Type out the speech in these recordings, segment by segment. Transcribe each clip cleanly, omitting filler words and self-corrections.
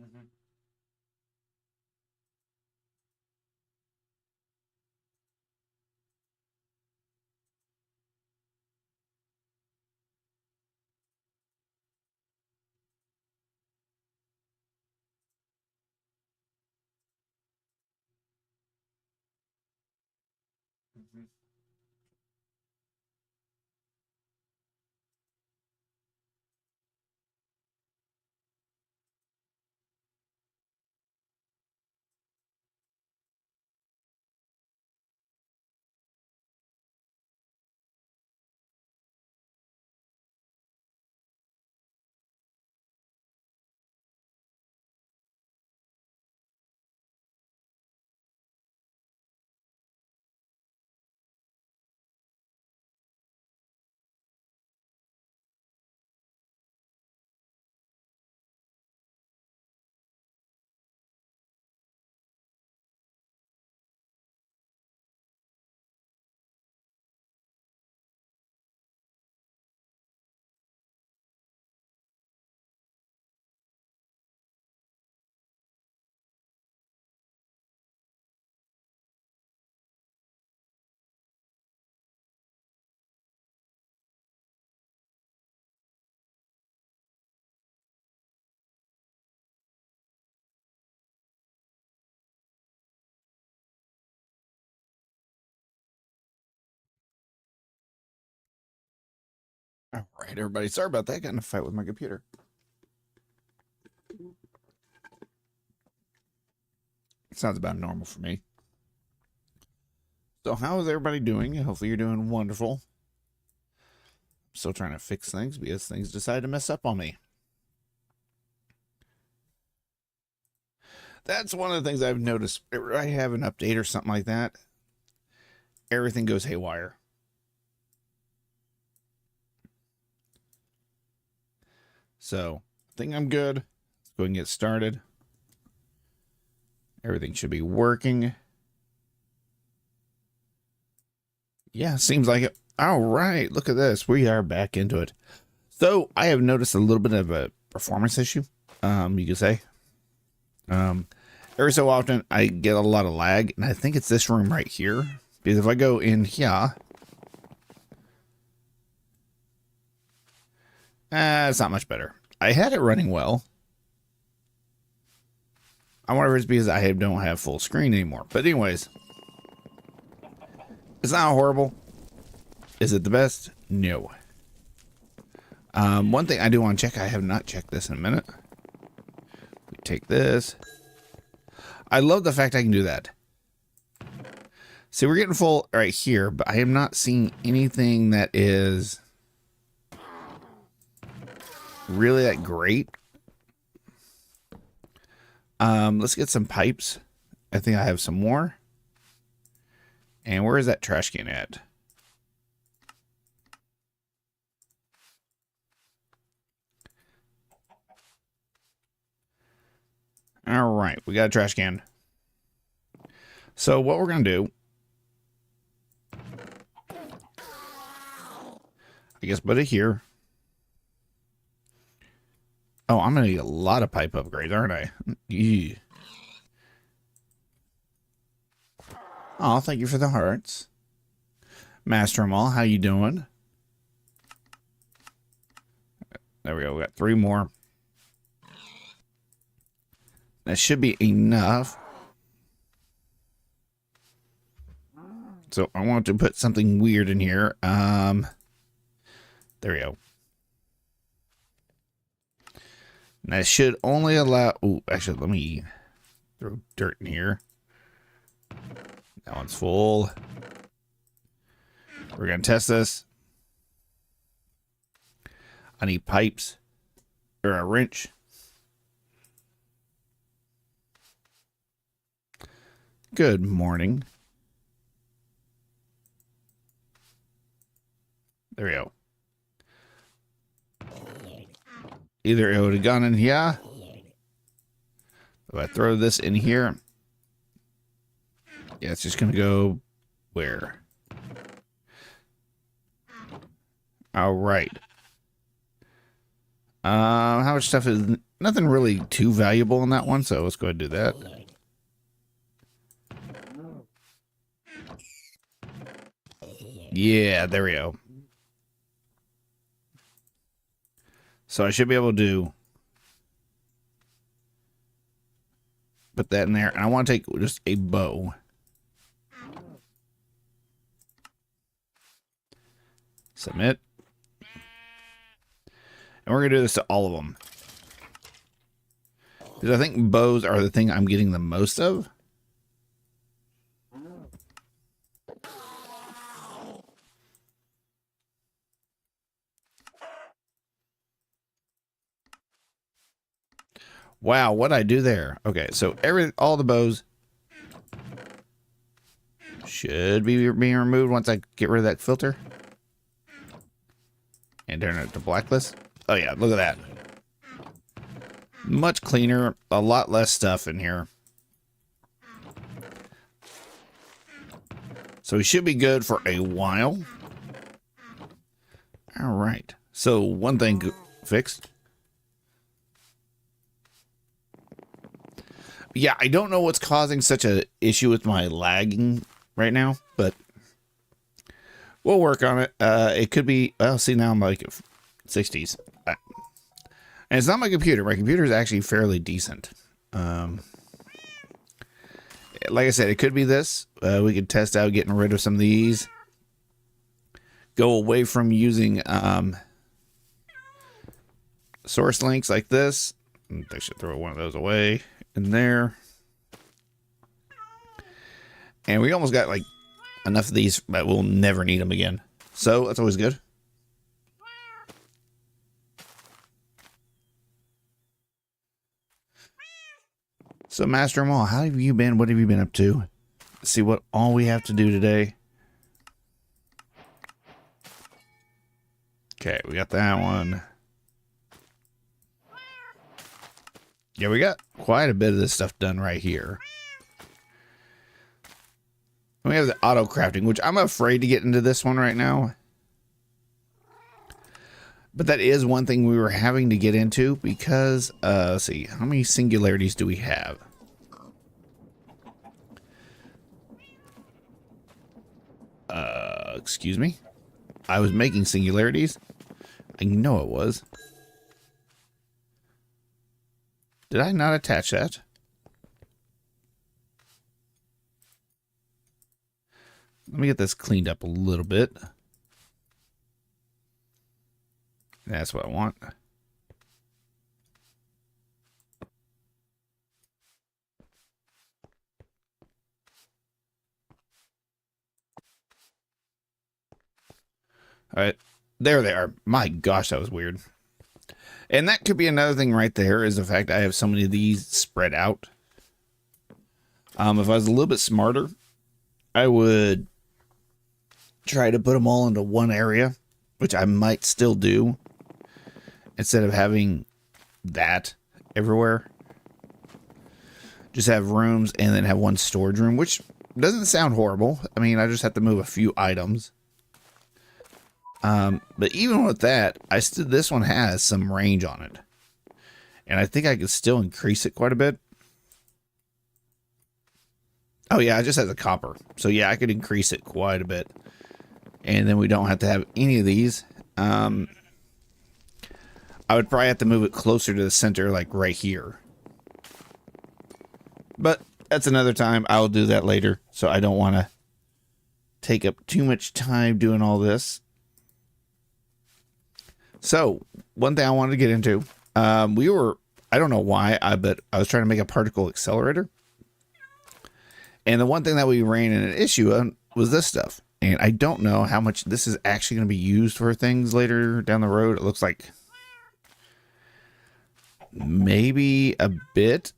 Mm-hmm. Mm-hmm. All right, everybody. Sorry about that. Got in a fight with my computer. Sounds about normal for me. So, how is everybody doing? Hopefully, you're doing wonderful. I'm still trying to fix things because things decide to mess up on me. That's one of the things I've noticed. I have an update or something like that. Everything goes haywire. So, I think I'm good. Let's go ahead and get started. Everything should be working. Yeah, seems like it. All right, look at this. We are back into it. So, I have noticed a little bit of a performance issue, you could say. Every so often, I get a lot of lag, and I think it's this room right here. Because if I go in here, it's not much better. I had it running well. I wonder if it's because I don't have full screen anymore. But anyways, it's not horrible. Is it the best? No. One thing I do want to check, I have not checked this in a minute. We take this. I love the fact I can do that. See, we're getting full right here, but I am not seeing anything that is really that great. Let's get some pipes. I think I have some more. And where is that trash can at? All right, we got a trash can. So what we're going to do, I guess, put it here. Oh, I'm going to need a lot of pipe upgrades, aren't I? Yeah. Oh, thank you for the hearts. Master them all, how you doing? There we go. We got 3 more. That should be enough. So I want to put something weird in here. There we go. That should only allow... Oh, actually, let me throw dirt in here. That one's full. We're going to test this. I need pipes. Or a wrench. Good morning. There we go. Either it would have gone in here. If I throw this in here. Yeah, it's just going to go where? All right. How much stuff is nothing really too valuable in that one, so let's go ahead and do that. Yeah, there we go. So I should be able to put that in there. And I want to take just a bow. Submit. And we're going to do this to all of them. Because I think bows are the thing I'm getting the most of. Wow, what'd I do there? Okay, so all the bows should be being removed once I get rid of that filter. And turn it to blacklist. Oh yeah, look at that. Much cleaner, a lot less stuff in here. So we should be good for a while. All right. So one thing fixed. Yeah, I don't know what's causing such an issue with my lagging right now, but we'll work on it. It could be, well, see, now I'm like 60s. And it's not my computer. My computer is actually fairly decent. Like I said, it could be this. We could test out getting rid of some of these. Go away from using source links like this. I should throw one of those away in there. And we almost got like enough of these, but we'll never need them again. So that's always good. So Master Mall, how have you been? What have you been up to? Let's see what all we have to do today. Okay, we got that one. Yeah, we got quite a bit of this stuff done right here. And we have the auto crafting, which I'm afraid to get into this one right now. But that is one thing we were having to get into because, let's see, how many singularities do we have? Excuse me? I was making singularities? I know it was. Did I not attach that? Let me get this cleaned up a little bit. That's what I want. All right. There they are. My gosh, that was weird. And that could be another thing right there is the fact I have so many of these spread out. If I was a little bit smarter, I would try to put them all into one area, which I might still do, instead of having that everywhere. Just have rooms and then have one storage room, which doesn't sound horrible. I mean, I just have to move a few items. But even with that, this one has some range on it. And I think I could still increase it quite a bit. Oh yeah, it just has a copper. So yeah, I could increase it quite a bit. And then we don't have to have any of these. I would probably have to move it closer to the center, like right here. But that's another time. I'll do that later. So I don't want to take up too much time doing all this. So one thing I wanted to get into, I don't know why, but I was trying to make a particle accelerator. And the one thing that we ran in an issue on was this stuff. And I don't know how much this is actually going to be used for things later down the road. It looks like maybe a bit.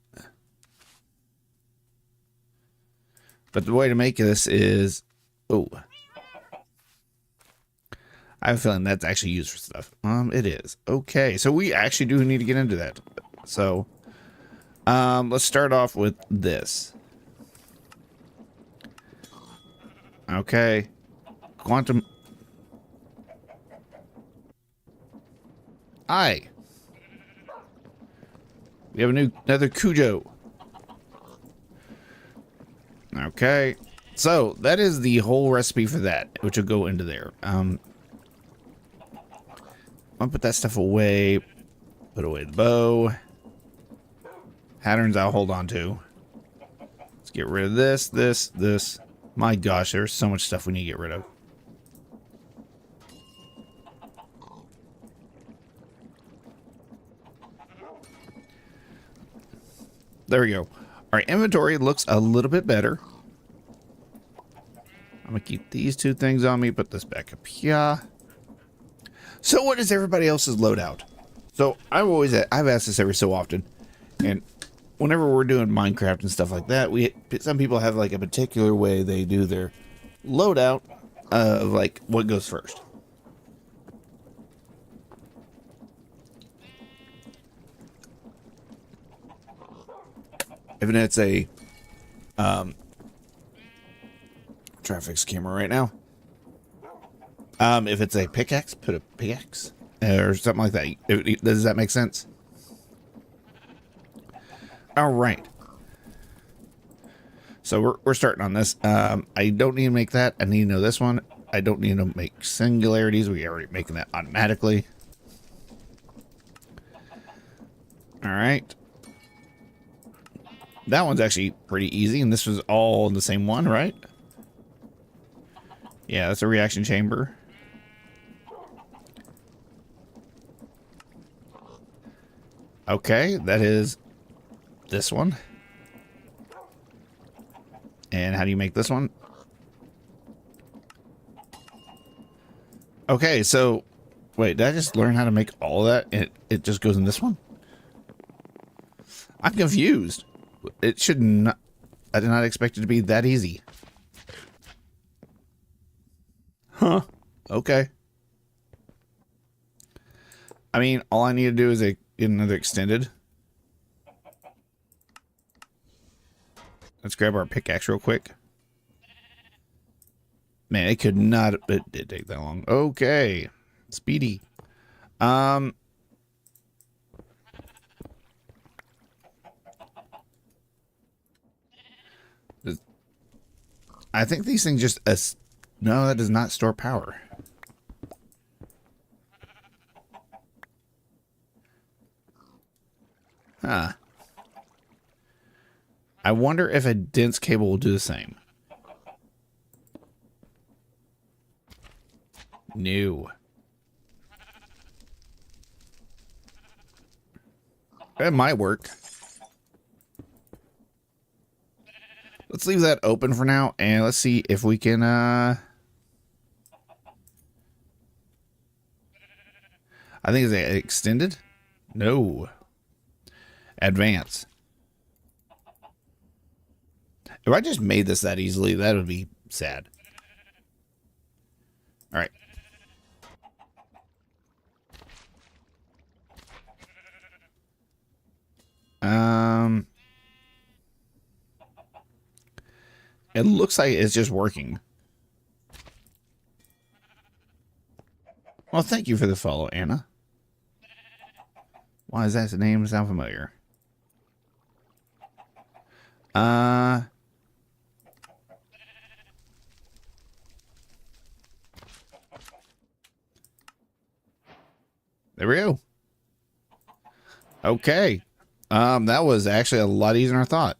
But the way to make this is, I have a feeling that's actually used for stuff. It is. Okay, so we actually do need to get into that. So, let's start off with this. Okay. Quantum. We have another Cujo. Okay. So that is the whole recipe for that, which will go into there. I'll put that stuff away. Put away the bow. Patterns I'll hold on to. Let's get rid of this. My gosh, there's so much stuff we need to get rid of. There we go. Our inventory looks a little bit better. I'm gonna keep these two things on me, put this back up here. So what is everybody else's loadout? So I've asked this every so often, and whenever we're doing Minecraft and stuff like that, some people have like a particular way they do their loadout of like what goes first. If it's a traffic's camera right now. If it's a pickaxe, put a pickaxe or something like that. Does that make sense? All right. So we're starting on this. I don't need to make that. I need to know this one. I don't need to make singularities. We are already making that automatically. All right. That one's actually pretty easy, and this was all in the same one, right? Yeah, that's a reaction chamber. Okay, that is this one. And how do you make this one? Okay, so wait, did I just learn how to make all of that and it just goes in this one? I'm confused. It should not. I did not expect it to be that easy. Huh. Okay. I mean, all I need to do is get another extended. Let's grab our pickaxe real quick. Man, it could not. It did take that long. Okay. Speedy. I think these things just... no, that does not store power. Huh. I wonder if a dense cable will do the same. No. It might work. Let's leave that open for now, and let's see if we can, I think it's extended? No. Advance. If I just made this that easily, that would be sad. All right. It looks like it's just working. Well, thank you for the follow, Anna. Why does that name sound familiar? There we go. Okay. That was actually a lot easier than I thought.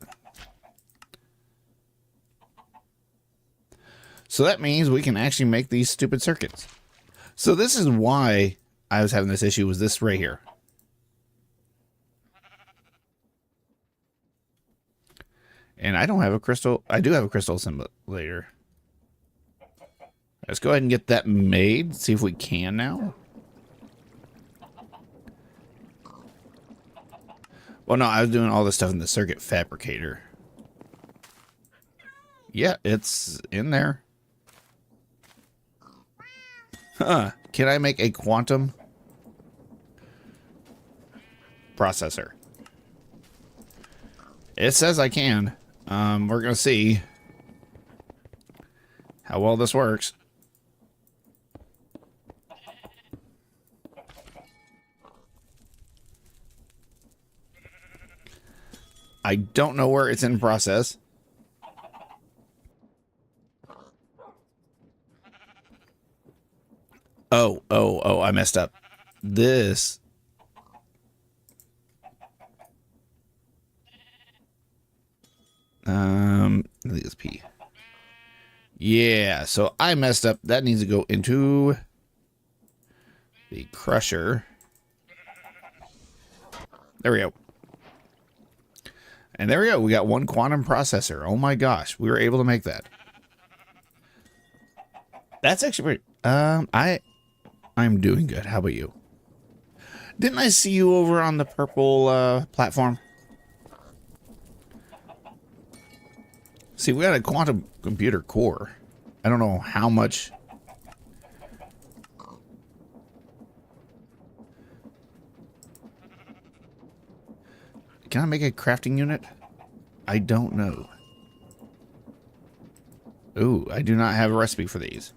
So that means we can actually make these stupid circuits. So this is why I was having this issue, was this right here. And I don't have a crystal. I do have a crystal simulator. Let's go ahead and get that made. See if we can now. Well, no, I was doing all this stuff in the circuit fabricator. Yeah, it's in there. Huh. Can I make a quantum processor? It says I can. We're going to see how well this works. I don't know where it's in process. Oh, I messed up. This. I think it's P. Yeah, so I messed up. That needs to go into the crusher. There we go. And there we go. We got one quantum processor. Oh my gosh, we were able to make that. That's actually pretty. I'm doing good. How about you? Didn't I see you over on the purple platform? See, we got a quantum computer core. I don't know how much. Can I make a crafting unit? I don't know. Ooh, I do not have a recipe for these.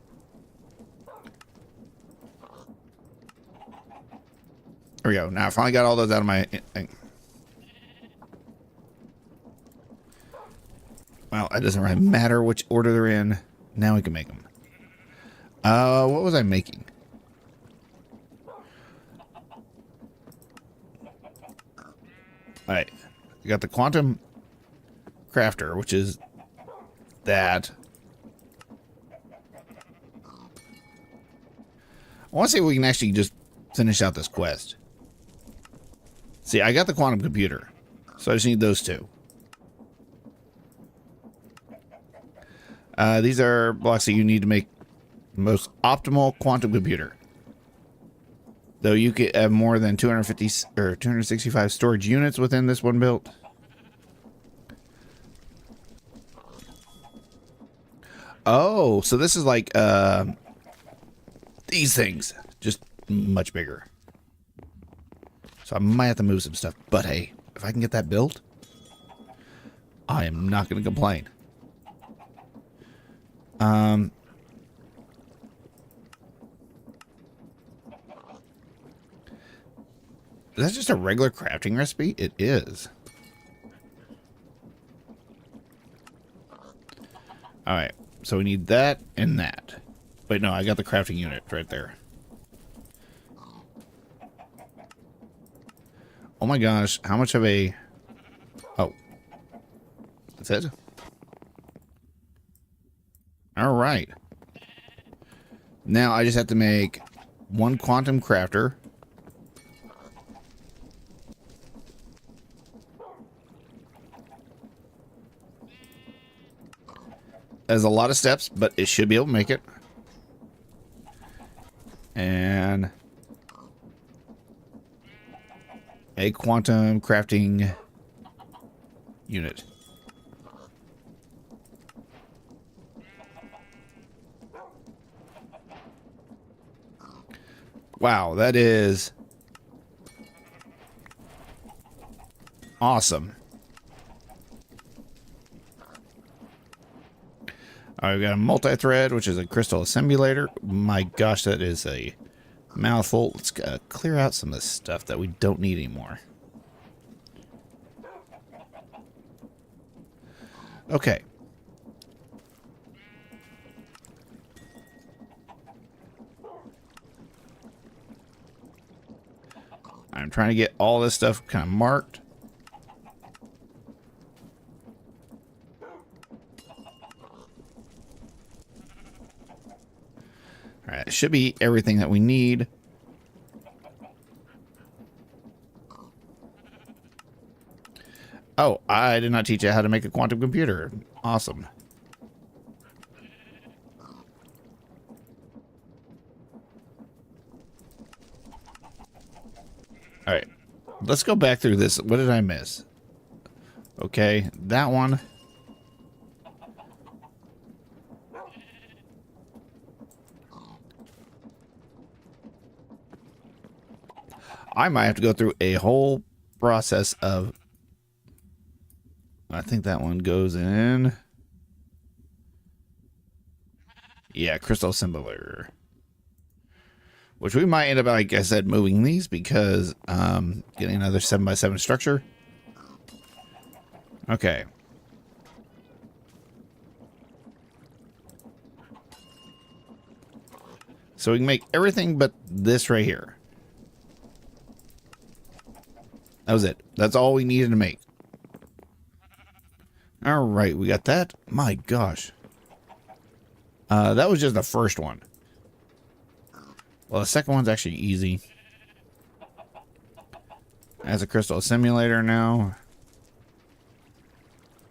There we go. Now I finally got all those out of my thing. Well, it doesn't really matter which order they're in. Now we can make them. What was I making? Alright. We got the quantum crafter, which is that. I want to see if we can actually just finish out this quest. See, I got the quantum computer, so I just need those two. These are blocks that you need to make the most optimal quantum computer. Though you could have more than 250 or 265 storage units within this one built. Oh, so this is like these things, just much bigger. So I might have to move some stuff, but hey, if I can get that built, I am not going to complain. Is that just a regular crafting recipe? It is. Alright, so we need that and that. Wait, no, I got the crafting unit right there. Oh my gosh, how much of a... Oh. That's it? Alright. Now I just have to make one quantum crafter. There's a lot of steps, but it should be able to make it. And a quantum crafting unit. Wow, that is awesome. Alright, we've got a multi-thread, which is a crystal assemblator. My gosh, that is a mouthful. Let's clear out some of this stuff that we don't need anymore. Okay. I'm trying to get all this stuff kind of marked. Alright, it should be everything that we need. Oh, I did not teach you how to make a quantum computer. Awesome. Alright, let's go back through this. What did I miss? Okay, that one. I might have to go through a whole process of... I think that one goes in... Yeah, crystal assembler. Which we might end up, like I said, moving these because getting another 7x7 structure. Okay. So we can make everything but this right here. That was it. That's all we needed to make. All right, we got that. My gosh. That was just the first one. Well, the second one's actually easy. As a crystal simulator now.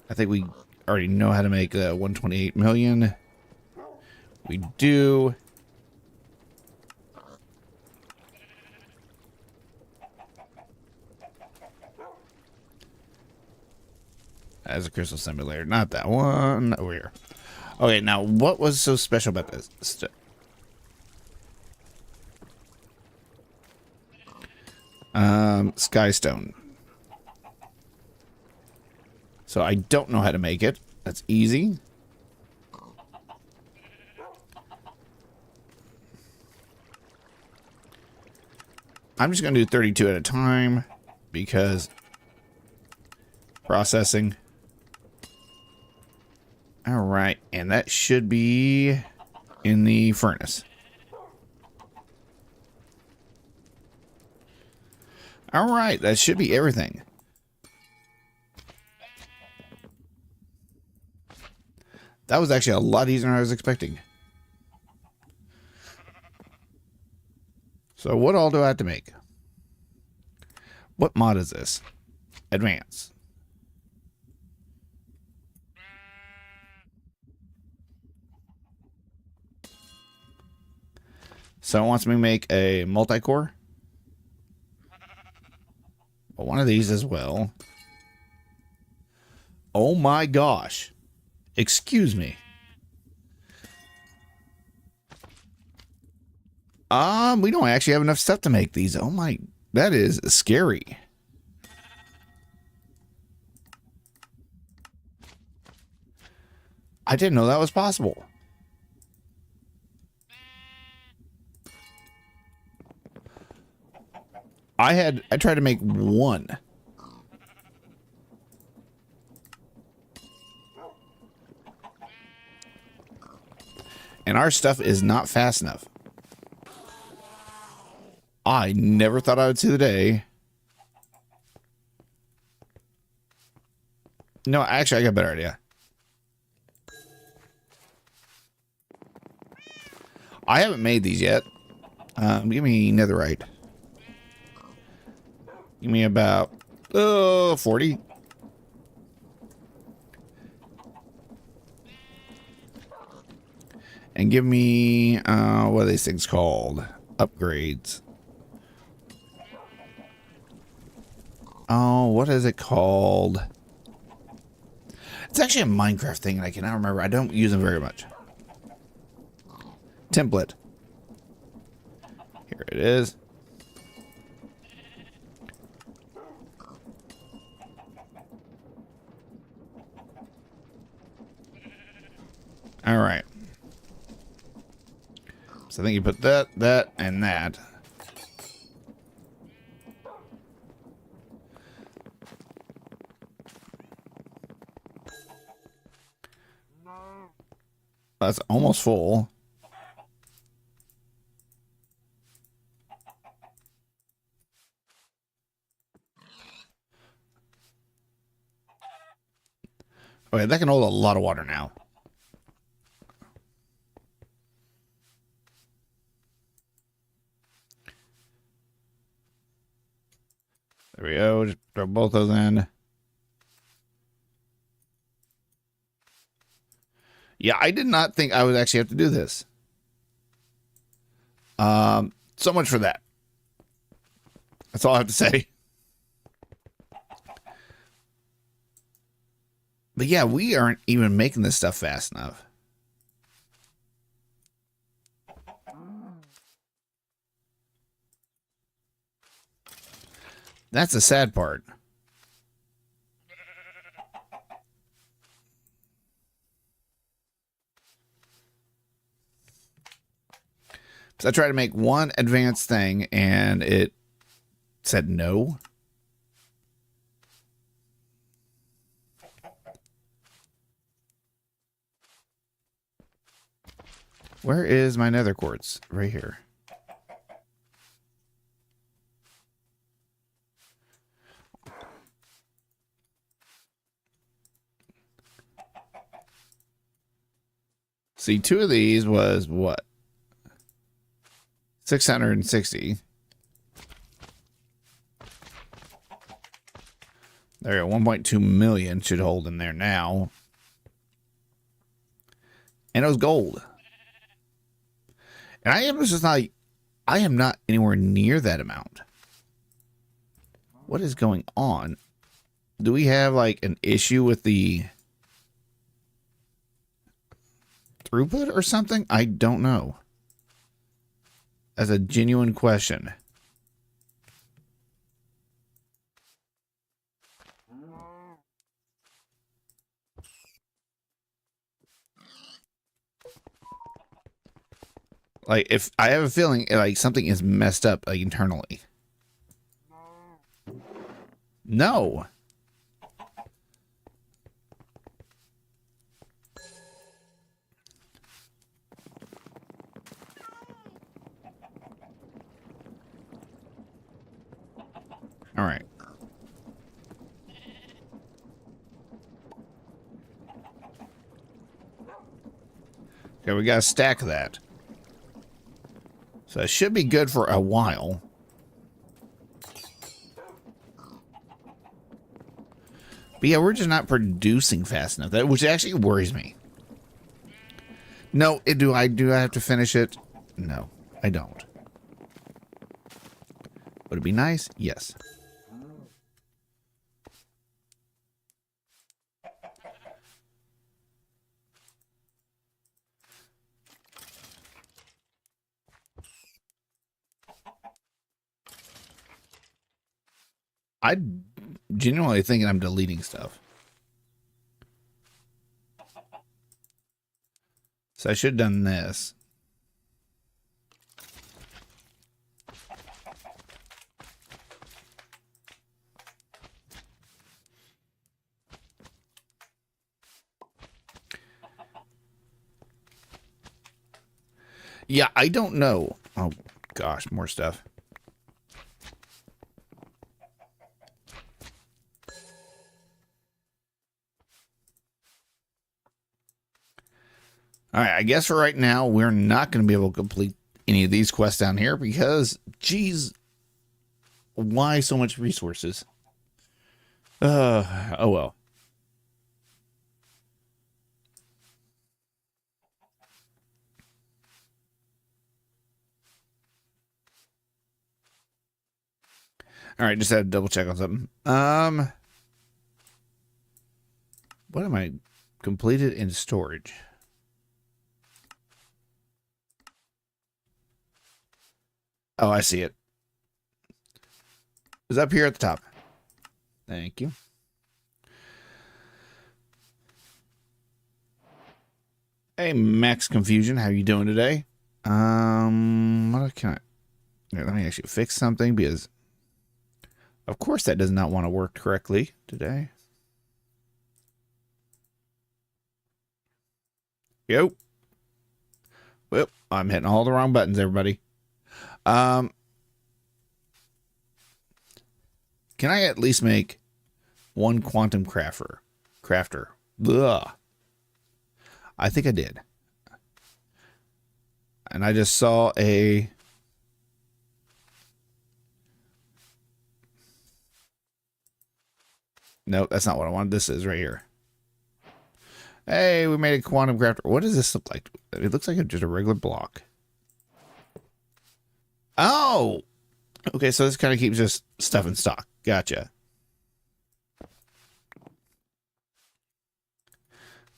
I think we already know how to make 128 million. We do. As a crystal simulator, not that one. Over here. Okay, now what was so special about this? Skystone. So I don't know how to make it. That's easy. I'm just going to do 32 at a time because processing. All right, and that should be in the furnace. All right, that should be everything. That was actually a lot easier than I was expecting. So what all do I have to make? What mod is this? Advance. So it wants me to make a multi-core. Well, one of these as well. Oh my gosh. Excuse me. We don't actually have enough stuff to make these. Oh my, that is scary. I didn't know that was possible. I tried to make one. And our stuff is not fast enough. I never thought I would see the day. No, actually, I got a better idea. I haven't made these yet. Give me netherite. Give me about 40. And give me what are these things called? Upgrades. Oh, what is it called? It's actually a Minecraft thing, and I cannot remember. I don't use them very much. Template. Here it is. All right. So I think you put that, and that. That's almost full. Okay, that can hold a lot of water now. There we go. Just throw both of those in. Yeah, I did not think I would actually have to do this. So much for that. That's all I have to say. But yeah, we aren't even making this stuff fast enough. That's the sad part. So I tried to make one advanced thing and it said no. Where is my nether quartz? Right here. See, 2 of these was what? 660. There we go. 1.2 million should hold in there now. And it was gold. And I am not anywhere near that amount. What is going on? Do we have like an issue with the throughput or something? I don't know. That's a genuine question. Like, if I have a feeling like something is messed up like internally. No. All right. Okay, we got to stack that. So it should be good for a while. But yeah, we're just not producing fast enough, which actually worries me. No, do I have to finish it? No, I don't. Would it be nice? Yes. I genuinely thinking I'm deleting stuff. So I should have done this. Yeah, I don't know. Oh, gosh, more stuff. All right, I guess for right now, we're not going to be able to complete any of these quests down here because, geez, why so much resources? Oh well. All right, just had to double check on something. What am I completed in storage? Oh, I see it. It's up here at the top. Thank you. Hey, Max Confusion, how you doing today? What can I? Here, let me actually fix something because, of course, that does not want to work correctly today. Yo. Well, I'm hitting all the wrong buttons, everybody. Can I at least make one quantum crafter? Ugh. I think I did. And I just saw a... Nope, that's not what I wanted. This is right here. Hey, we made a quantum crafter. What does this look like? It looks like just a regular block. Oh! Okay, so this kind of keeps just stuff in stock. Gotcha.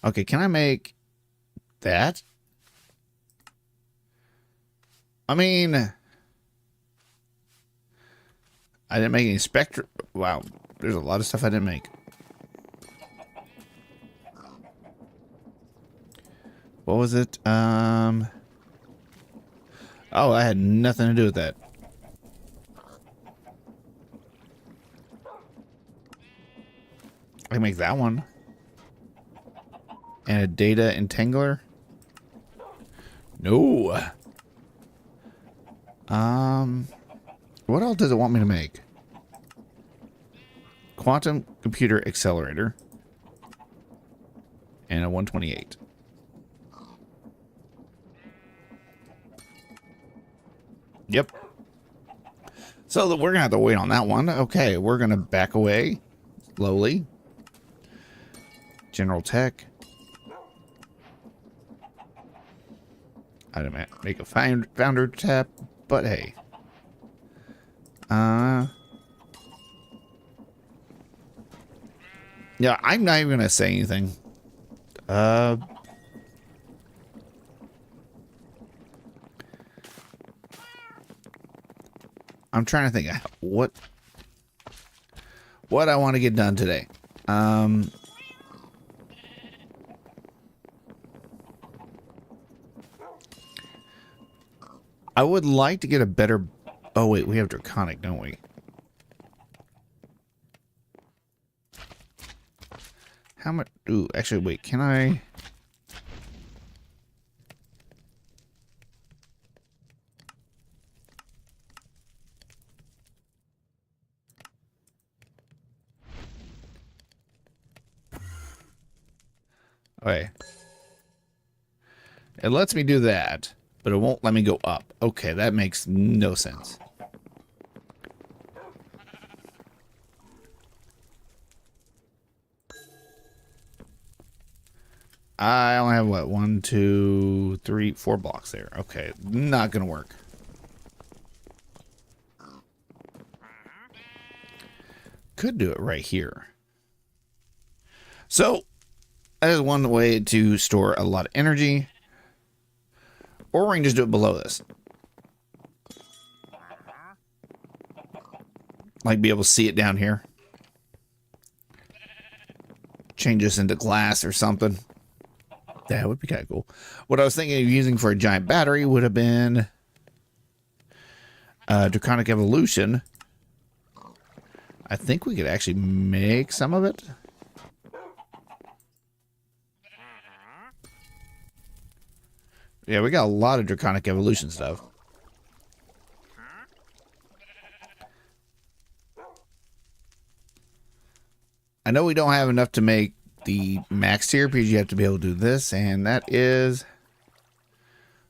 Okay, can I make that? I mean, I didn't make any spectra. Wow, there's a lot of stuff I didn't make. What was it? Oh, I had nothing to do with that. I can make that one. And a data entangler. No. What else does it want me to make? Quantum computer accelerator. And a 128. Yep. So we're going to have to wait on that one. Okay, we're going to back away slowly. General tech. I don't make a founder tap, but hey. Yeah, I'm not even going to say anything. I'm trying to think what I want to get done today. I would like to get a better... Oh, wait, we have Draconic, don't we? How much... Ooh, actually, wait, can I... Okay. It lets me do that, but it won't let me go up. Okay, that makes no sense. I only have, what, 1, 2, 3, 4 blocks there. Okay, not gonna work. Could do it right here. So, that is one way to store a lot of energy. Or we can just do it below this. Like, be able to see it down here. Change this into glass or something. That would be kind of cool. What I was thinking of using for a giant battery would have been Draconic Evolution. I think we could actually make some of it. Yeah, we got a lot of Draconic Evolution stuff. I know we don't have enough to make the max tier because you have to be able to do this, and that is...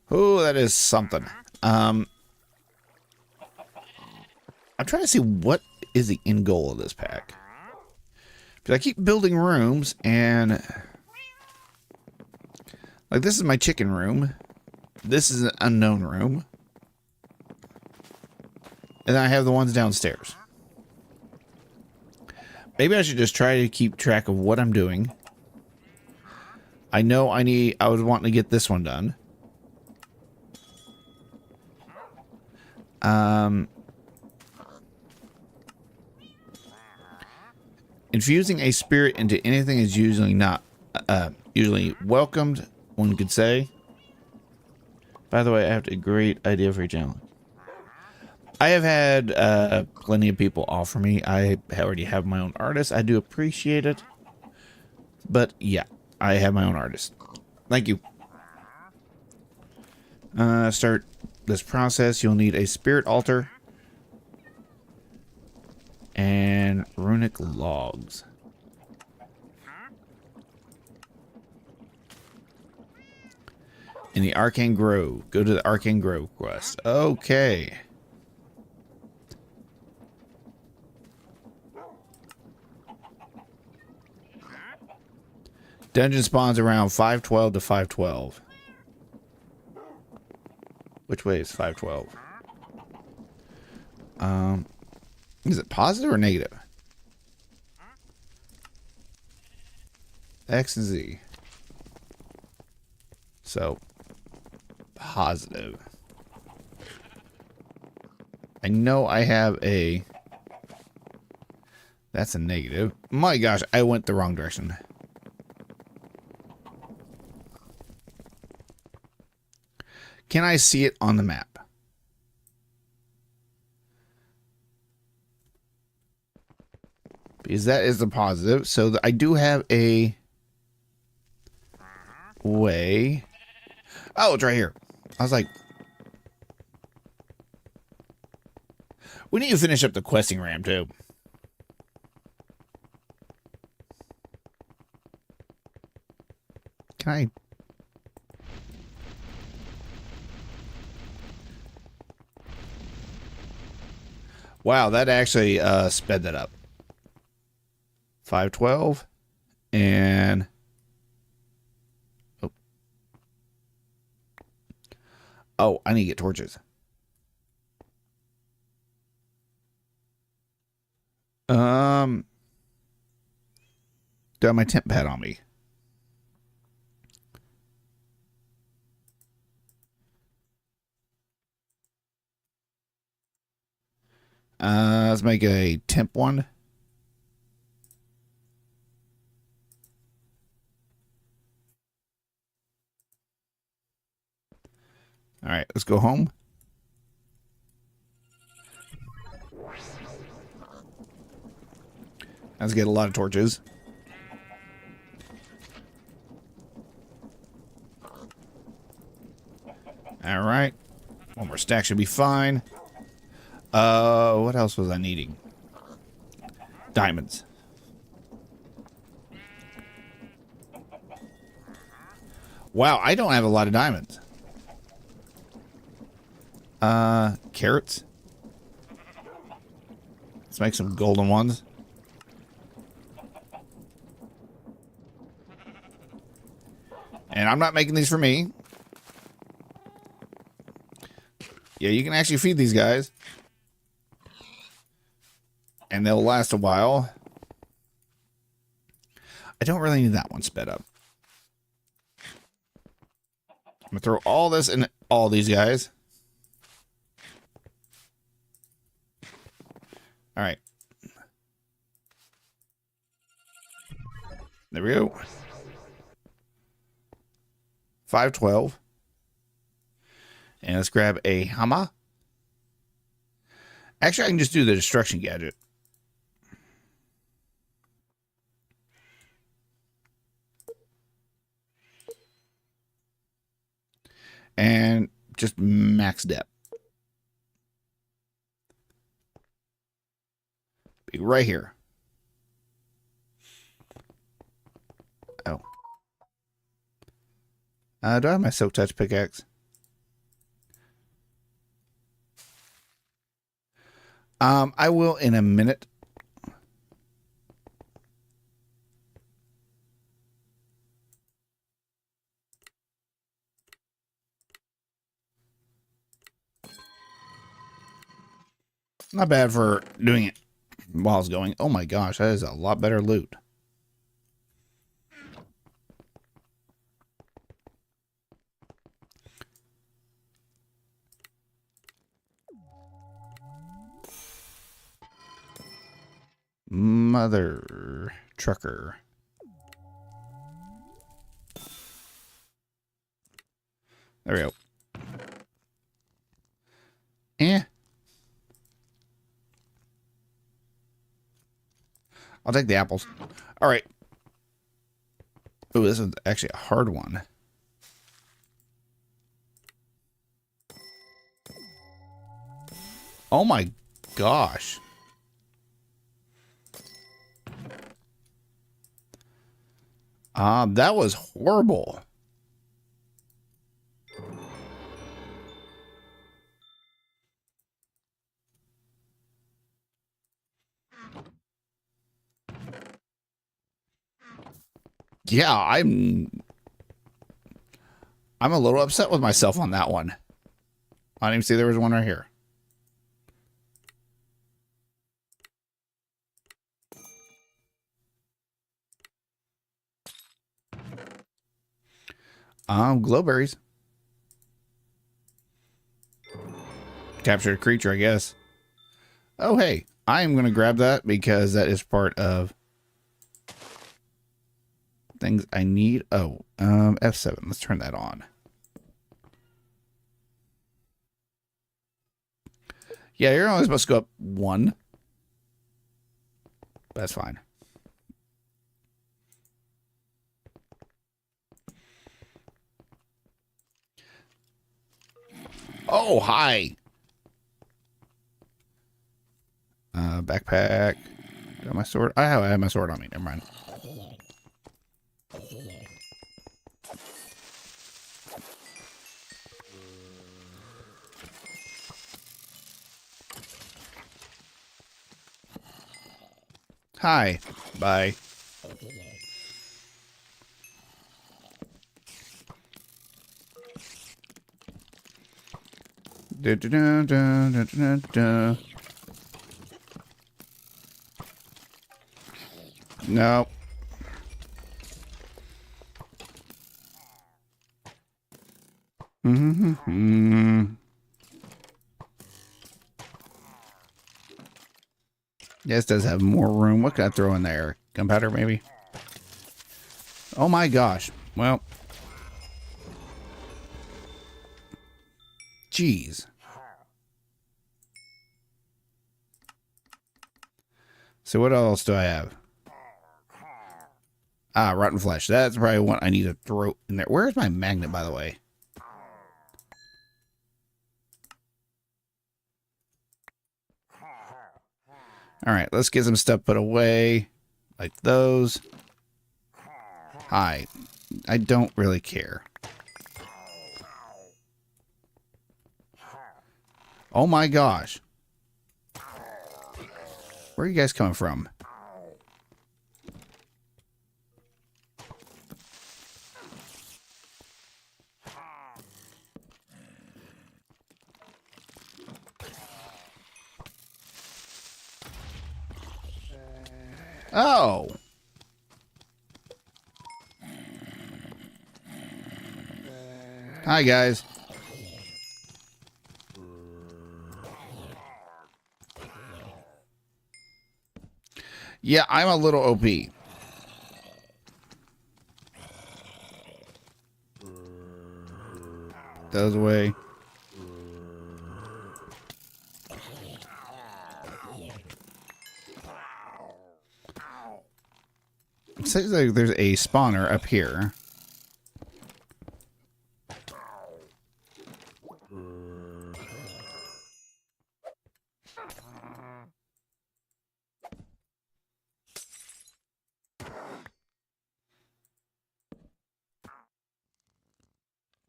Oh, that is something. I'm trying to see what is the end goal of this pack. Because I keep building rooms, and... Like, this is my chicken room. This is an unknown room. And then I have the ones downstairs. Maybe I should just try to keep track of what I'm doing. I know I was wanting to get this one done. Infusing a spirit into anything is usually not usually welcomed, one could say. By the way, I have a great idea for your channel. I have had plenty of people offer me. I already have my own artist. I do appreciate it. But yeah, I have my own artist. Thank you. Start this process. You'll need a spirit altar and runic logs. In the Arcane Grove. Go to the Arcane Grove quest. Okay. Dungeon spawns around 512 to 512. Which way is 512? Is it positive or negative? X and Z. So, positive. I know I have a... That's a negative. My gosh, I went the wrong direction. Can I see it on the map? Because that is the positive. So I do have a way. Oh, it's right here. I was like, we need to finish up the questing ram too. Can I? Wow, that actually sped that up. 512 and oh, I need to get torches. Do I have my tent pad on me? Let's make a temp one. All right, let's go home. Let's get a lot of torches. All right. One more stack should be fine. What else was I needing? Diamonds. Wow, I don't have a lot of diamonds. Carrots. Let's make some golden ones. And I'm not making these for me. Yeah, you can actually feed these guys. And they'll last a while. I don't really need that one sped up. I'm going to throw all this in all these guys. All right. There we go. 512. And let's grab a hammer. Actually, I can just do the destruction gadget. And just max depth. Be right here. Oh. Do I have my silk touch pickaxe? I will in a minute. Not bad for doing it while I was going. Oh my gosh, that is a lot better loot. Mother trucker. There we go. Eh. I'll take the apples. All right. Oh, this is actually a hard one. Oh my gosh. That was horrible. Yeah, I'm a little upset with myself on that one. I didn't even see there was one right here. Glowberries. Captured a creature, I guess. Oh, hey. I am going to grab that because that is part of things I need. Oh, F7. Let's turn that on. Yeah, you're only supposed to go up one. That's fine. Oh, hi. Backpack. Got my sword. I have my sword on me. Never mind. Hi. Bye. Da, da, da, da, da, da, da. No. Mm-hmm. Yes, does have more room. What can I throw in there? Gunpowder, maybe? Oh my gosh. Well. Jeez. So what else do I have? Ah, rotten flesh. That's probably what I need to throw in there. Where's my magnet, by the way? All right, let's get some stuff put away. Like those. Hi. I don't really care. Oh my gosh. Where are you guys coming from? Oh. Hi, guys. Yeah, I'm a little OP. Those away. It says like there's a spawner up here.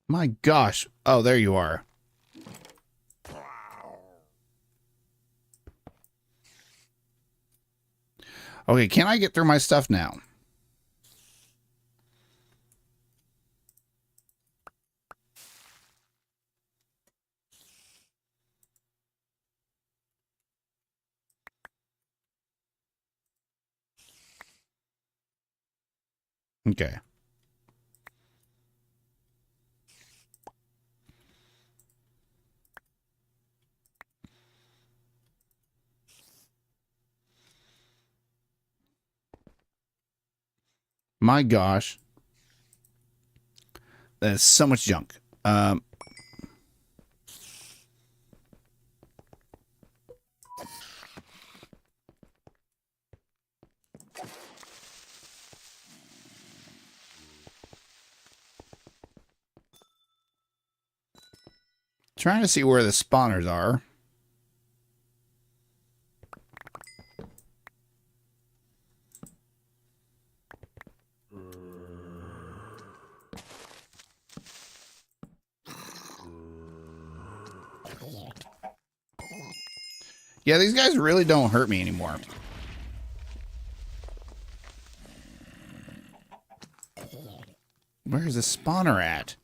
My gosh. Oh, there you are. Okay, can I get through my stuff now? Okay. My gosh. That is so much junk. Trying to see where the spawners are. Yeah, these guys really don't hurt me anymore. Where's the spawner at?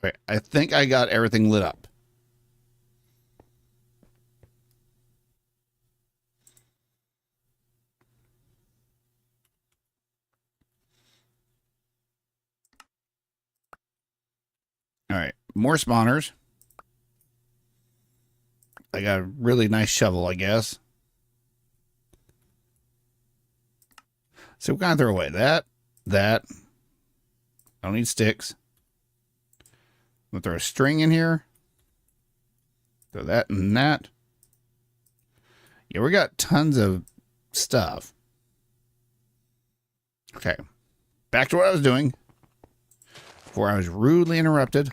Wait, I think I got everything lit up. All right, more spawners. I got a really nice shovel, I guess. So we're gonna throw away that. that. I don't need sticks. I'm gonna throw a string in here. Throw that and that. Yeah, we got tons of stuff. Okay. Back to what I was doing before I was rudely interrupted.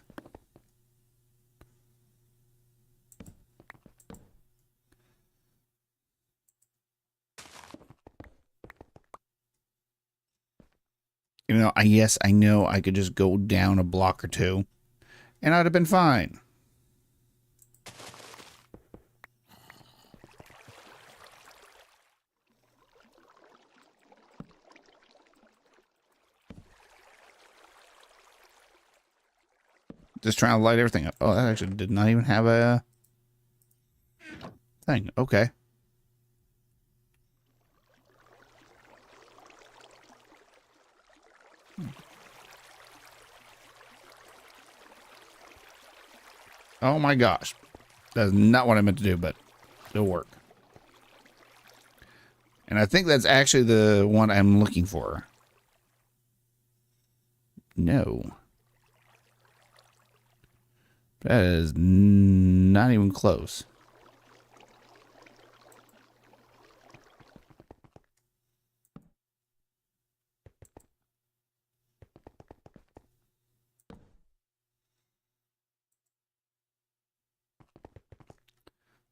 You know, yes, I know I could just go down a block or two, and I'd have been fine. Just trying to light everything up. Oh, that actually did not even have a thing. Okay. Oh my gosh. That's not what I meant to do, but it'll work. And I think that's actually the one I'm looking for. No. That is not even close.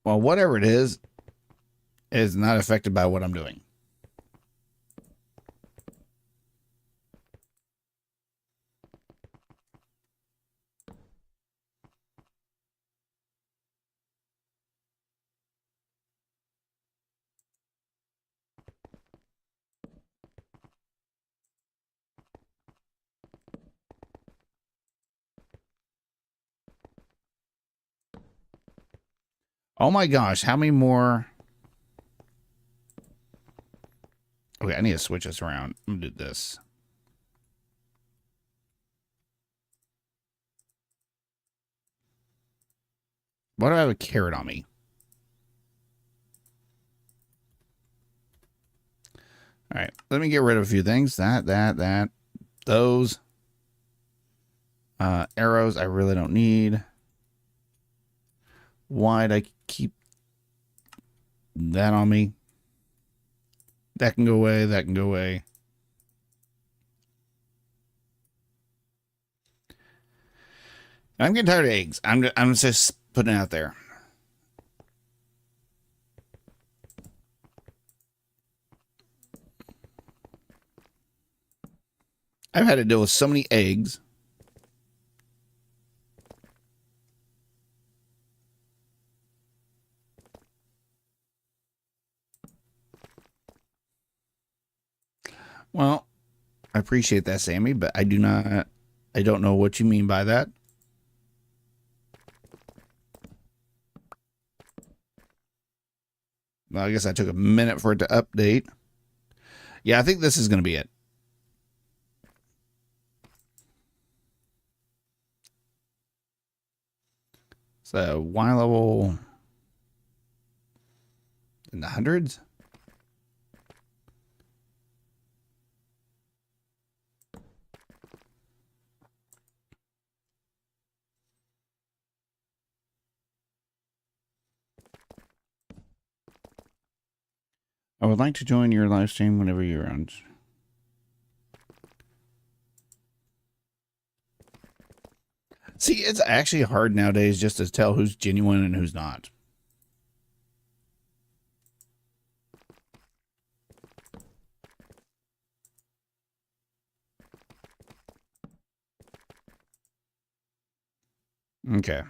Well, whatever it is not affected by what I'm doing. Oh my gosh, how many more? Okay, I need to switch this around. I'm gonna do this. Why do I have a carrot on me? All right, let me get rid of a few things. That. Those. Arrows I really don't need. Why'd I keep that on me? That can go away. That can go away. I'm getting tired of eggs. I'm just putting it out there. I've had to deal with so many eggs. Well, I appreciate that, Sammy, but I don't know what you mean by that. Well, I guess I took a minute for it to update. Yeah, I think this is going to be it. So, Y level in the hundreds? I would like to join your live stream whenever you're on. See, it's actually hard nowadays just to tell who's genuine and who's not. Okay.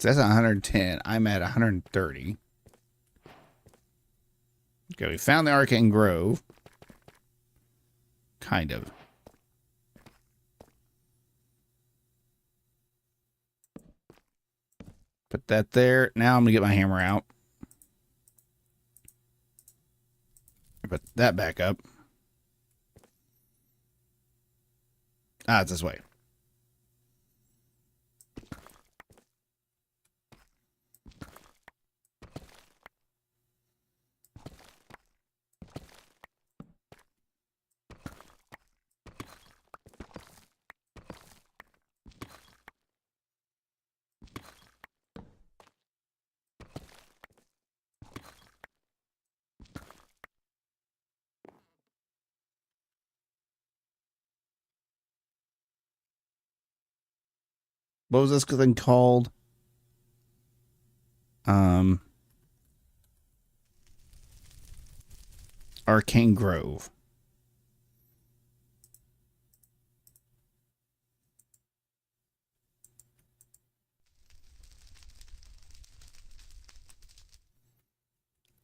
So that's 110. I'm at 130. Okay, we found the Arcane Grove. Kind of. Put that there. Now I'm going to get my hammer out. Put that back up. Ah, it's this way. What was this thing called? Arcane Grove.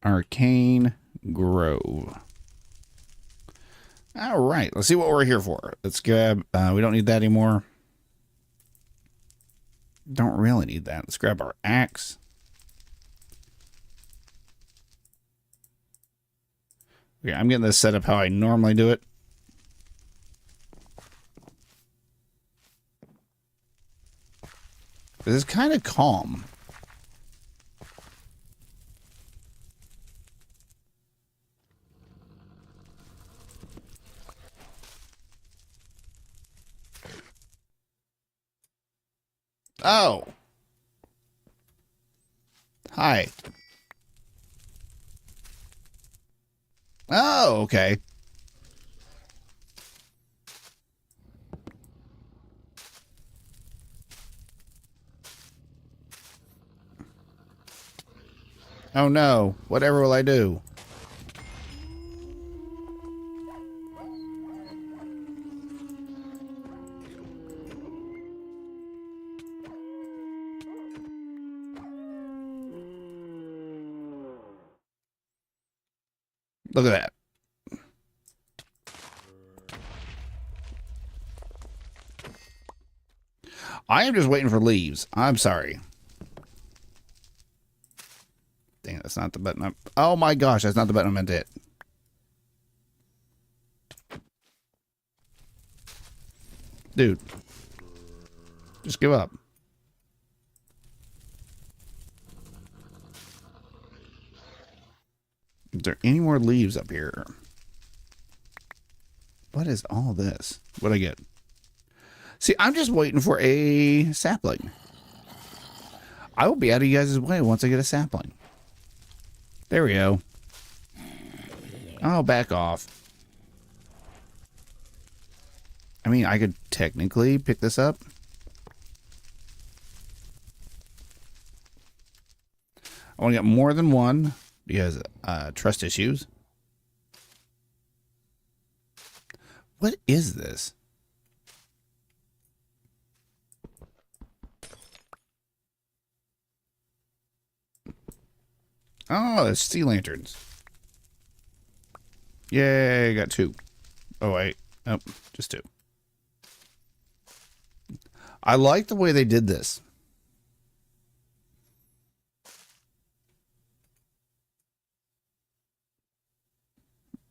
Arcane Grove. All right, let's see what we're here for. Let's grab, we don't need that anymore. Don't really need that. Let's grab our axe. Okay, I'm getting this set up how I normally do it. This is kind of calm. Oh. Hi. Oh, okay. Oh no. Whatever will I do? Look at that. I am just waiting for leaves. I'm sorry. Dang, that's not the button. Oh my gosh, that's not the button I meant to hit. Dude. Just give up. Is there any more leaves up here? What is all this? What'd I get? See, I'm just waiting for a sapling. I will be out of you guys' way once I get a sapling. There we go. Oh, back off. I mean, I could technically pick this up. I want to get more than one because trust issues. What is this? Oh, it's sea lanterns. Yay, got two. Oh, wait. Nope, just two. I like the way they did this.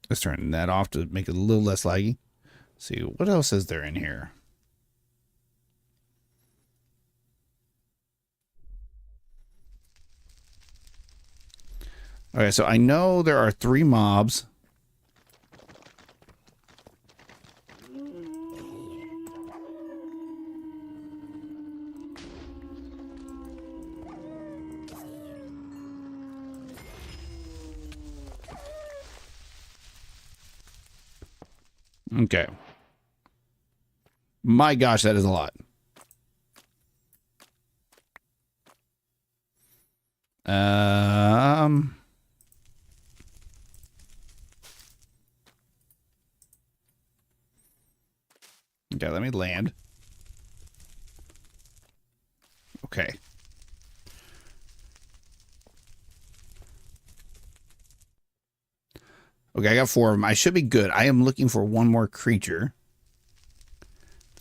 Let's turn that off to make it a little less laggy. Let's see, what else is there in here? Okay, so I know there are 3 mobs. Okay. My gosh, that is a lot. Okay, let me land. Okay. Okay, I got 4 of them. I should be good. I am looking for one more creature.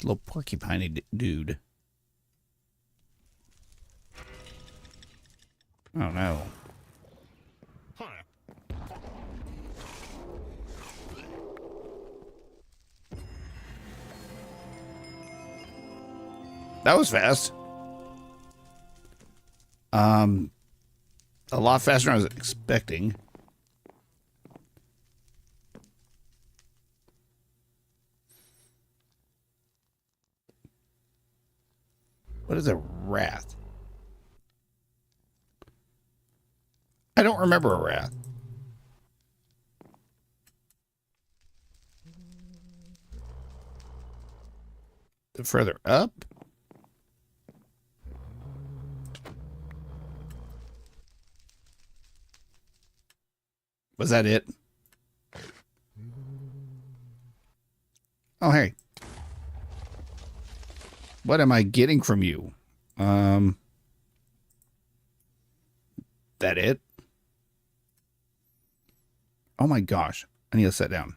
Little porcupine dude. Oh no. That was fast. A lot faster than I was expecting. What is a wrath? I don't remember a wrath. Further up? Was that it? Oh, hey. What am I getting from you? That it? Oh my gosh. I need to sit down.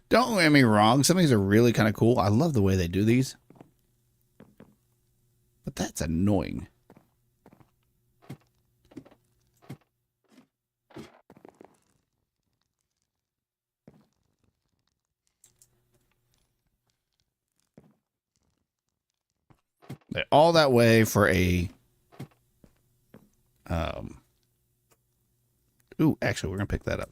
Don't get me wrong. Some of these are really kind of cool. I love the way they do these. But that's annoying. All that way for a... Ooh, actually, we're going to pick that up.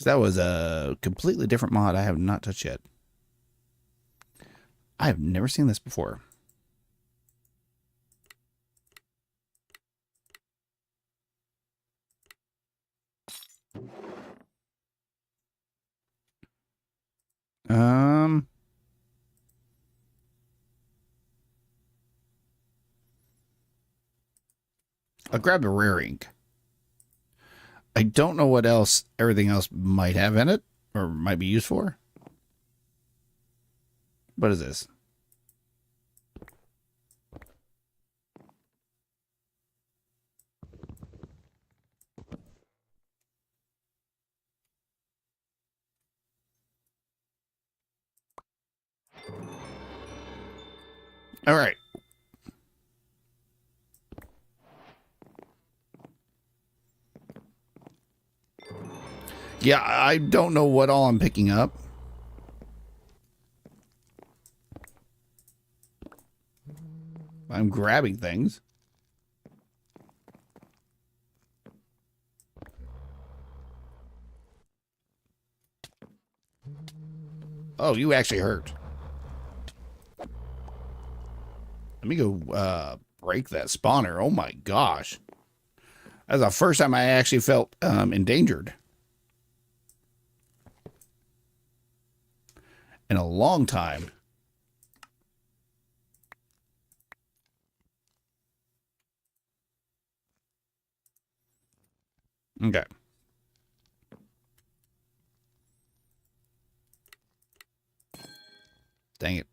That was a completely different mod I have not touched yet. I have never seen this before. I'll grab the rare ink. I don't know what else everything else might have in it or might be used for. What is this? All right. Yeah, I don't know what all I'm picking up. I'm grabbing things. Oh, you actually hurt. Let me go break that spawner. Oh my gosh. That's the first time I actually felt endangered. In a long time. Okay. Dang it.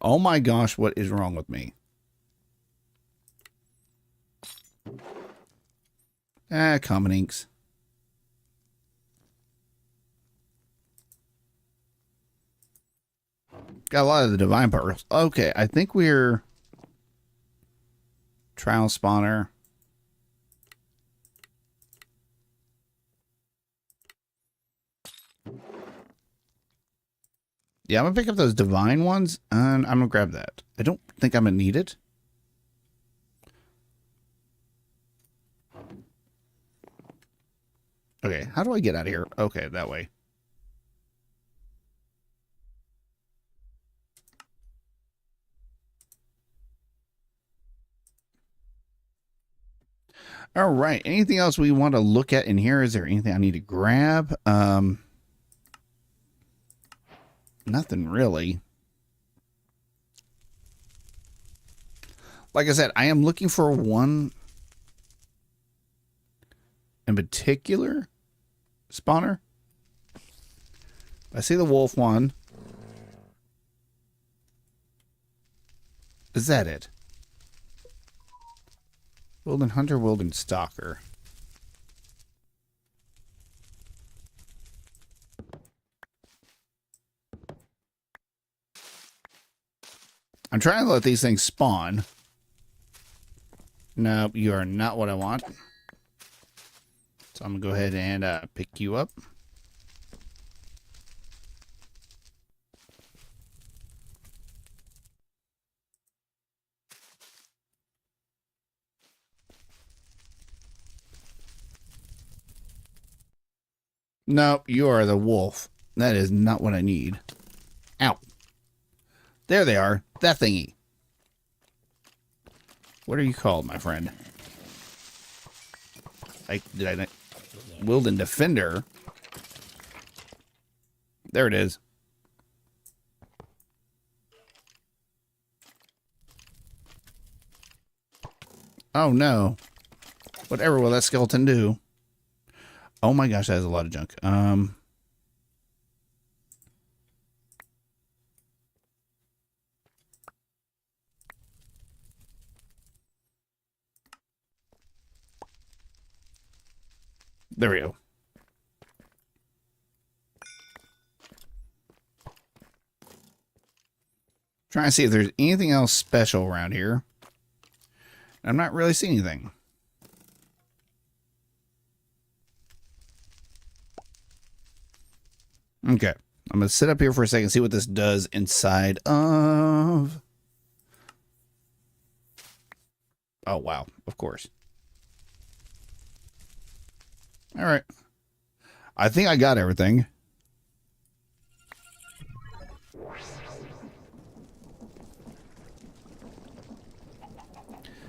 Oh my gosh, what is wrong with me? Common inks. Got a lot of the divine pearls. Okay, I think we're trial spawner. Yeah, I'm gonna pick up those divine ones, and I'm gonna grab that. I don't think I'm gonna need it. Okay, how do I get out of here? Okay, that way. All right. Anything else we want to look at in here? Is there anything I need to grab? Nothing really. Like I said, I am looking for one in particular spawner. I see the wolf one. Is that it? Wilden Hunter, Wilden Stalker. I'm trying to let these things spawn. No, you are not what I want. So I'm going to go ahead and pick you up. No, you are the wolf. That is not what I need. Ow. There they are. That thingy. What are you called, my friend? Did I... Wilden Defender. There it is. Oh, no. Whatever will that skeleton do? Oh, my gosh, that has a lot of junk. There we go. Trying to see if there's anything else special around here. I'm not really seeing anything. Okay. I'm going to sit up here for a second and see what this does inside of... Oh, wow. Of course. All right. I think I got everything.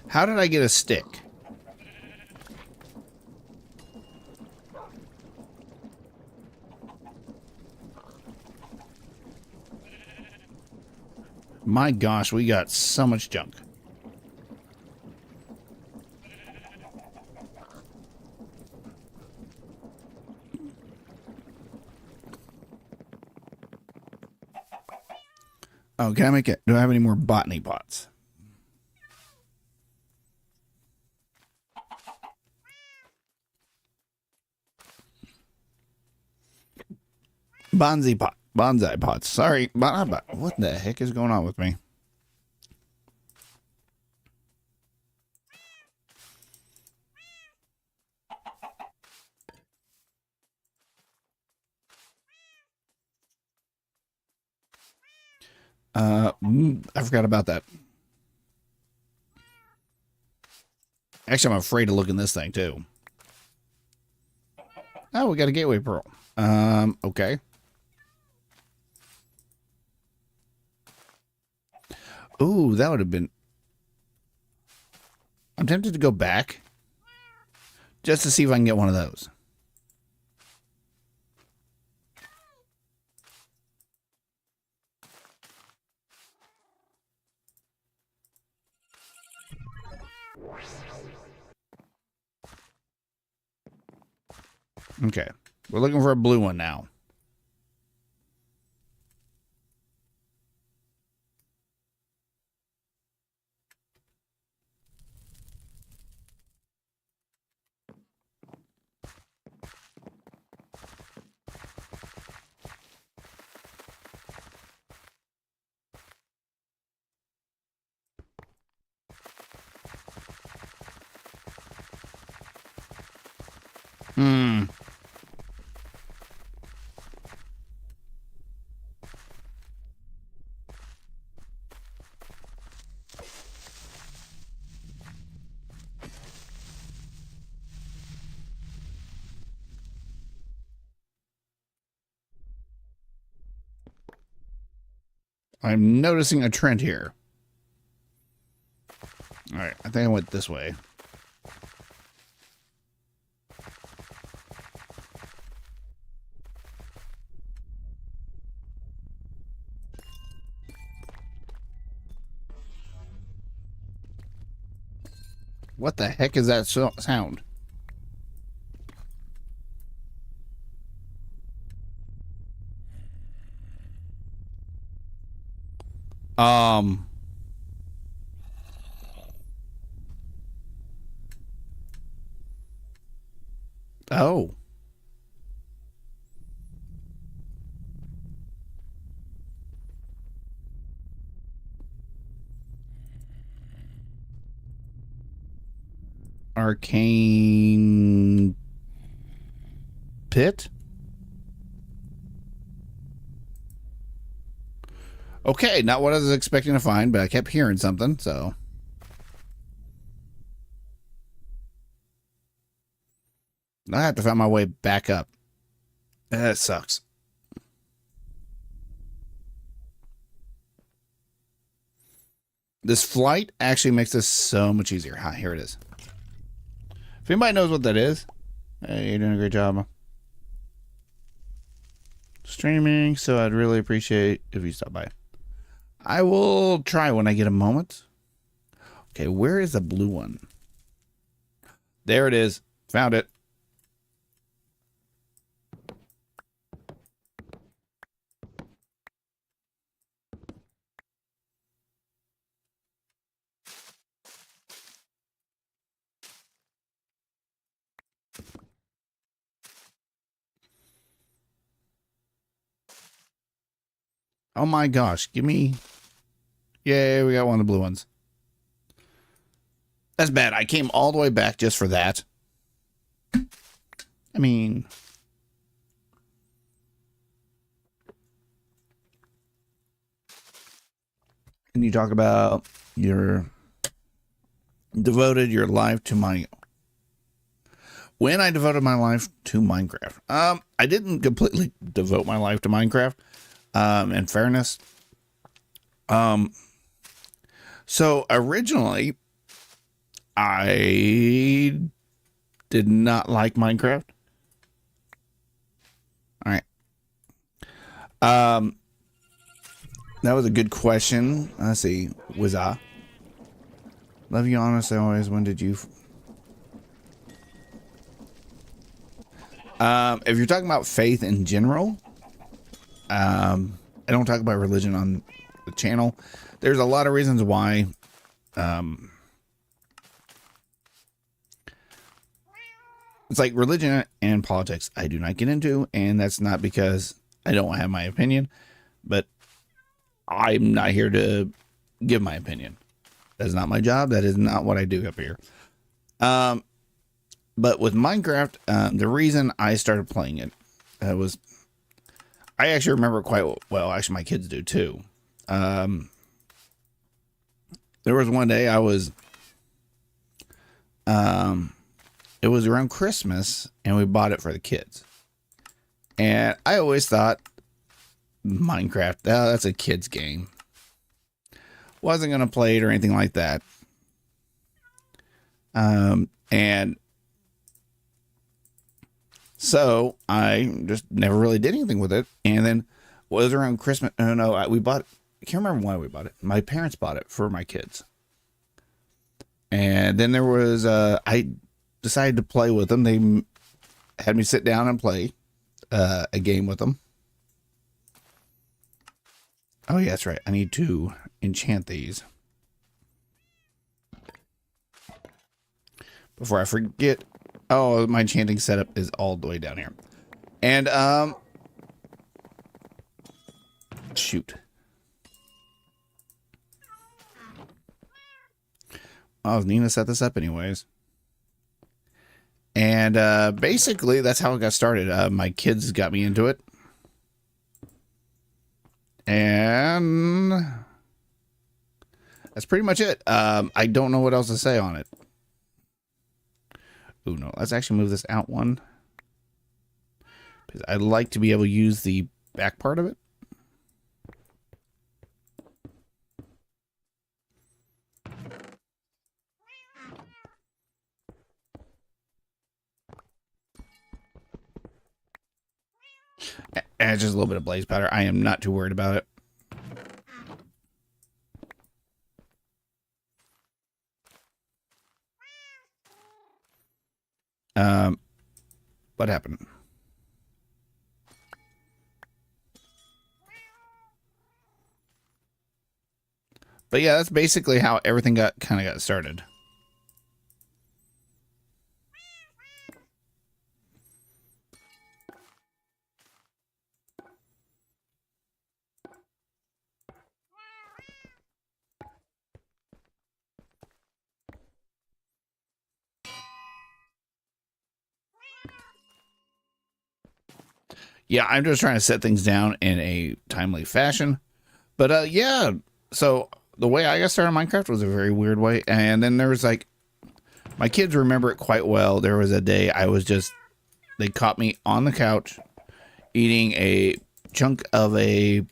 How did I get a stick? My gosh, we got so much junk. Oh, can I make it? Do I have any more botany pots? Bonsai pots. Sorry. What the heck is going on with me? I forgot about that. Actually, I'm afraid to look in this thing, too. Oh, we got a gateway pearl. Okay. Ooh, that would have been... I'm tempted to go back just to see if I can get one of those. Okay. We're looking for a blue one now. I'm noticing a trend here. All right, I think I went this way. What the heck is that sound? Oh. Arcane pit? Okay, not what I was expecting to find, but I kept hearing something, so... I have to find my way back up. That sucks. This flight actually makes this so much easier. Huh, here it is. If anybody knows what that is, hey, you're doing a great job. Streaming, so I'd really appreciate if you stop by. I will try when I get a moment. Okay, where is the blue one? There it is. Found it. Oh my gosh, give me... Yay, we got one of the blue ones. That's bad. I came all the way back just for that. I mean... And you talk about your... devoted your life to my... When I devoted my life to Minecraft. I didn't completely devote my life to Minecraft. In fairness. So originally, I did not like Minecraft. All right. That was a good question. Let's see. Was I? Love you honestly always. When did you? If you're talking about faith in general, I don't talk about religion on the channel. There's a lot of reasons why. It's like religion and politics I do not get into, and that's not because I don't have my opinion, but I'm not here to give my opinion. That's not my job. That is not what I do up here. But with Minecraft, the reason I started playing it was, I actually remember it quite well. Actually, my kids do too. There was one day I was, it was around Christmas, and we bought it for the kids. And I always thought Minecraft, that's a kid's game. Wasn't going to play it or anything like that. And so I just never really did anything with it. And then was around Christmas. No, we bought it. I can't remember why we bought it. My parents bought it for my kids. And then there was, I decided to play with them. They had me sit down and play a game with them. Oh, yeah, that's right. I need to enchant these before I forget. Oh, my enchanting setup is all the way down here. And, shoot. Oh, Nina set this up anyways. And, basically, that's how it got started. My kids got me into it. And that's pretty much it. I don't know what else to say on it. Oh, no. Let's actually move this out one. Because I'd like to be able to use the back part of it. And just a little bit of blaze powder. I am not too worried about it. What happened? But yeah, that's basically how everything got started. Yeah, I'm just trying to set things down in a timely fashion. But yeah, so the way I got started on Minecraft was a very weird way. And then there was like, my kids remember it quite well. There was a day I was just, they caught me on the couch eating a chunk of a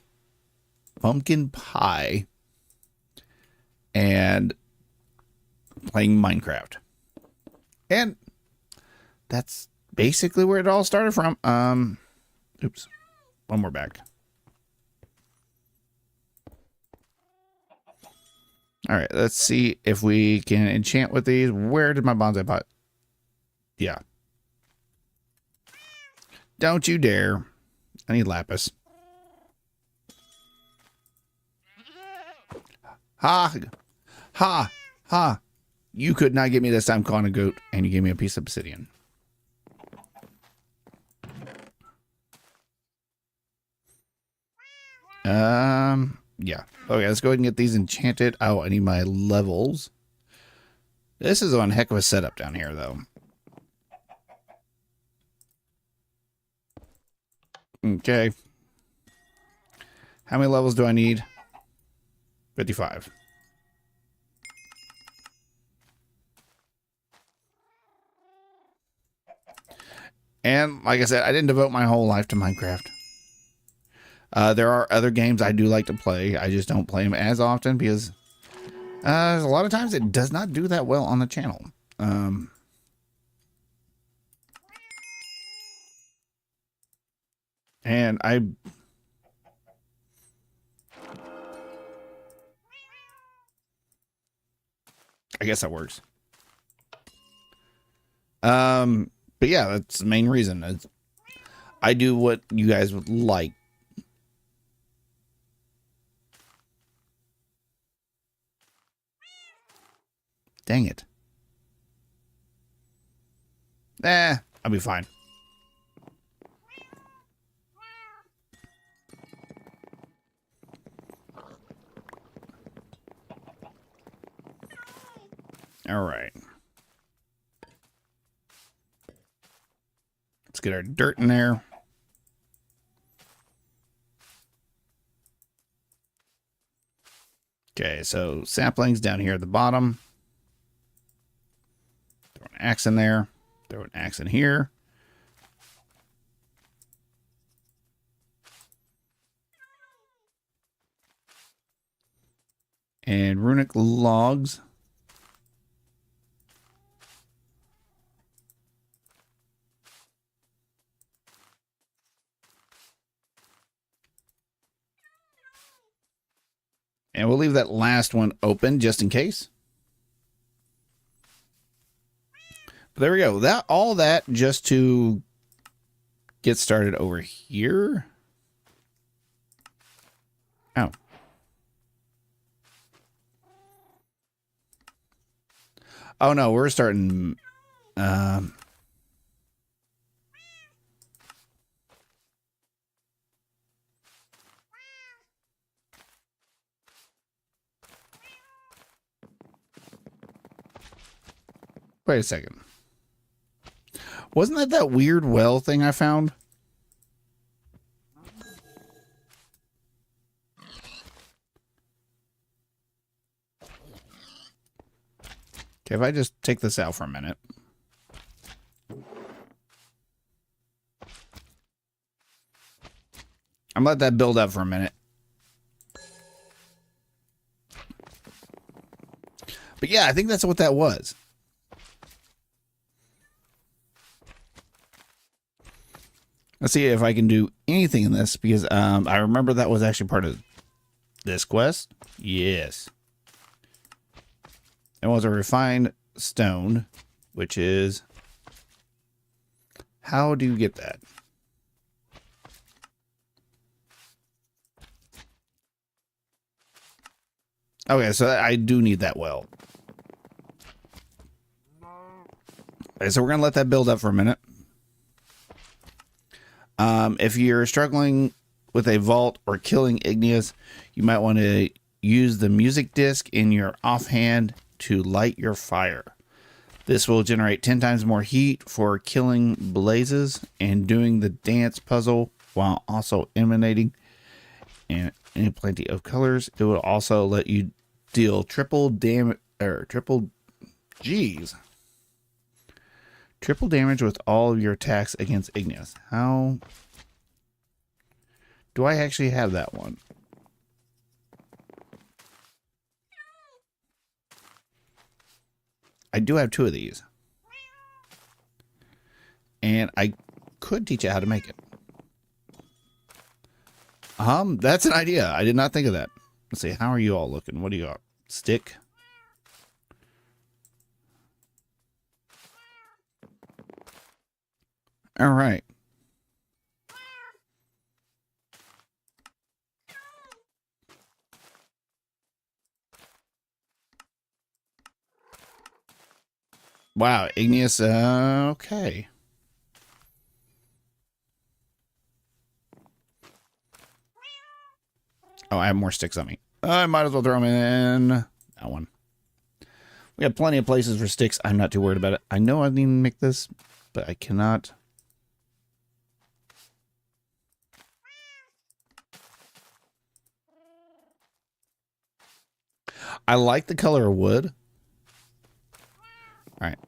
pumpkin pie. and playing Minecraft. And that's basically where it all started from. Oops. One more back. All right, let's see if we can enchant with these. Where did my bonsai pot? Yeah. Don't you dare. I need lapis. Ha! Ha! Ha! You could not get me this time, calling a goat, and you gave me a piece of obsidian. Yeah. Okay, let's go ahead and get these enchanted. Oh, I need my levels. This is one heck of a setup down here, though. Okay. How many levels do I need? 55. And like I said, I didn't devote my whole life to Minecraft. There are other games I do like to play. I just don't play them as often because a lot of times it does not do that well on the channel. And I guess that works. But yeah, that's the main reason. I do what you guys would like. Dang it. I'll be fine. All right. Let's get our dirt in there. Okay, so saplings down here at the bottom. Throw an axe in there. Throw an axe in here. And runic logs. And we'll leave that last one open just in case. But there we go. All that just to get started over here. Oh. Oh no, we're starting wait a second. Wasn't that weird well thing I found? Okay, if I just take this out for a minute. I'm gonna let that build up for a minute. But yeah, I think that's what that was. Let's see if I can do anything in this because I remember that was actually part of this quest. Yes. It was a refined stone, which is... How do you get that? Okay, so I do need that well. Okay, so we're going to let that build up for a minute. If you're struggling with a vault or killing igneous, you might want to use the music disc in your offhand to light your fire. This will generate 10 times more heat for killing blazes and doing the dance puzzle while also emanating and plenty of colors. It will also let you deal triple damage with all of your attacks against igneous. How do I actually have that one? do have 2 of these. And I could teach you how to make it. That's an idea. I did not think of that. Let's see. How are you all looking? What do you got? Stick. All right. Wow, igneous. Okay. Oh, I have more sticks on me. I might as well throw them in that one. We have plenty of places for sticks. I'm not too worried about it. I know I need to make this, but I cannot. I like the color of wood. All right.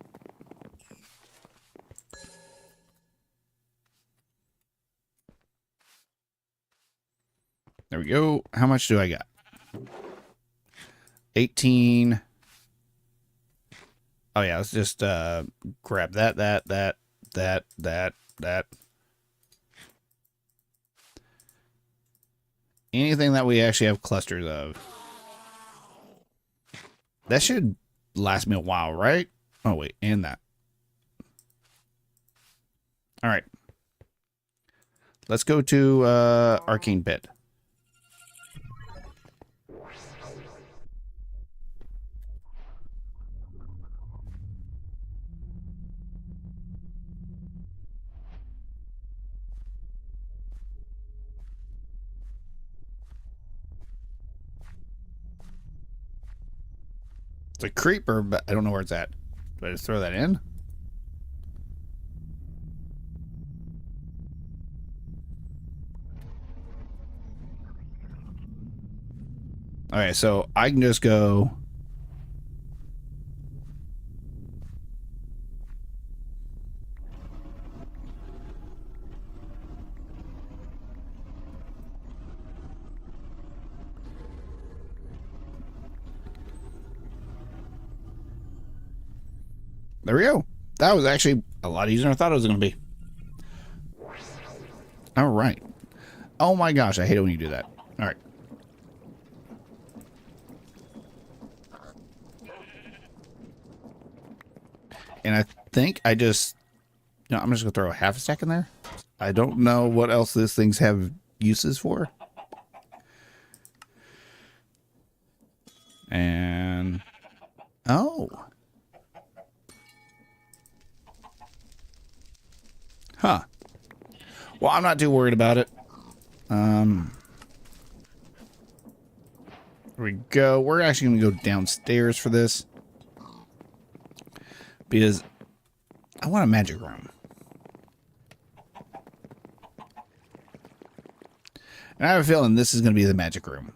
There we go. How much do I got? 18. Oh yeah, let's just grab that. Anything that we actually have clusters of. That should last me a while, right? Oh wait, and that. All right. Let's go to Arcane Pit. It's a creeper, but I don't know where it's at. Do I just throw that in? Okay, so I can just go. There we go. That was actually a lot easier than I thought it was going to be. All right. Oh my gosh, I hate it when you do that. All right. And I think I just, no, I'm just going to throw a half a stack in there. I don't know what else these things have uses for. And, oh. Huh. Well, I'm not too worried about it. Here we go. We're actually going to go downstairs for this. Because I want a magic room. And I have a feeling this is going to be the magic room.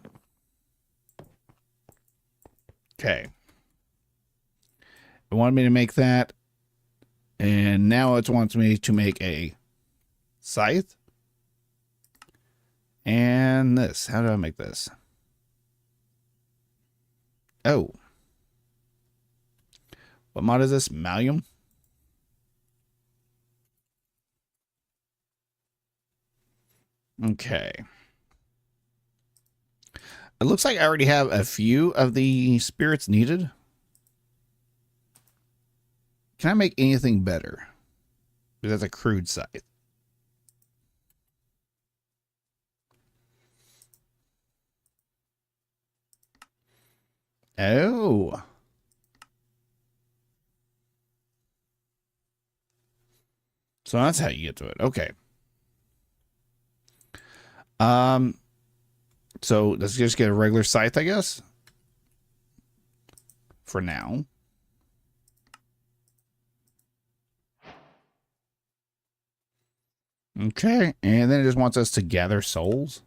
Okay. It wanted me to make that. And now it wants me to make a scythe. And this. How do I make this? Oh. What mod is this? Malleum? Okay. It looks like I already have a few of the spirits needed. Can I make anything better? Because that's a crude scythe. Oh. So that's how you get to it. Okay. So let's just get a regular scythe, I guess. For now. Okay. And then it just wants us to gather souls.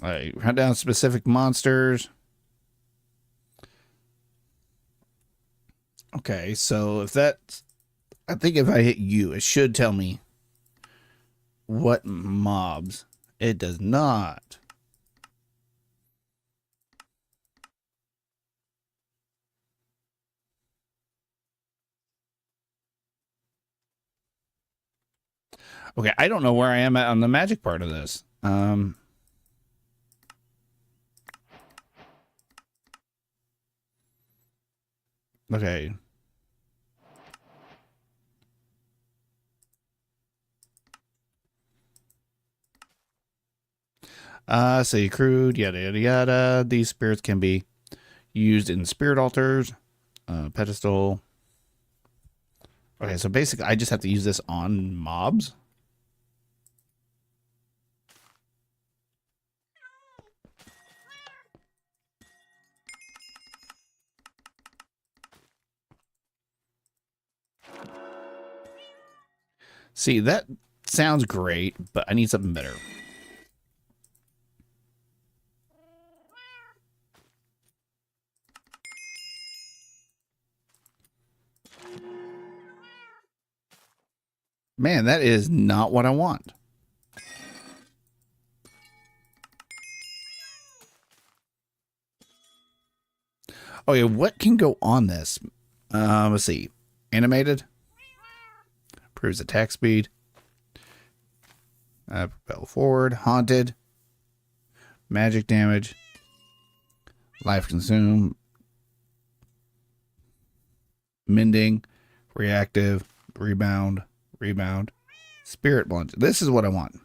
All right, hunt down specific monsters. Okay, so if that's I think if I hit U, it should tell me what mobs. It does not. Okay, I don't know where I am at on the magic part of this. Okay. Say crude, yada yada yada. These spirits can be used in spirit altars, pedestal. Okay, so basically I just have to use this on mobs. See, that sounds great, but I need something better. Man, that is not what I want. Okay, what can go on this? Let's see. Animated. Improves attack speed. Propel forward. Haunted. Magic damage. Life consume. Mending. Reactive. Rebound. Rebound. Spirit plunge. This is what I want.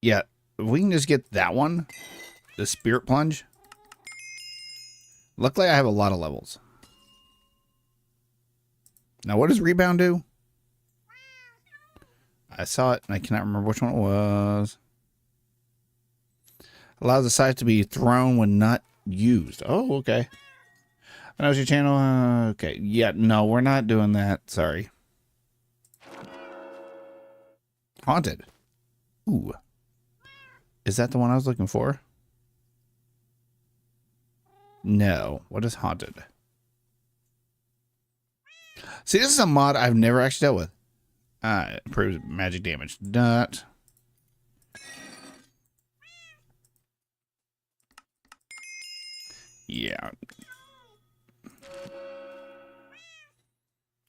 Yeah, if we can just get that one, the spirit plunge. Luckily, I have a lot of levels. Now, what does rebound do? I saw it, and I cannot remember which one it was. Allows the scythe to be thrown when not used. Oh, okay. I know it's your channel. Okay. Yeah, no, we're not doing that. Sorry. Haunted. Ooh. Is that the one I was looking for? No. What is haunted? See, this is a mod I've never actually dealt with. Improves magic damage. Not. Yeah.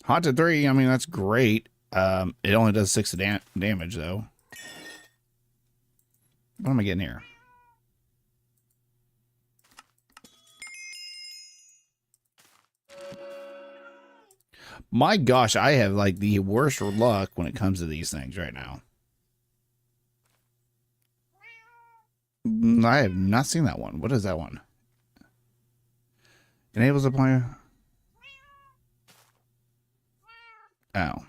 Haunted 3, I mean, that's great. It only does 6 damage, though. What am I getting here? My gosh, I have like the worst luck when it comes to these things right now. I have not seen that one. What is that one? Enables the player. Oh.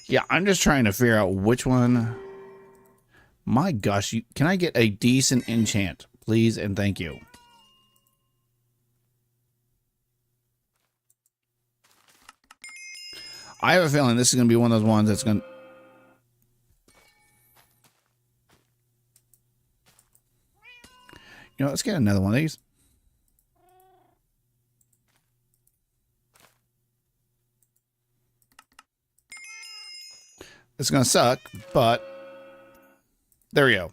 Yeah, I'm just trying to figure out which one. My gosh, can I get a decent enchant, please, and thank you. I have a feeling this is going to be one of those ones that's going to... You know, let's get another one of these. It's going to suck, but there we go.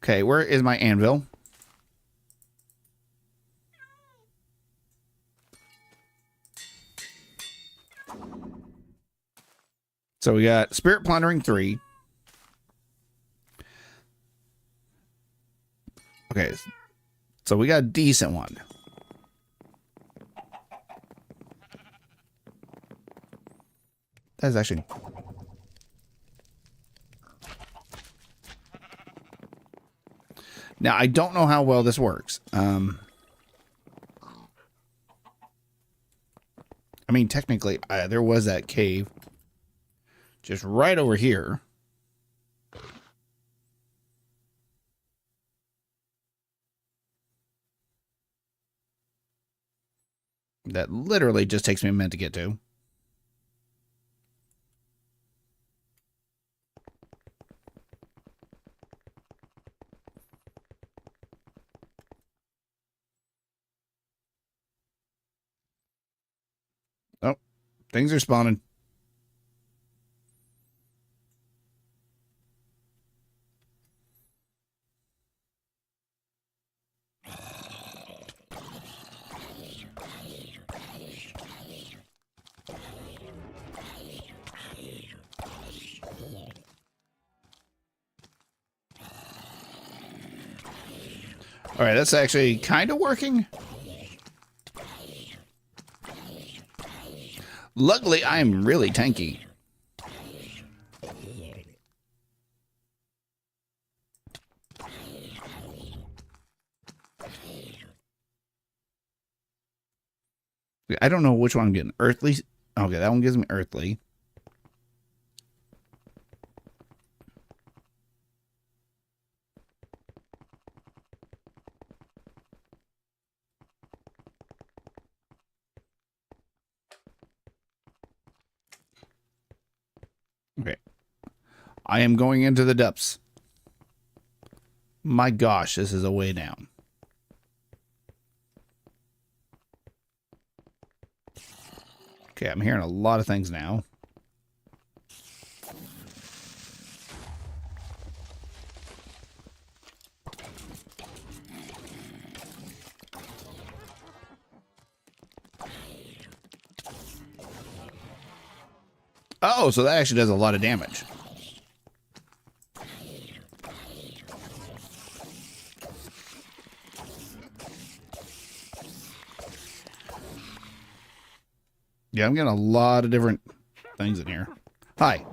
Okay, where is my anvil? So we got Spirit Plundering 3. Okay, so we got a decent one. That is actually... Now, I don't know how well this works. I mean, technically, there was that cave just right over here. That literally just takes me a minute to get to. Oh, things are spawning. All right, that's actually kind of working. Luckily, I am really tanky. I don't know which one I'm getting. Earthly. Okay, that one gives me earthly. Okay. I am going into the depths. My gosh, this is a way down. Okay, I'm hearing a lot of things now. Oh, so that actually does a lot of damage. Yeah, I'm getting a lot of different things in here. Hi.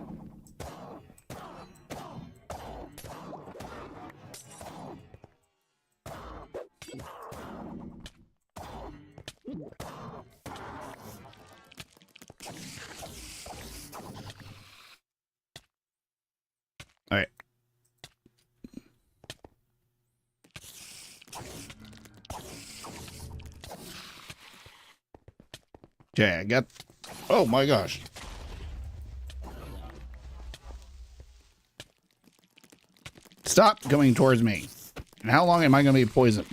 All right. Okay, I got... Oh my gosh. Stop coming towards me. And how long am I going to be poisoned?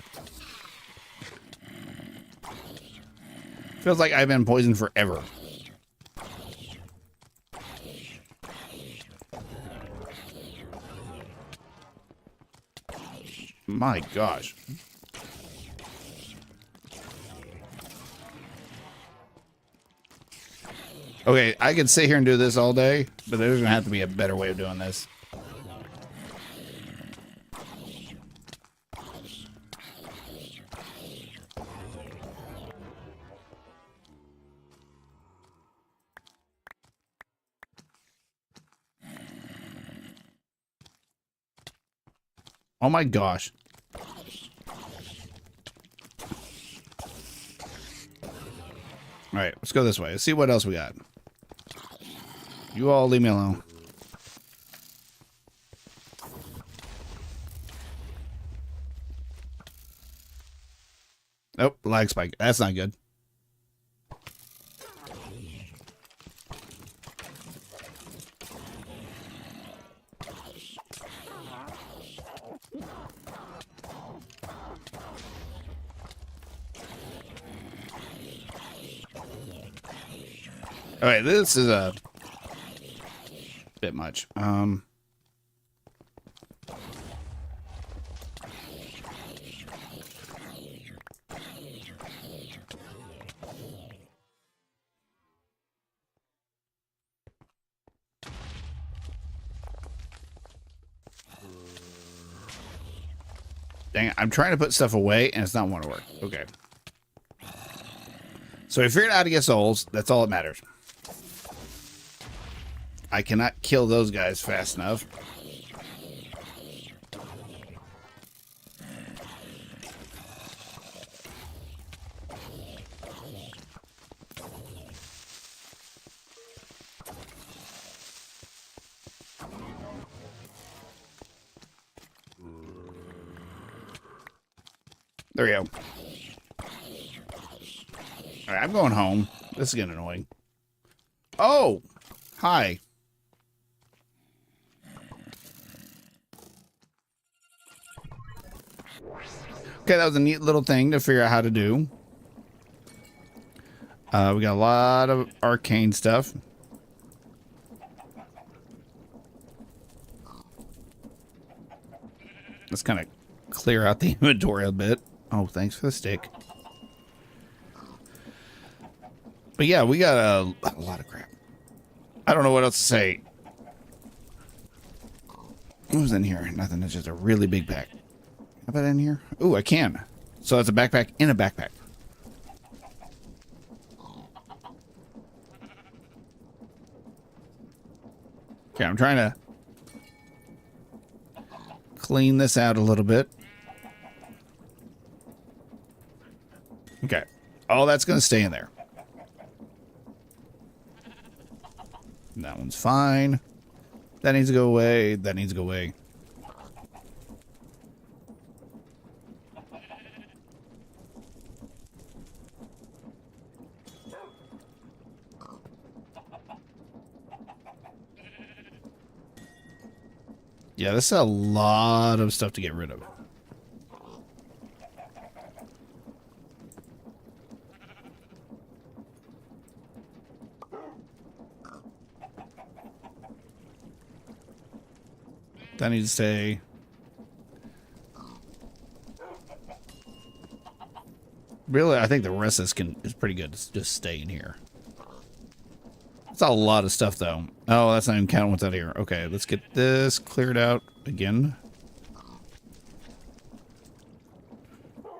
Feels like I've been poisoned forever. My gosh. Okay, I could sit here and do this all day, but there's going to have to be a better way of doing this. Oh my gosh. All right, let's go this way. Let's see what else we got. You all leave me alone. Nope, lag spike. That's not good. All right, this is a bit much. Dang it, I'm trying to put stuff away and it's not want to work. Okay. So I figured out how to get souls. That's all that matters. I cannot kill those guys fast enough. There we go. All right, I'm going home. This is getting annoying. Oh, hi. Okay, that was a neat little thing to figure out how to do. We got a lot of arcane stuff. Let's kind of clear out the inventory a bit. Oh, thanks for the stick. But yeah, we got a lot of crap. I don't know what else to say. What was in here? Nothing. It's just a really big pack. How about in here? Ooh, I can. So it's a backpack in a backpack. Okay, I'm trying to clean this out a little bit. Okay. Oh, that's going to stay in there. That one's fine. That needs to go away. That needs to go away. Yeah, this is a lot of stuff to get rid of. That needs to stay. Really, I think the rest of this is pretty good to just stay in here. It's a lot of stuff, though. Oh, that's not even counting what's out here. Okay, let's get this cleared out again. All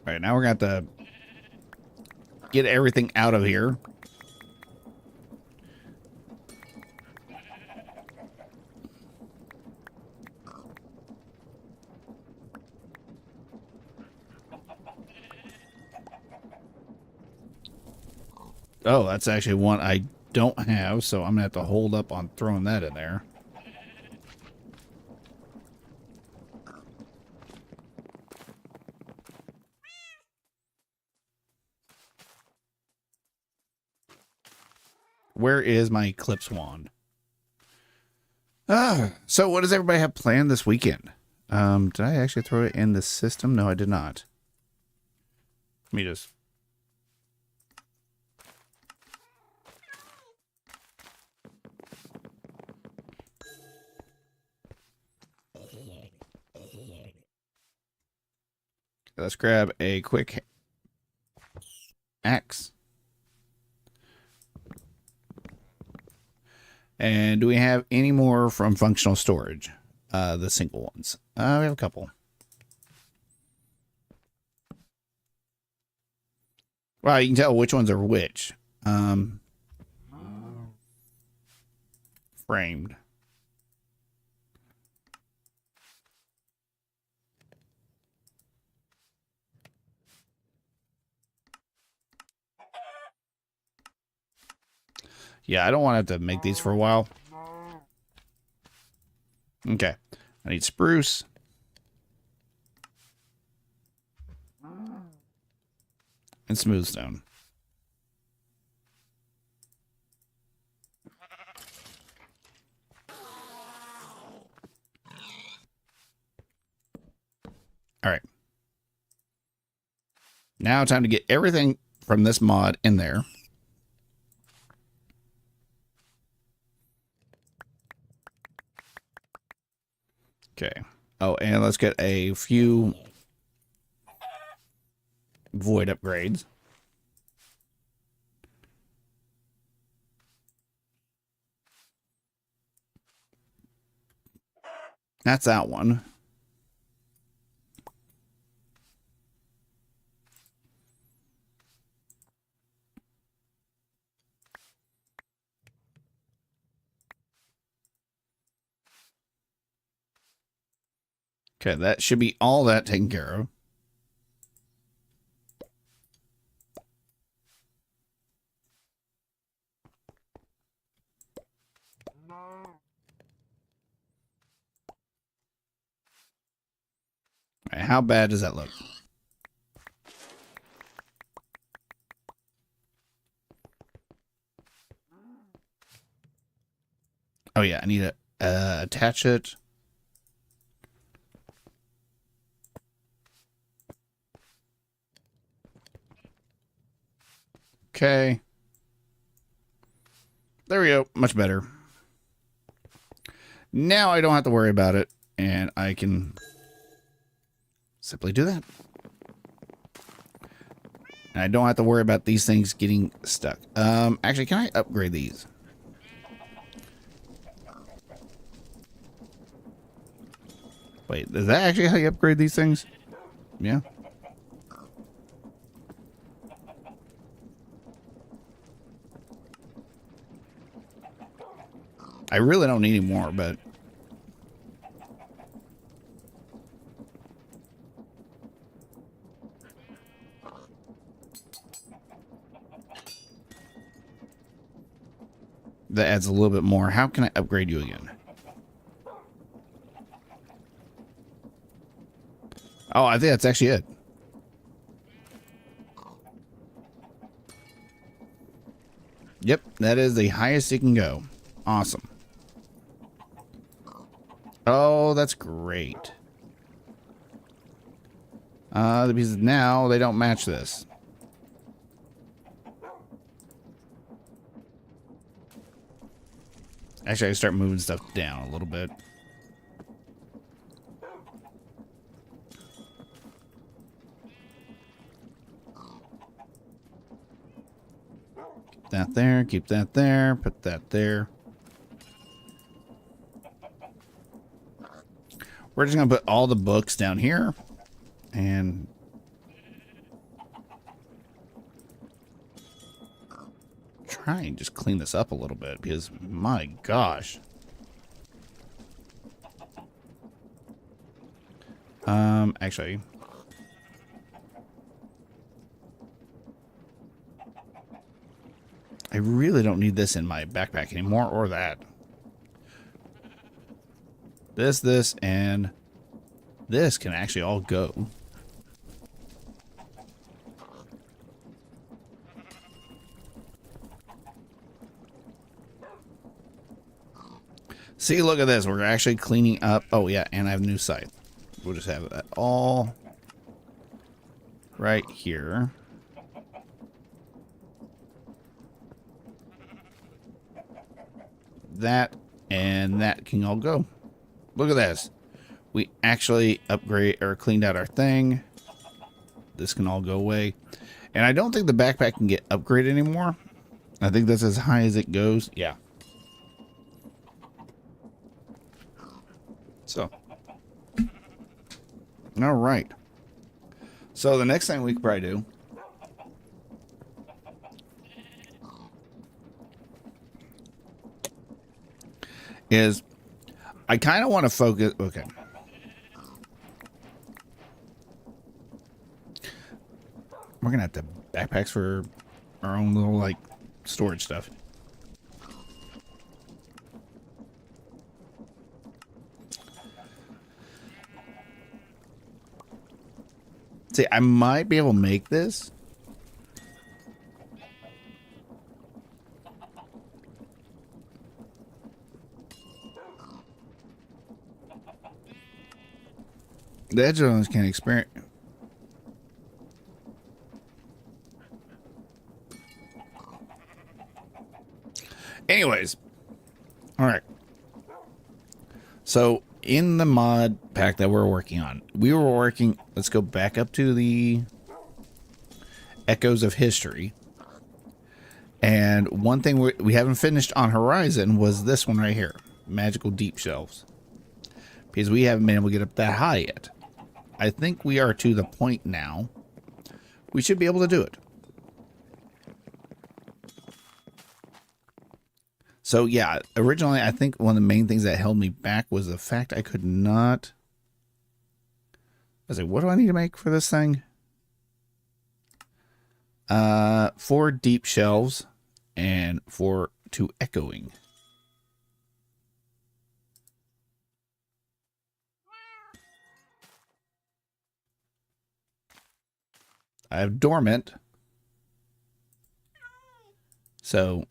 right, now we're going to have to get everything out of here. Oh, that's actually one I don't have, so I'm going to have to hold up on throwing that in there. Where is my Eclipse Wand? So what does everybody have planned this weekend? Did I actually throw it in the system? No, I did not. Let me just... Let's grab a quick axe. And do we have any more from functional storage? The single ones. We have a couple. Well, you can tell which ones are which. Framed. Yeah, I don't want to have to make these for a while. Okay. I need spruce. And smooth stone. All right. Now time to get everything from this mod in there. Okay. Oh, and let's get a few void upgrades. That's that one. Okay, that should be all that taken care of. All right, how bad does that look? Oh yeah, I need to attach it. Okay. There we go. Much better. Now I don't have to worry about it, and I can simply do that. And I don't have to worry about these things getting stuck. Actually, can I upgrade these? Wait, is that actually how you upgrade these things? Yeah. I really don't need any more, but... that adds a little bit more. How can I upgrade you again? Oh, I think that's actually it. Yep, that is the highest it can go. Awesome. Oh, that's great. Because now they don't match this. Actually, I start moving stuff down a little bit. Keep that there, keep that there, put that there. We're just going to put all the books down here. And try and just clean this up a little bit, because my gosh. Actually, I really don't need this in my backpack anymore, or that. This, and this can actually all go. See, look at this. We're actually cleaning up. Oh, yeah, and I have a new site. We'll just have that all right here. That and that can all go. Look at this. We actually upgrade or cleaned out our thing. This can all go away. And I don't think the backpack can get upgraded anymore. I think that's as high as it goes. Yeah. So. All right. So the next thing we could probably do is I kind of want to focus. Okay. We're going to have to backpacks for our own little, like, storage stuff. See, I might be able to make this. The edge ones can experience. Anyways. All right. So in the mod pack that we're working on, we were working. Let's go back up to the Echoes of History. And one thing we haven't finished on Horizon was this one right here. Magical Deep Shelves. Because we haven't been able to get up that high yet. I think we are to the point now. We should be able to do it. So yeah, originally I think one of the main things that held me back was the fact I could not. I was like, what do I need to make for this thing? 4 deep shelves and 2 echoing. I have dormant. So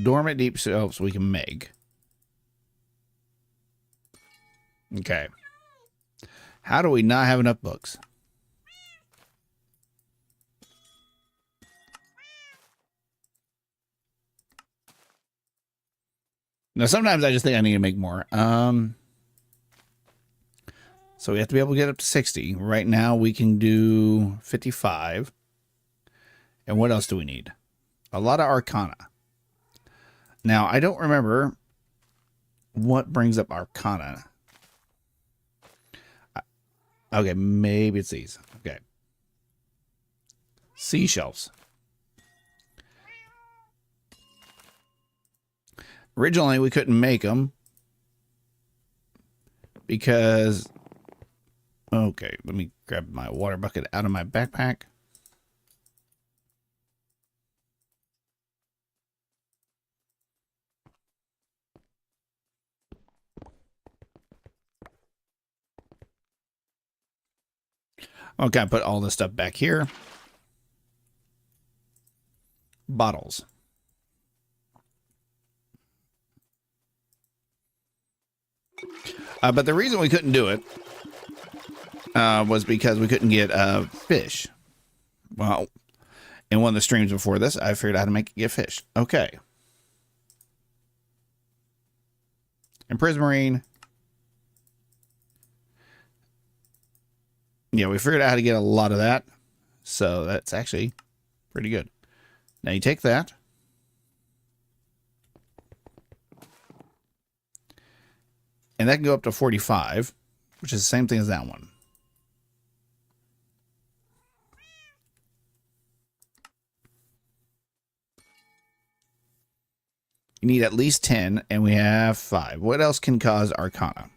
dormant deep shelves we can make. Okay. How do we not have enough books? Now, sometimes I just think I need to make more. So we have to be able to get up to 60. Right now, we can do 55. And what else do we need? A lot of Arcana. Now, I don't remember what brings up Arcana. Okay, maybe it's these. Okay. Seashells. Originally, we couldn't make them because... Okay, let me grab my water bucket out of my backpack. Okay, put all this stuff back here. Bottles. But the reason we couldn't do it was because we couldn't get fish. Well, in one of the streams before this, I figured out how to get fish. Okay. And Prismarine. Yeah, we figured out how to get a lot of that. So that's actually pretty good. Now you take that. And that can go up to 45, which is the same thing as that one. You need at least 10, and we have 5. What else can cause Arcana?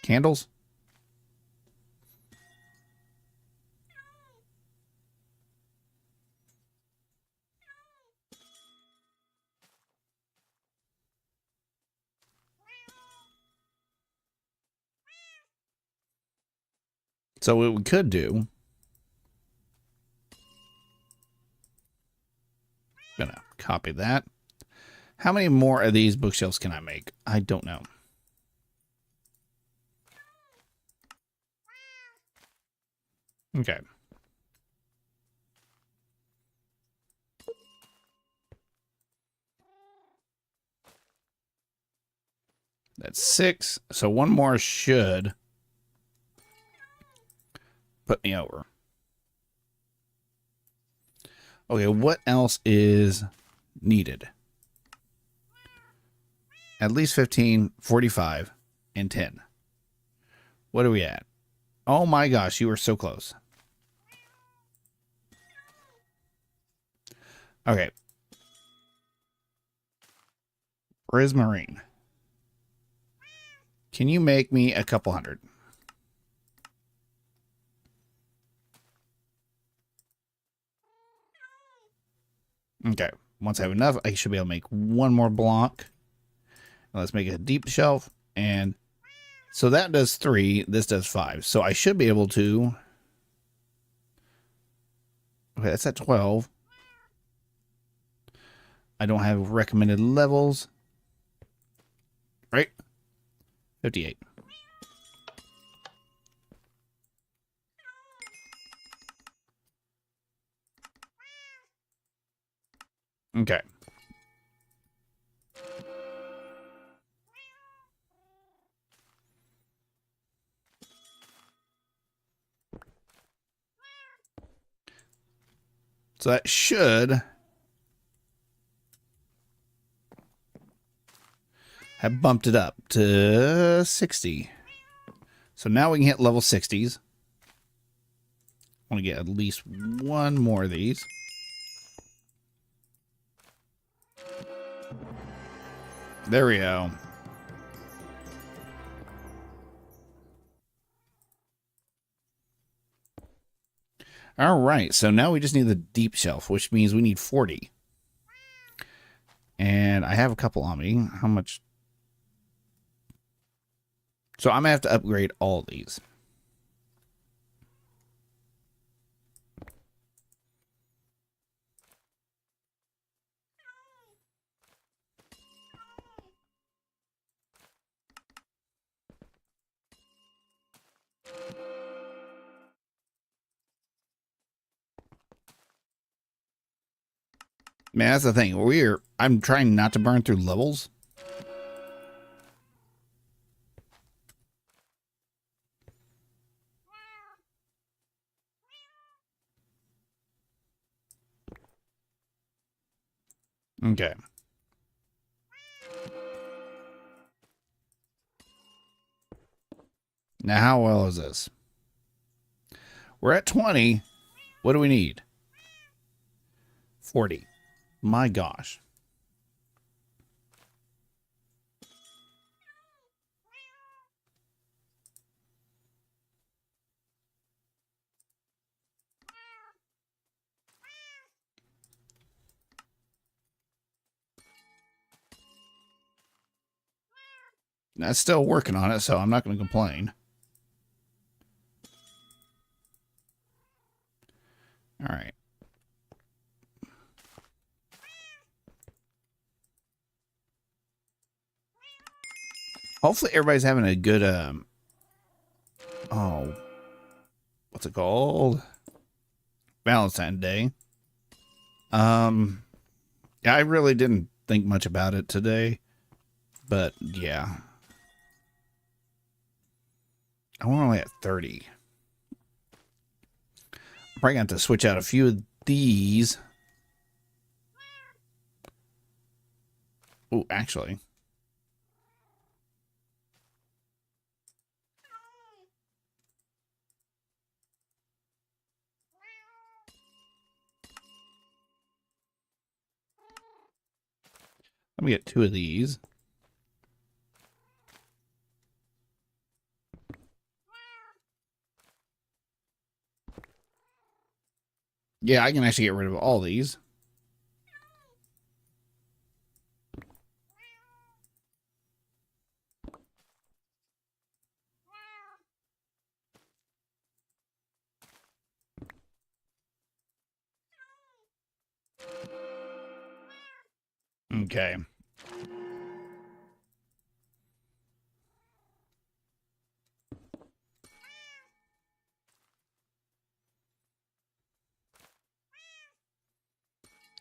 Candles? So what we could do... I'm gonna copy that. How many more of these bookshelves can I make? I don't know. Okay. That's 6. So one more should put me over. Okay, what else is needed? At least 15, 45, and 10. What are we at? Oh my gosh, you were so close. Okay. Prismarine. Can you make me a couple hundred? Okay. Once I have enough, I should be able to make one more block. Let's make it a deep shelf. And so that does 3. This does 5. So I should be able to... Okay, that's at 12. I don't have recommended levels. Right? 58. Okay. So that should have bumped it up to 60. So now we can hit level 60s. I want to get at least one more of these. There we go. All right, so now we just need the deep shelf, which means we need 40. And I have a couple on me. How much? So I'm going to have to upgrade all these. Man, that's the thing. I'm trying not to burn through levels. Okay. Now, how well is this? We're at 20. What do we need? 40. My gosh. That's still working on it, so I'm not going to complain. All right. Hopefully everybody's having a good, oh, what's it called? Valentine's Day. I really didn't think much about it today, but yeah. I'm only at 30. I'm probably going to have to switch out a few of these. Oh, actually. Let me get 2 of these. Yeah, I can actually get rid of all these. Okay.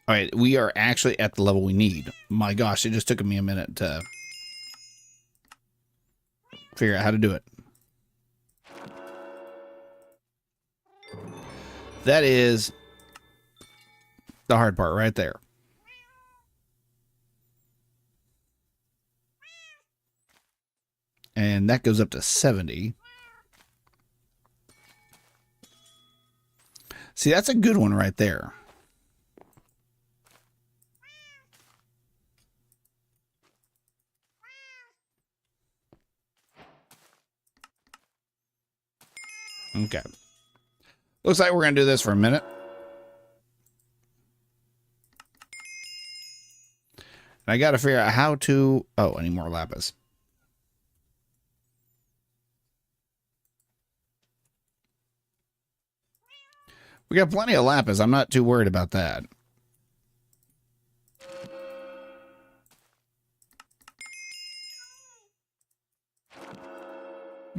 All right, we are actually at the level we need. My gosh, it just took me a minute to figure out how to do it. That is the hard part right there. And that goes up to 70. See, that's a good one right there. Okay. Looks like we're going to do this for a minute. And I got to figure out how to... Oh, I need more lapis. We got plenty of lapis. I'm not too worried about that.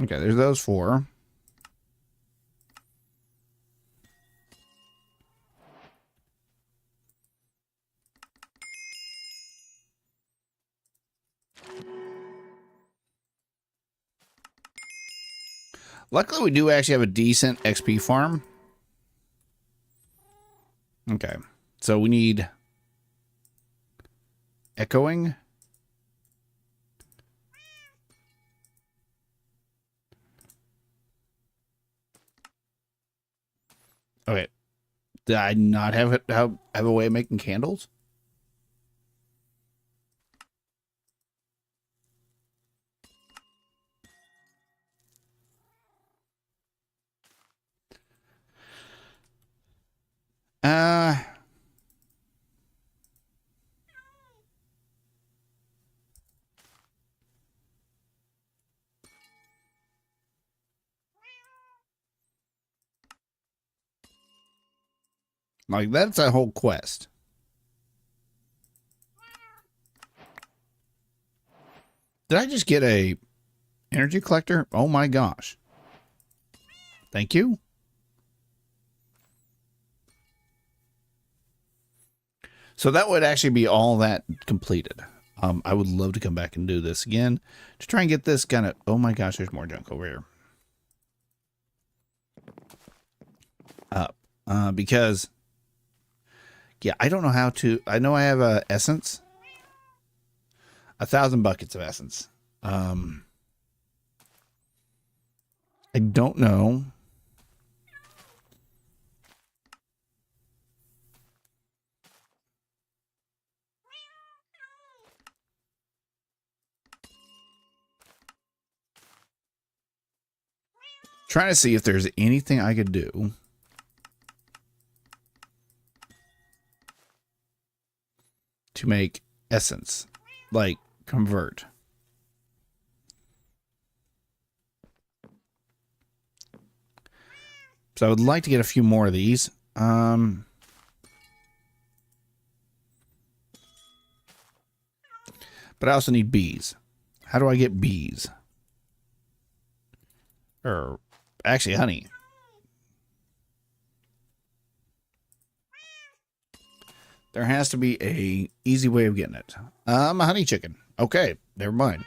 Okay, there's those 4. Luckily, we do actually have a decent XP farm. Okay, so we need echoing. Okay, did I not have a way of making candles? Like, that's a whole quest. Did I just get a energy collector? Oh my gosh. Thank you. So that would actually be all that completed. I would love to come back and do this again to try and get this kind of... Oh my gosh, there's more junk over here. Up. Because... Yeah, I don't know how to... I know I have a essence. 1,000 buckets of essence. I don't know. Trying to see if there's anything I could do to make essence, like convert. So I would like to get a few more of these. But I also need bees. How do I get bees? Or actually honey. There has to be a easy way of getting it. A honey chicken. Okay, never mind.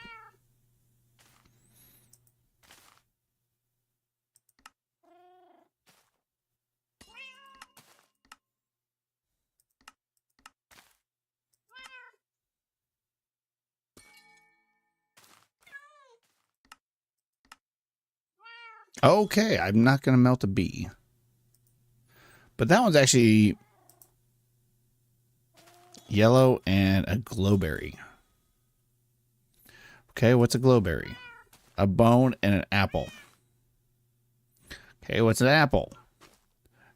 Okay, I'm not going to melt a bee. But that one's actually yellow and a glowberry. Okay, what's a glowberry? A bone and an apple. Okay, what's an apple?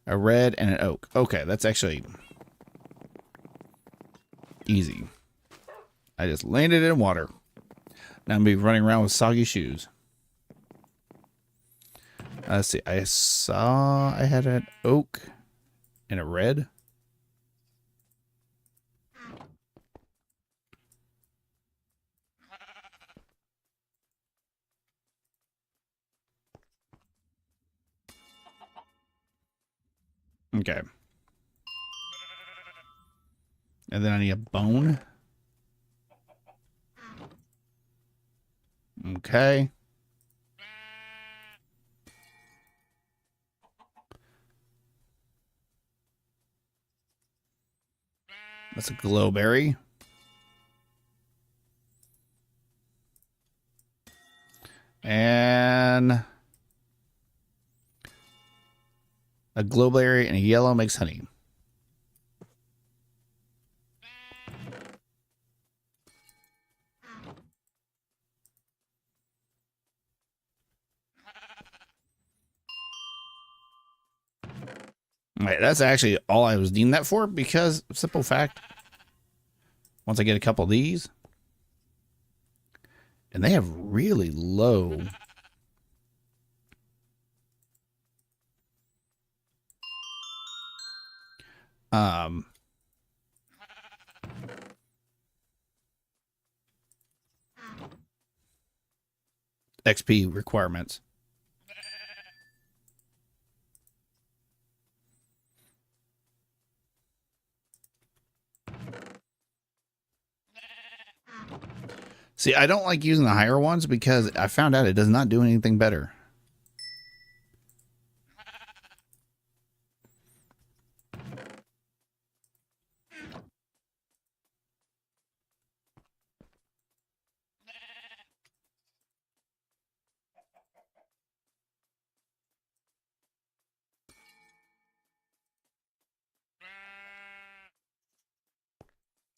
A red and an oak. Okay, that's actually easy. I just landed in water. Now I'm going to be running around with soggy shoes. Let's see. I saw I had an oak and a red. Okay. And then I need a bone. Okay. That's a glowberry. And a glowberry and a yellow makes honey. Right, that's actually all I was needing that for, because simple fact, once I get a couple of these, and they have really low XP requirements. See, I don't like using the higher ones because I found out it does not do anything better.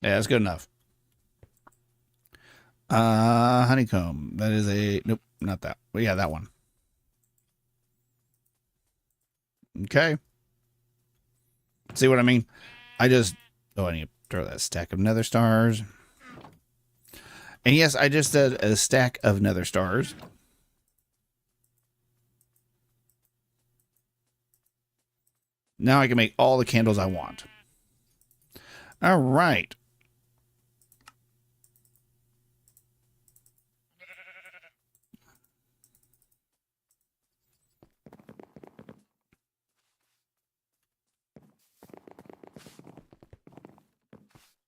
Yeah, that's good enough. Honeycomb. That is a... Nope, not that. Well, yeah, that one. Okay. See what I mean? I just... Oh, I need to throw that stack of nether stars. And yes, I just did a stack of nether stars. Now I can make all the candles I want. All right.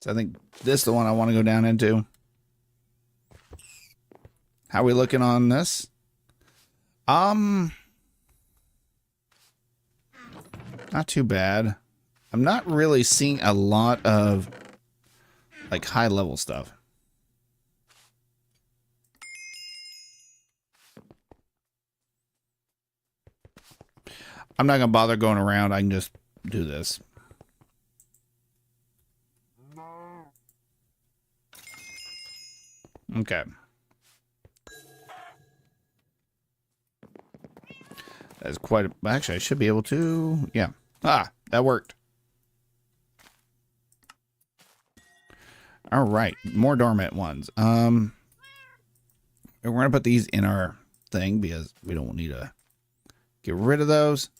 So I think this is the one I want to go down into. How are we looking on this? Not too bad. I'm not really seeing a lot of like high level stuff. I'm not gonna bother going around. I can just do this. Okay. That's quite a, actually I should be able to, yeah. Ah, that worked. All right, more dormant ones. We're gonna put these in our thing because we don't need to get rid of those.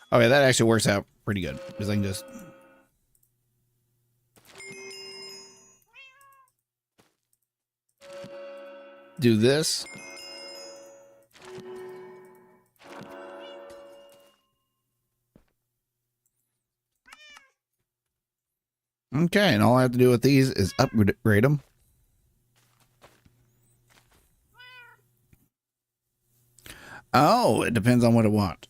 Oh yeah, that actually works out pretty good because I can just do this. Okay, and all I have to do with these is upgrade them. Oh, it depends on what I want.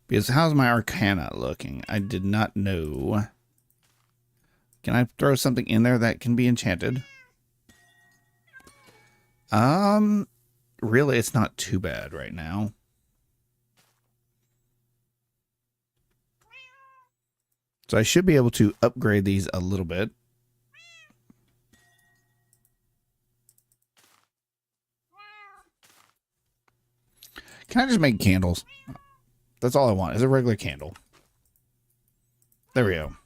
Because how's my Arcana looking? I did not know. Can I throw something in there that can be enchanted? Really, it's not too bad right now. So I should be able to upgrade these a little bit. Can I just make candles? That's all I want is a regular candle. There we go.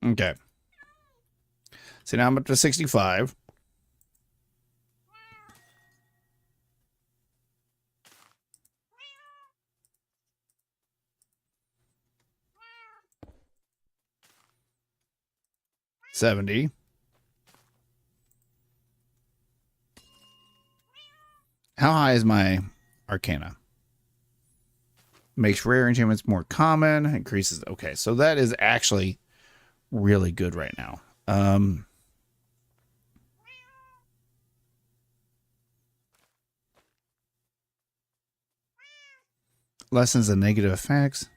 Okay. So now I'm up to 65. $70. How high is my Arcana? Makes rare enchantments more common. Increases. Okay, so that is actually really good right now. Lessens the negative effects.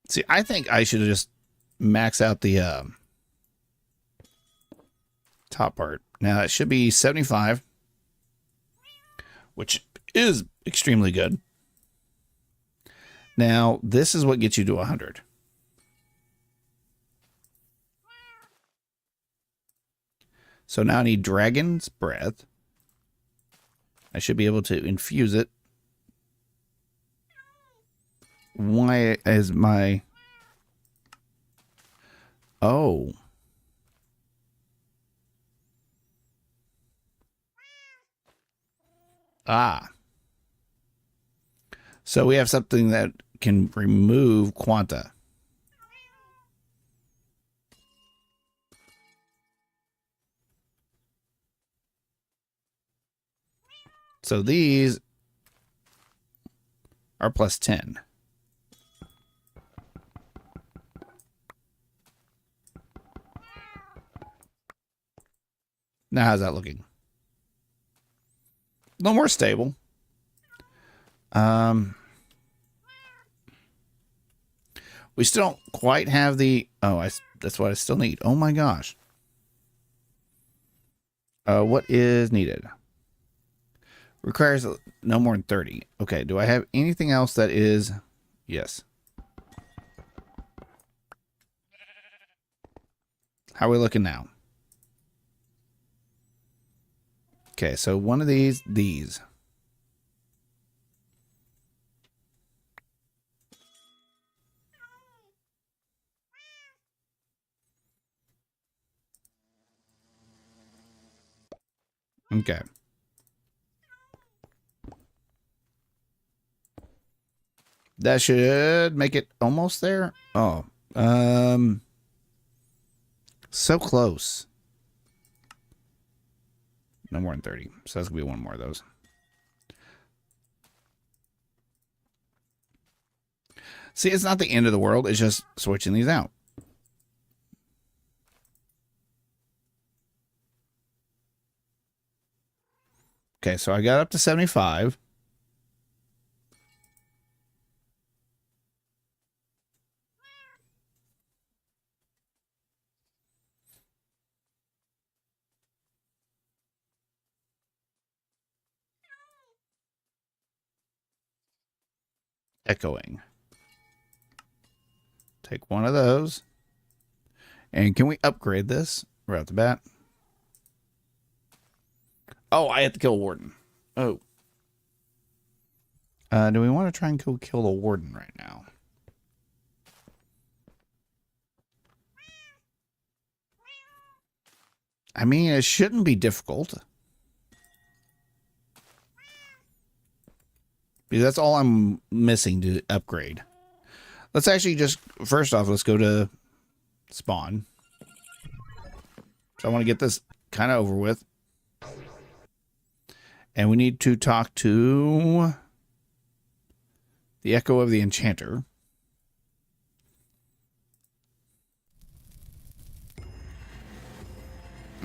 See, I think I should just max out the top part. Now it should be 75, which is extremely good. Now this is what gets you to 100. So now I need Dragon's Breath. I should be able to infuse it. Why is my... Oh. Ah. So we have something that can remove quanta. So these are plus 10. Now how's that looking? A little more stable. We still don't quite have the... Oh, that's what I still need. Oh my gosh. What is needed? Requires no more than 30. Okay, do I have anything else that is... Yes. How are we looking now? Okay, so one of these. Okay. That should make it almost there. Oh. So close. No more than 30. So that's going to be one more of those. See, it's not the end of the world. It's just switching these out. Okay, so I got up to 75. Echoing. Take one of those. And can we upgrade this right off the bat? Oh, I have to kill a warden. Oh. Do we want to try and go kill the warden right now? I mean, it shouldn't be difficult. Because that's all I'm missing to upgrade. Let's actually just, first off, let's go to spawn. So I want to get this kind of over with. And we need to talk to the Echo of the Enchanter.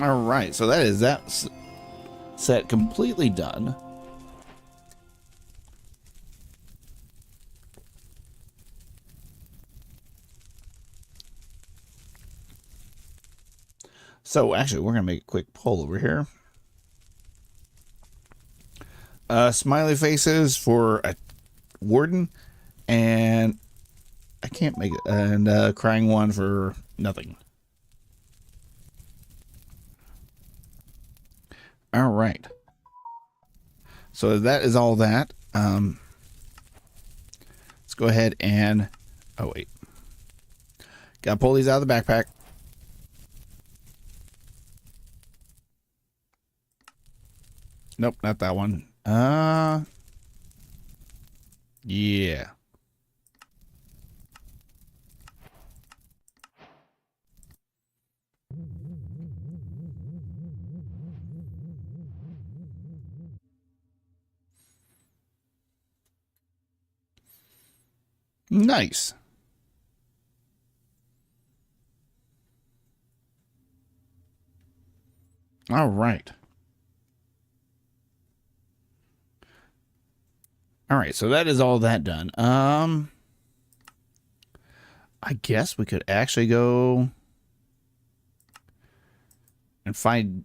All right, so that is that set completely done. So actually, we're going to make a quick poll over here. Smiley faces for a warden, and I can't make it, and crying one for nothing. All right. So that is all that. Let's go ahead and, oh wait, gotta pull these out of the backpack. Nope, not that one. Yeah. Nice. All right. All right, so that is all that done. I guess we could actually go and find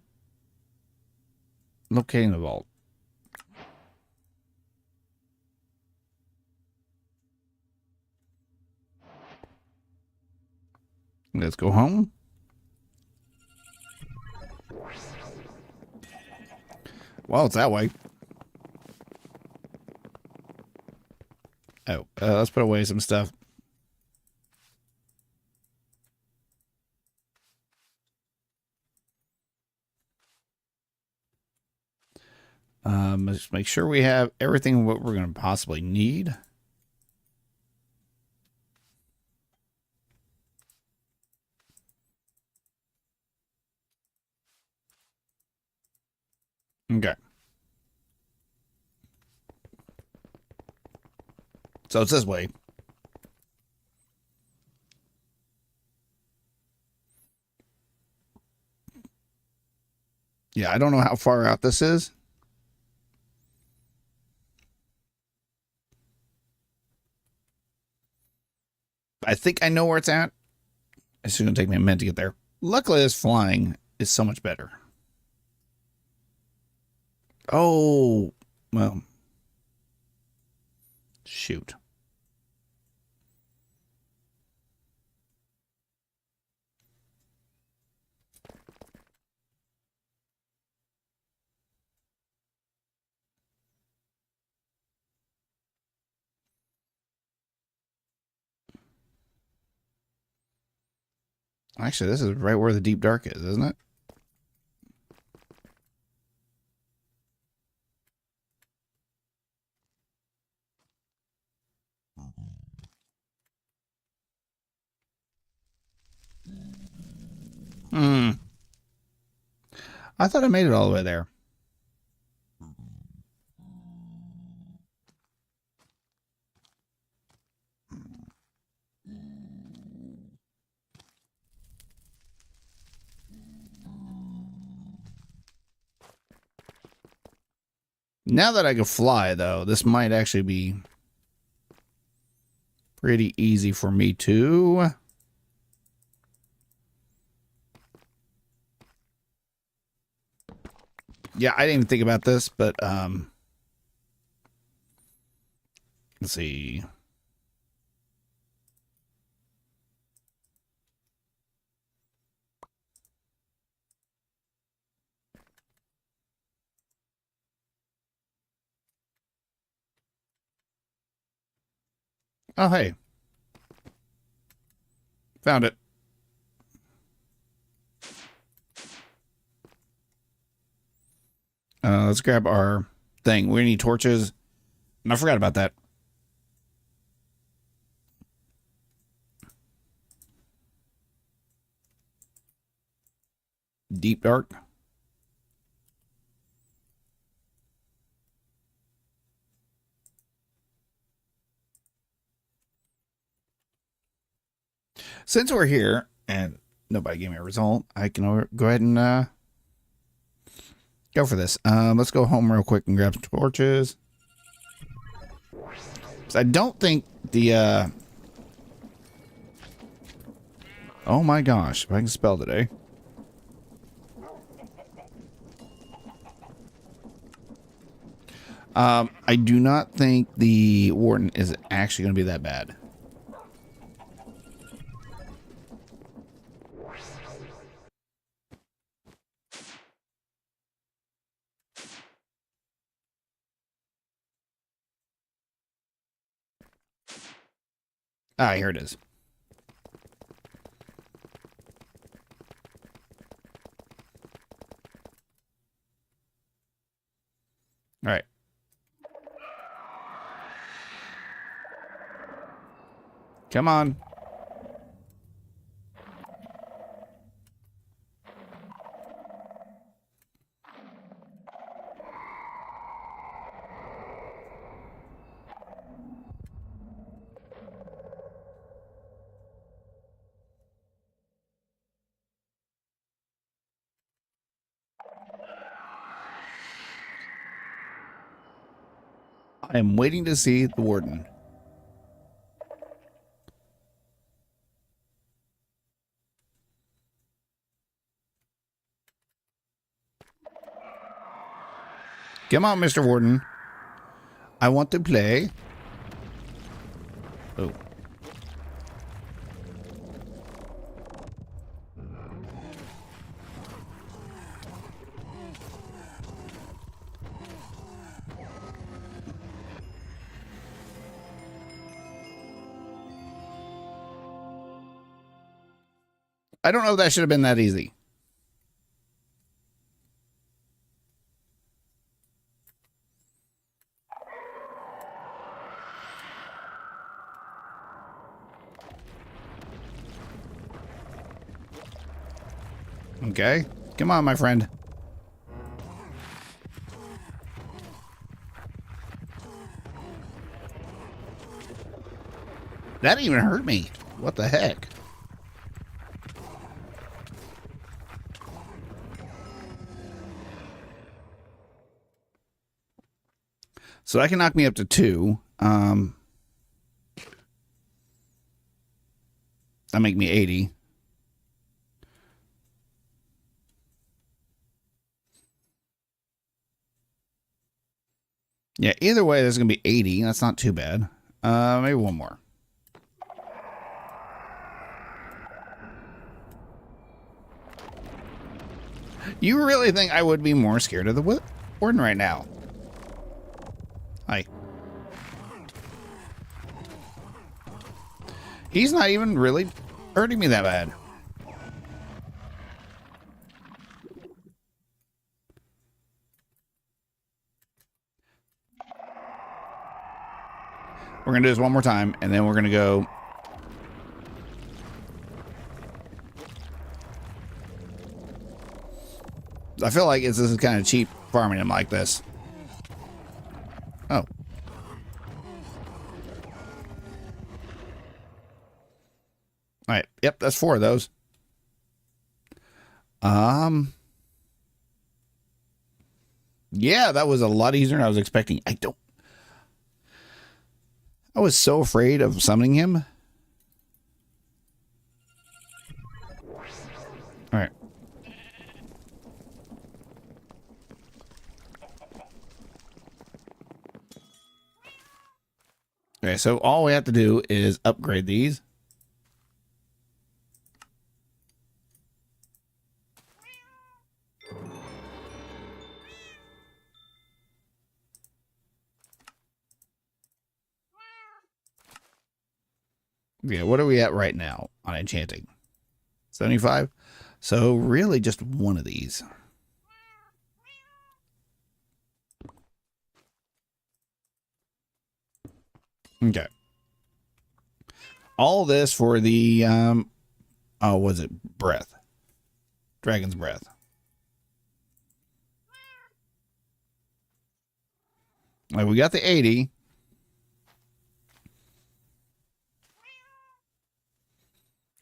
locating the vault. Let's go home. Well, it's that way. Oh, let's put away some stuff. Let's make sure we have everything what we're going to possibly need. Okay. So it's this way. Yeah, I don't know how far out this is. I think I know where it's at. It's just going to take me a minute to get there. Luckily, this flying is so much better. Oh, well. Shoot. Actually, this is right where the deep dark is, isn't it? Hmm. I thought I made it all the way there. Now that I can fly, though, this might actually be pretty easy for me to... Yeah, I didn't even think about this, but, let's see. Oh, hey. Found it. Let's grab our thing. We need torches. And I forgot about that. Deep dark. Since we're here and nobody gave me a result, I can go ahead and go for this. Let's go home real quick and grab some torches. So I don't think the oh my gosh, if I can spell today. I do not think the warden is actually going to be that bad. Ah, here it is. All right. Come on. I am waiting to see the warden. Come on, Mr. Warden. I want to play. Oh. I don't know if that should have been that easy. Okay. Come on, my friend. That didn't even hurt me. What the heck? So that can knock me up to 2. That'll make me 80. Yeah, either way, there's going to be 80. That's not too bad. Maybe one more. You really think I would be more scared of the warden right now? Hi. He's not even really hurting me that bad. We're going to do this one more time, and then we're going to go... I feel like this is kind of cheap farming him like this. Oh. Alright, yep, that's 4 of those. Yeah, that was a lot easier than I was expecting. I was so afraid of summoning him. Alright. Okay, so all we have to do is upgrade these. Yeah, what are we at right now on enchanting? 75? So really just one of these. Okay. All this for the, oh, was it breath? Dragon's breath. Like, we got the 80.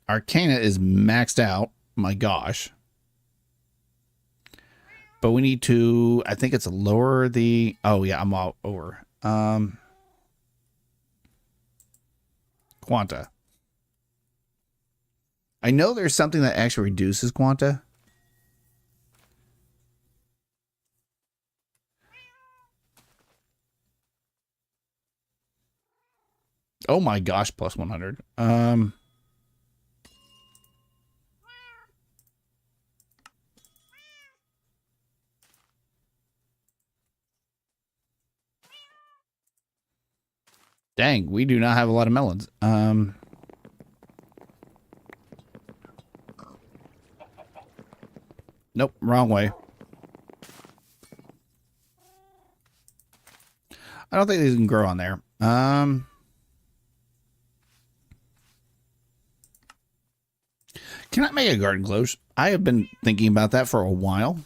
Arcana is maxed out. My gosh. But we need to, I think it's lower the, oh yeah, I'm all over. Quanta. I know there's something that actually reduces Quanta. Oh my gosh, plus 100. Dang, we do not have a lot of melons. Nope, wrong way. I don't think these can grow on there. Can I make a garden close? I have been thinking about that for a while.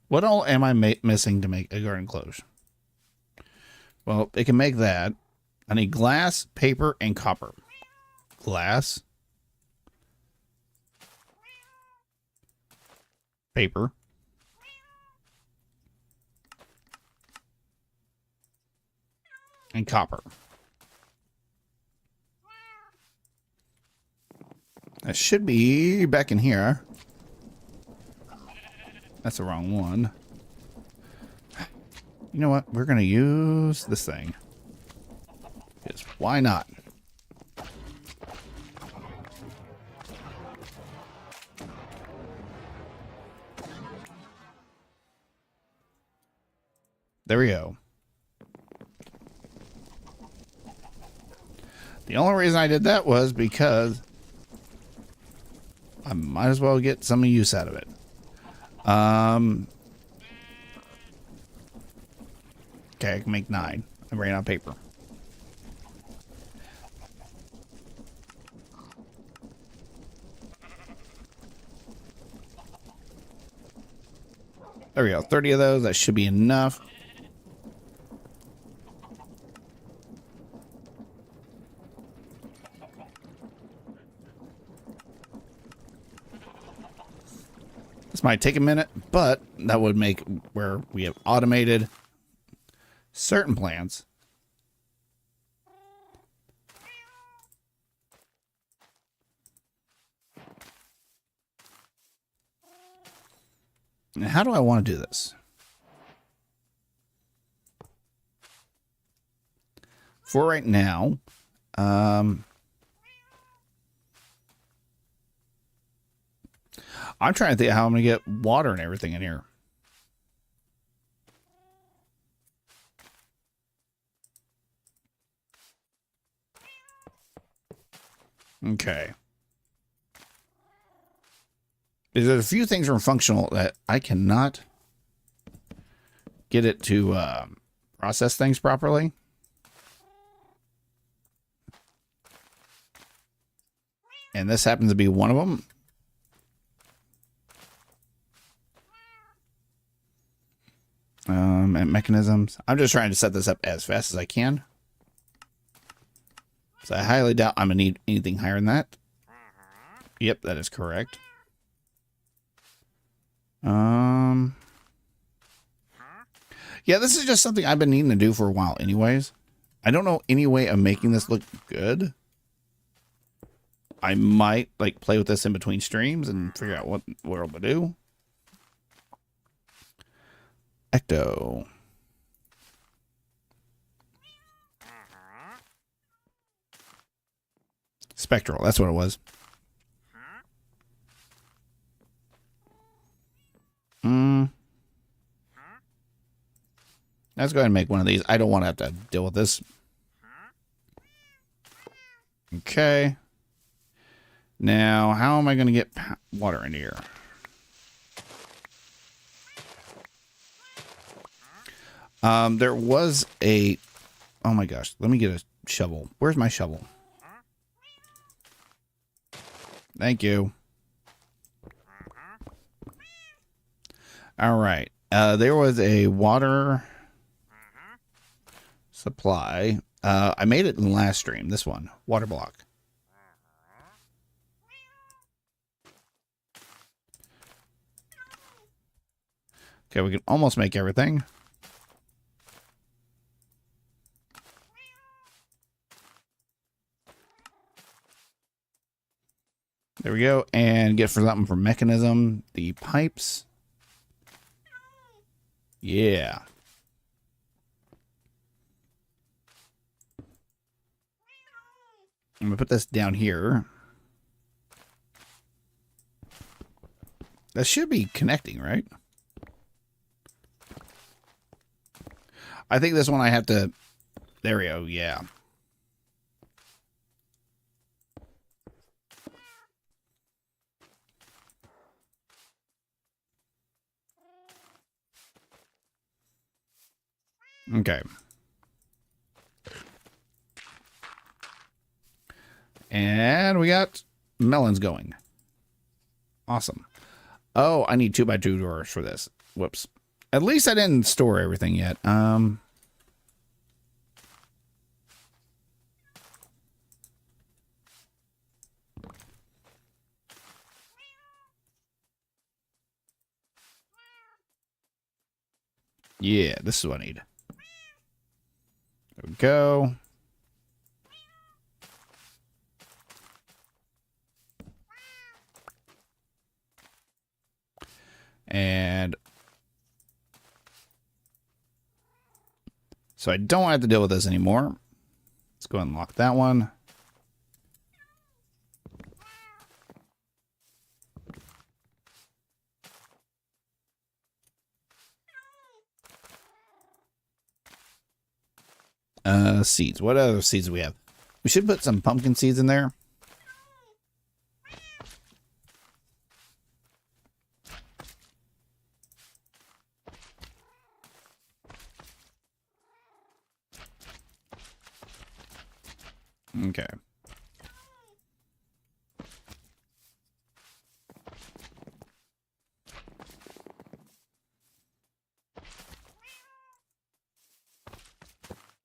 What all am I missing to make a garden close? Well, it can make that. I need glass, paper, and copper. Glass. Paper. And copper. That should be back in here. That's the wrong one. You know what? We're going to use this thing. Because why not? There we go. The only reason I did that was because I might as well get some use out of it. Okay, I can make 9. I ran out of paper. There we go. 30 of those. That should be enough. This might take a minute, but that would make where we have automated certain plants. And how do I want to do this? For right now, I'm trying to think how I'm going to get water and everything in here. Okay. There's a few things from functional that I cannot get it to process things properly. And this happens to be one of them. And mechanisms. I'm just trying to set this up as fast as I can. So I highly doubt I'm going to need anything higher than that. Yep, that is correct. Yeah, this is just something I've been needing to do for a while anyways. I don't know any way of making this look good. I might like play with this in between streams and figure out what we're able to do. Ecto. Spectral, that's what it was. Let's go ahead and make one of these. I don't want to have to deal with this. Okay. Now, how am I going to get water in here? There was a... Oh my gosh. Let me get a shovel. Where's my shovel? Thank you. All right. There was a water supply. I made it in the last stream. This one. Water block. Okay, we can almost make everything. There we go. And get for something for mechanism. The pipes. Yeah. I'm going to put this down here. That should be connecting, right? I think this one I have to... There we go, yeah. Okay. And we got melons going. Awesome. Oh, I need 2x2 drawers for this. Whoops. At least I didn't store everything yet. Yeah, this is what I need. There we go. And so I don't have to deal with this anymore. Let's go and lock that one. Seeds. What other seeds do we have? We should put some pumpkin seeds in there. Okay.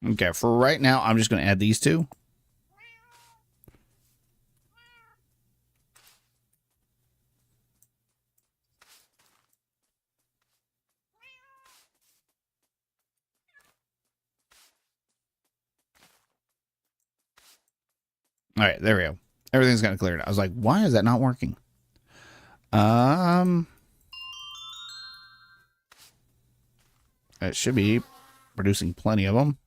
Okay, for right now, I'm just going to add these two. All right, there we go. Everything's got cleared. I was like, why is that not working? It should be producing plenty of them.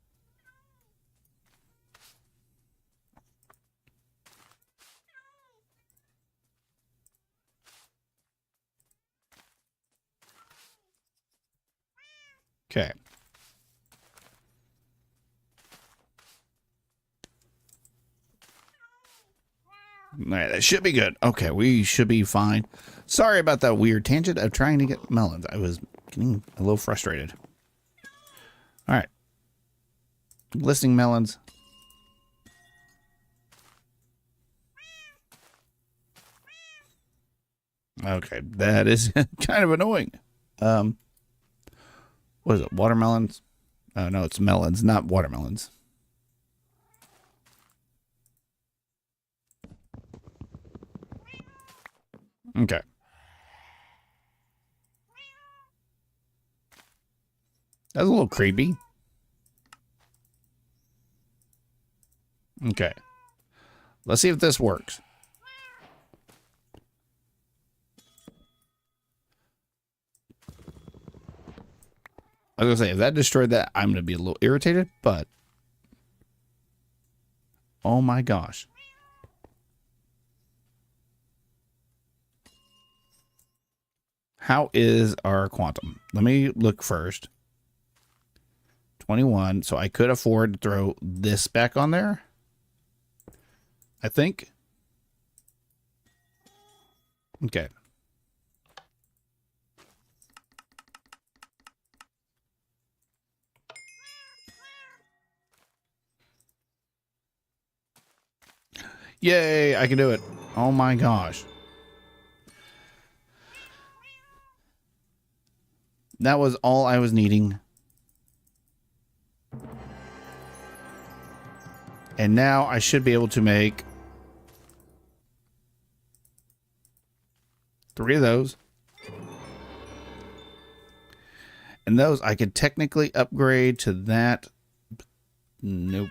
Okay. All right, that should be good. Okay, we should be fine. Sorry about that weird tangent of trying to get melons. I was getting a little frustrated. All right. Listing melons. Okay, that is kind of annoying. What is it? Watermelons? Oh, no, it's melons, not watermelons. Okay. That's a little creepy. Okay. Let's see if this works. I was gonna say, if that destroyed that, I'm gonna be a little irritated, but oh my gosh. How is our quantum? Let me look first. 21. So I could afford to throw this back on there, I think. Okay. Yay, I can do it. Oh my gosh. That was all I was needing. And now I should be able to make 3 of those. And those I could technically upgrade to that. Nope.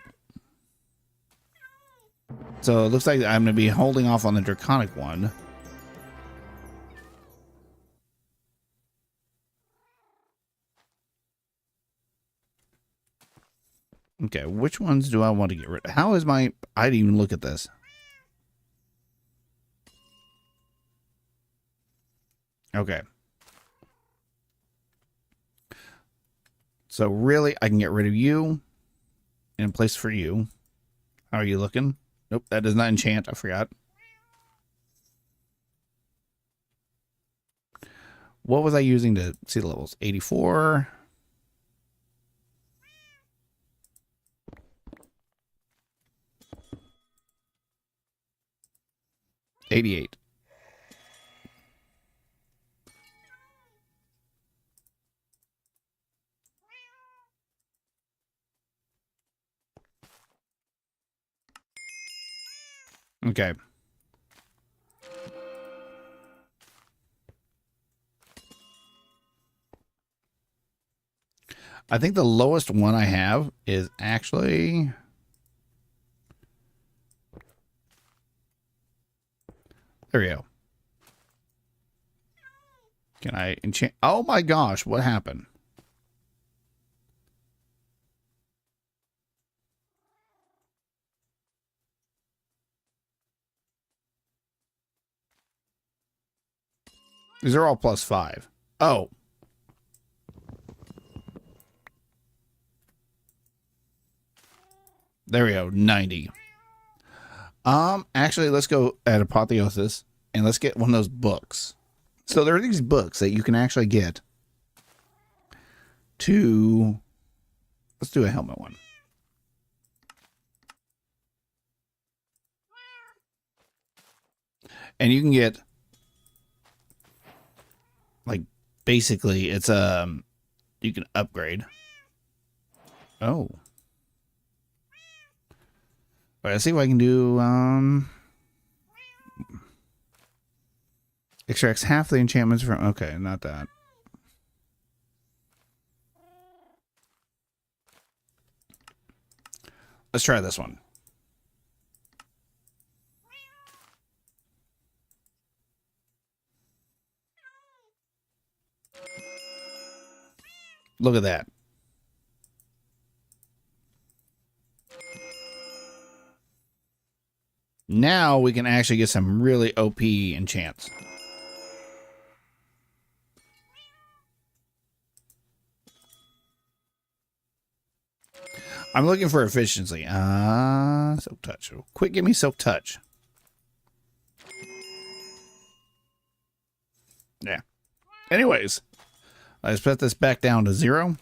So it looks like I'm going to be holding off on the draconic one. Okay, which ones do I want to get rid of? How is my... I didn't even look at this. Okay. So really, I can get rid of you and place for you. How are you looking? Nope, that does not enchant. I forgot. What was I using to see the levels? 84. 88. Okay. I think the lowest one I have is actually... There we go. Can I enchant? Oh my gosh, what happened? These are all +5. Oh. There we go, 90. Actually, let's go at Apotheosis and let's get one of those books. So there are these books that you can actually get to... Let's do a helmet one. And you can get... Like, basically, it's, you can upgrade. Oh. All right, let's see what I can do, extracts half the enchantments from... Okay, not that. Let's try this one. Look at that. Now we can actually get some really OP enchants. I'm looking for efficiency. Silk touch. Quick, give me silk touch. Yeah. Anyways, let's put this back down to 0.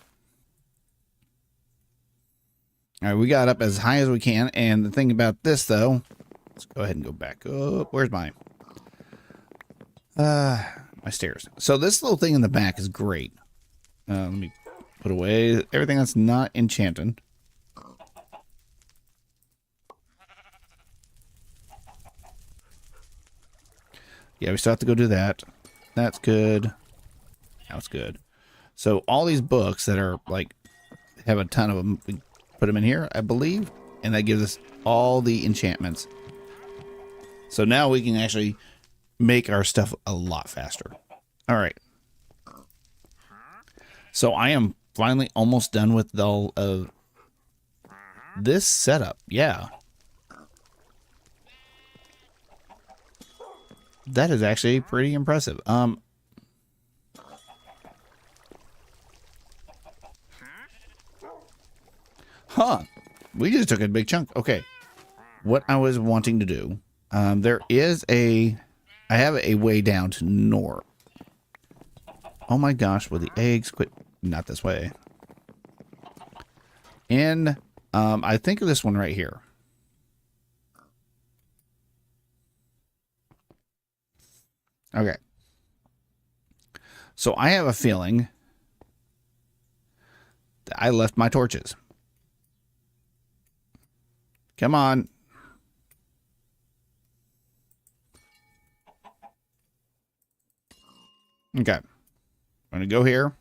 All right, we got up as high as we can. And the thing about this, though, let's go ahead and go back up. Where's mine? My stairs. So this little thing in the back is great. Let me put away everything that's not enchanted. Yeah, we still have to go do that. That's good. That's good. So all these books that are like have a ton of them, we put them in here, I believe, and that gives us all the enchantments. So now we can actually make our stuff a lot faster. All right. So I am finally almost done with all of this setup. Yeah. That is actually pretty impressive. Huh. We just took a big chunk. Okay. What I was wanting to do, there is I have a way down to north. Oh my gosh, will the eggs quit? Not this way. And I think of this one right here. Okay. So I have a feeling that I left my torches. Come on. Okay. I'm going to go here.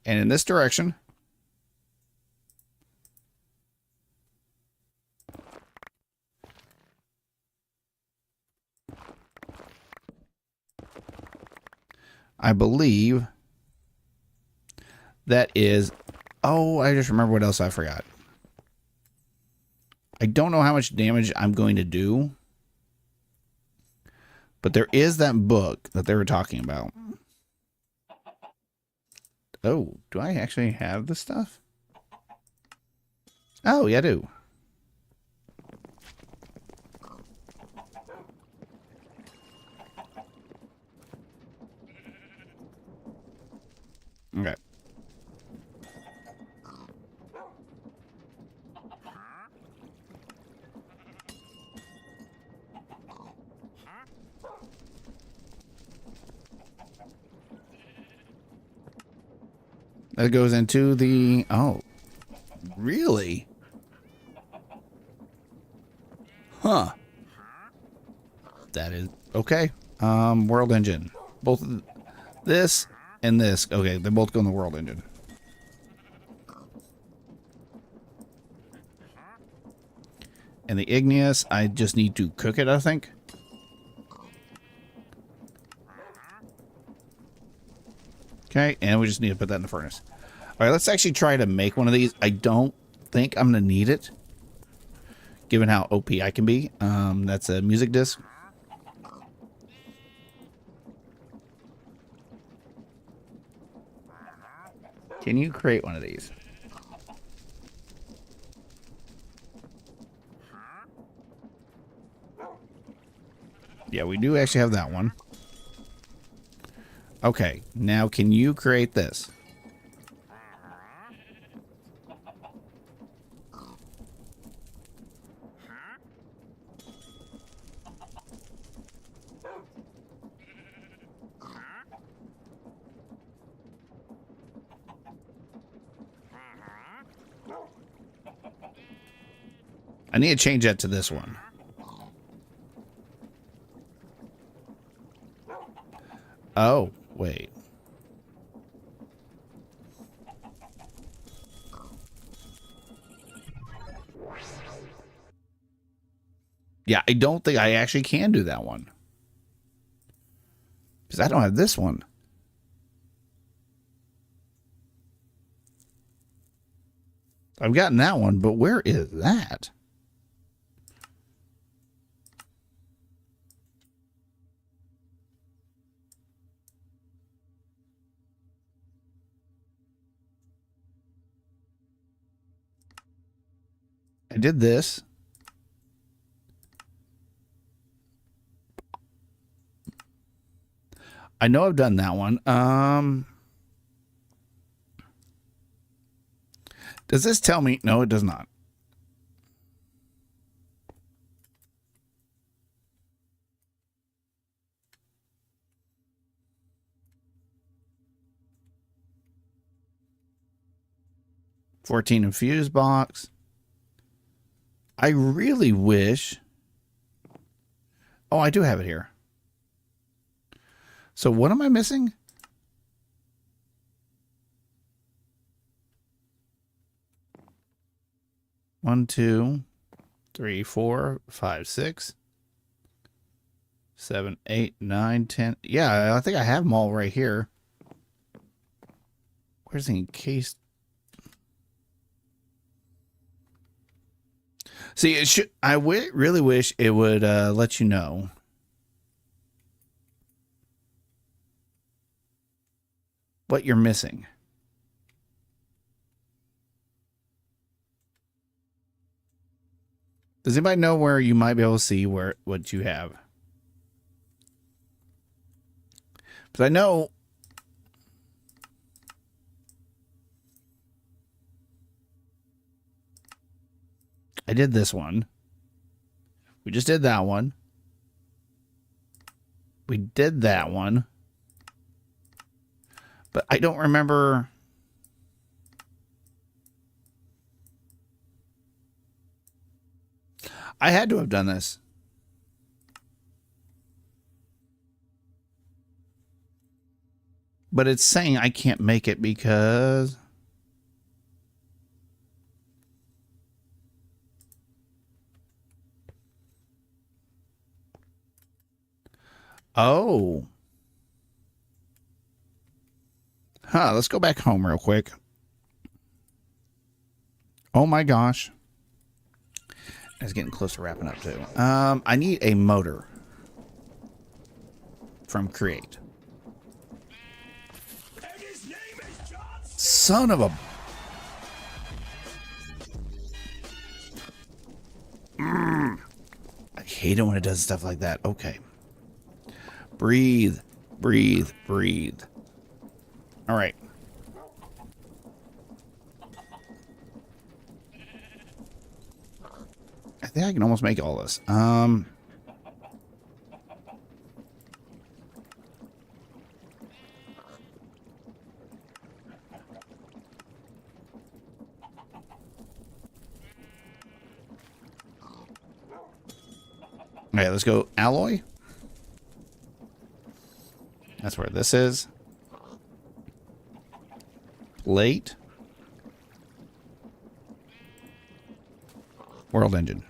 And in this direction. I believe that is... Oh, I just remember what else I forgot. I don't know how much damage I'm going to do. But there is that book that they were talking about. Oh, do I actually have the stuff? Oh, yeah, I do. Okay. That goes into the... Oh, really? Huh. That is... Okay. World engine. Both of this and this. Okay, they both go in the world engine. And the igneous, I just need to cook it, I think. Okay, and we just need to put that in the furnace. All right, let's actually try to make one of these. I don't think I'm going to need it, given how OP I can be. That's a music disc. Can you create one of these? Yeah, we do actually have that one. Okay, now can you create this? I need to change that to this one. Oh, wait. Yeah, I don't think I actually can do that one. Because I don't have this one. I've gotten that one, but where is that? I did this. I know I've done that one. Does this tell me? No, it does not. 14 infused box. I really wish... Oh, I do have it here. So what am I missing? One, 2, 3, 4, 5, 6, 7, 8, 9, 10. Yeah, I think I have them all right here. Where's the encased? See, it should. I really wish it would let you know. What you're missing. Does anybody know where you might be able to see what you have? But I know I did this one. We just did that one. We did that one. But I don't remember. I had to have done this. But it's saying I can't make it because... Oh. Huh, let's go back home real quick. Oh my gosh. It's getting close to wrapping up too. I need a motor from Create. Son of a... I hate it when it does stuff like that. Okay. Breathe, breathe, breathe. All right. I think I can almost make all this. Okay, let's go alloy. That's where this is. Plate. World engine.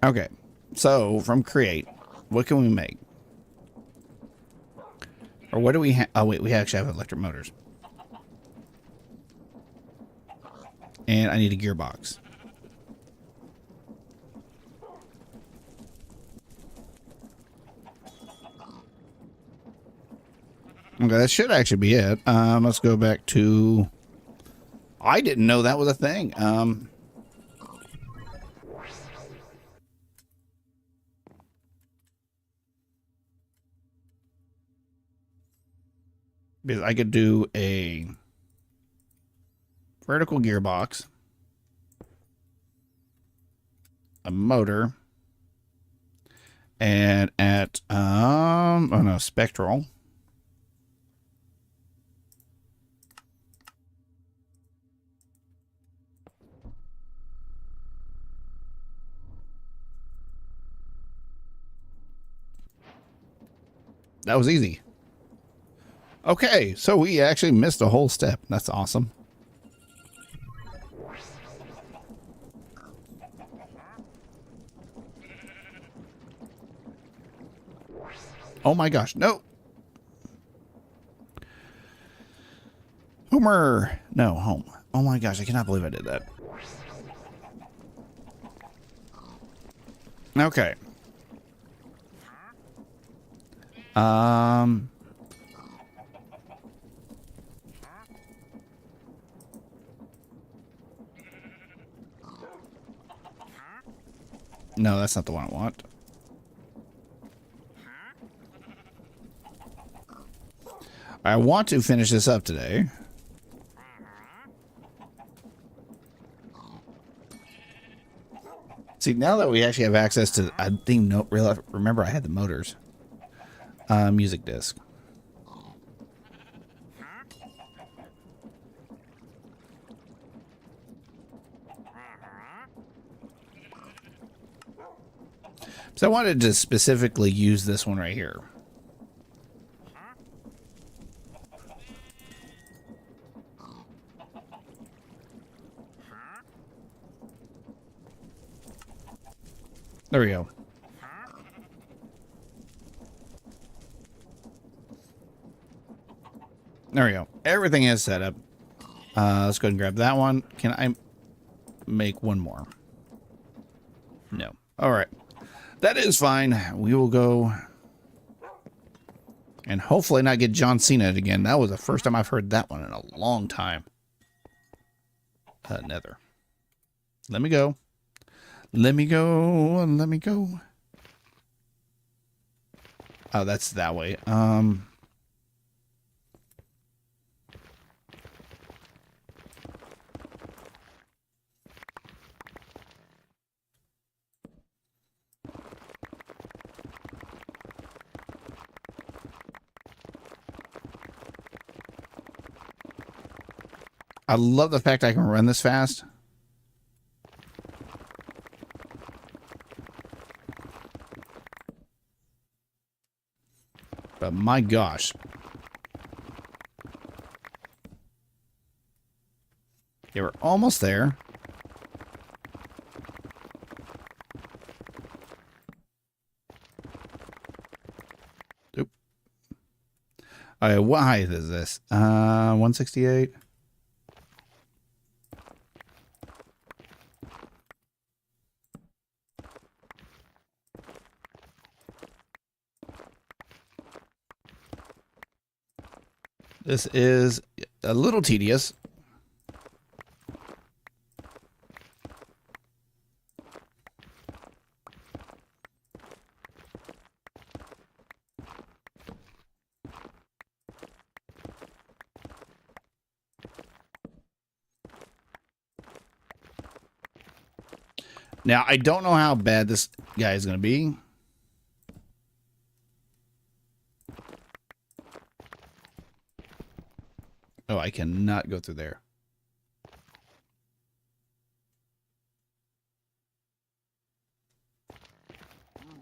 Okay, so from Create, what can we make? Or what do we have? Oh, wait, we actually have electric motors. And I need a gearbox. Okay, that should actually be it. Let's go back to... I didn't know that was a thing. Because I could do a vertical gearbox, a motor, and at oh no, spectral. That was easy. Okay, so we actually missed a whole step. That's awesome. Oh my gosh, no. Homer. No, home. Oh my gosh, I cannot believe I did that. Okay. No, that's not the one I want. I want to finish this up today. See, now that we actually have access to, I didn't remember I had the motors. Music disc. So I wanted to specifically use this one right here. There we go. There we go. Everything is set up. Let's go ahead and grab that one. Can I make one more? No. All right. That is fine. We will go and hopefully not get John Cena again. That was the first time I've heard that one in a long time. Nether. Let me go. Let me go. Let me go. Oh, that's that way. I love the fact I can run this fast. But my gosh. Yeah, we're almost there. Oop. Alright, what height is this? 168. This is a little tedious. Now, I don't know how bad this guy is going to be. Oh, I cannot go through there.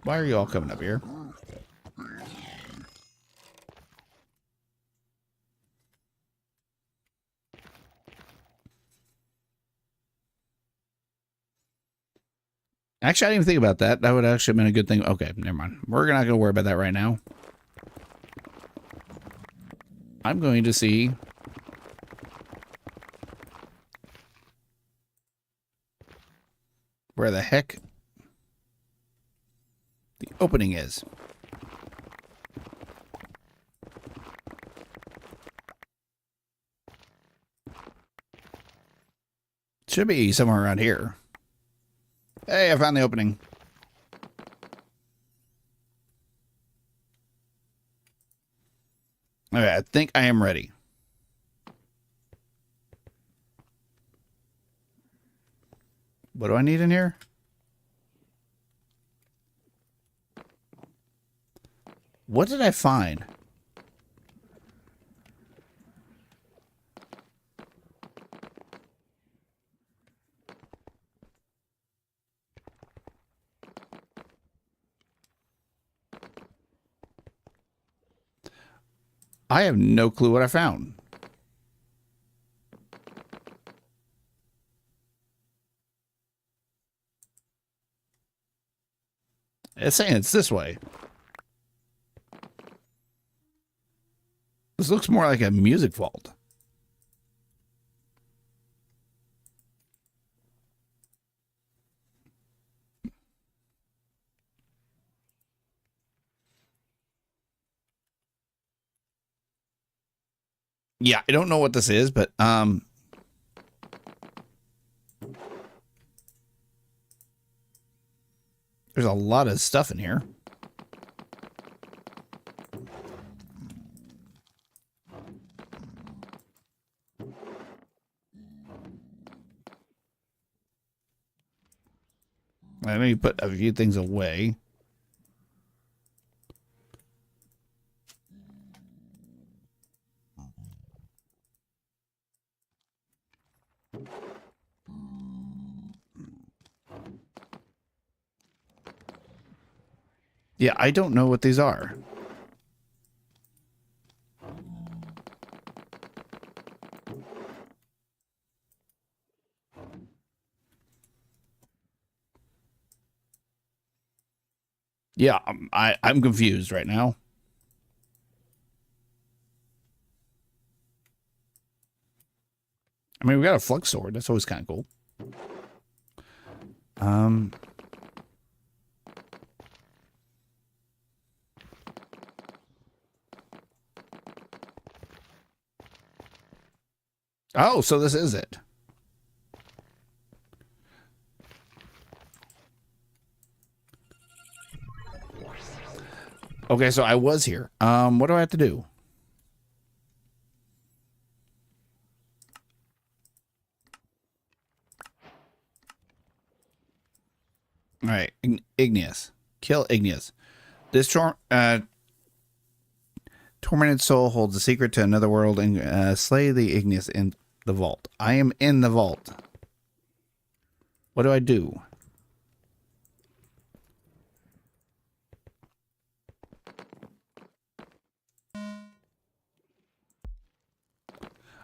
Why are you all coming up here? Actually, I didn't even think about that. That would actually have been a good thing. Okay, never mind. We're not going to worry about that right now. I'm going to see where the heck the opening is. Should be somewhere around here. Hey, I found the opening. Okay, I think I am ready. What do I need in here? What did I find? I have no clue what I found. It's saying it's this way. This looks more like a music vault. Yeah, I don't know what this is, but there's a lot of stuff in here. Let me put a few things away. Yeah, I don't know what these are. Yeah, I'm confused right now. I mean, we got a flux sword. That's always kind of cool. Um. Oh, so this is it. Okay, so I was here. What do I have to do? All right, Igneous. Kill Igneous. This tormented soul holds a secret to another world and slay the Igneous in the vault. I am in the vault. What do I do?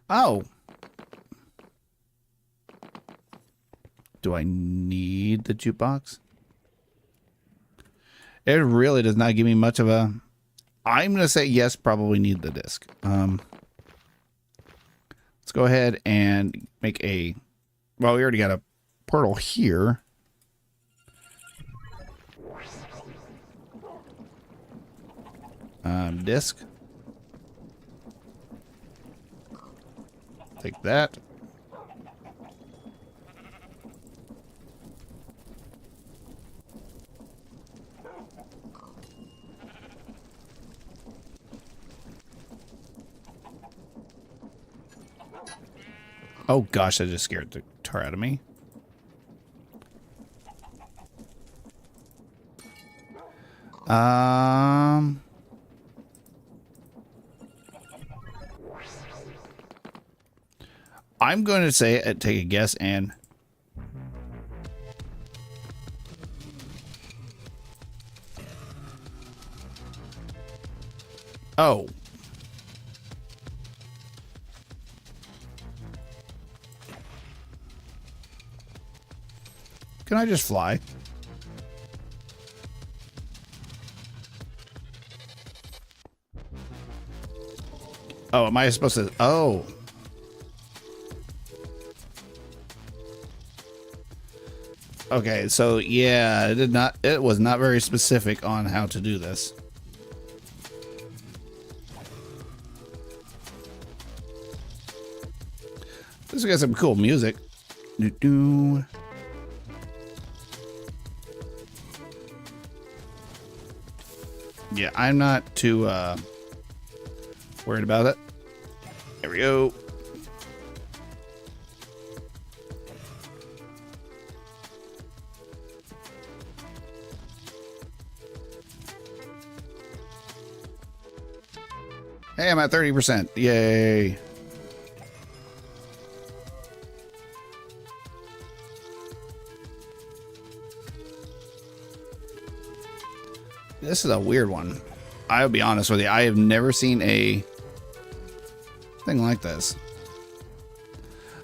Oh. Do I need the jukebox? It really does not give me much of a... I'm going to say yes, probably need the disc. Let's go ahead and make a... Well, we already got a portal here. Disc. Take that. Oh gosh, that just scared the tar out of me. I'm going to say take a guess and oh. Can I just fly? Oh, am I supposed to? Oh. Okay, so yeah, it was not very specific on how to do this. This has got some cool music. Doo-doo. Yeah, I'm not too worried about it. There we go. Hey, I'm at 30%. Yay. This is a weird one. I'll be honest with you. I have never seen a thing like this.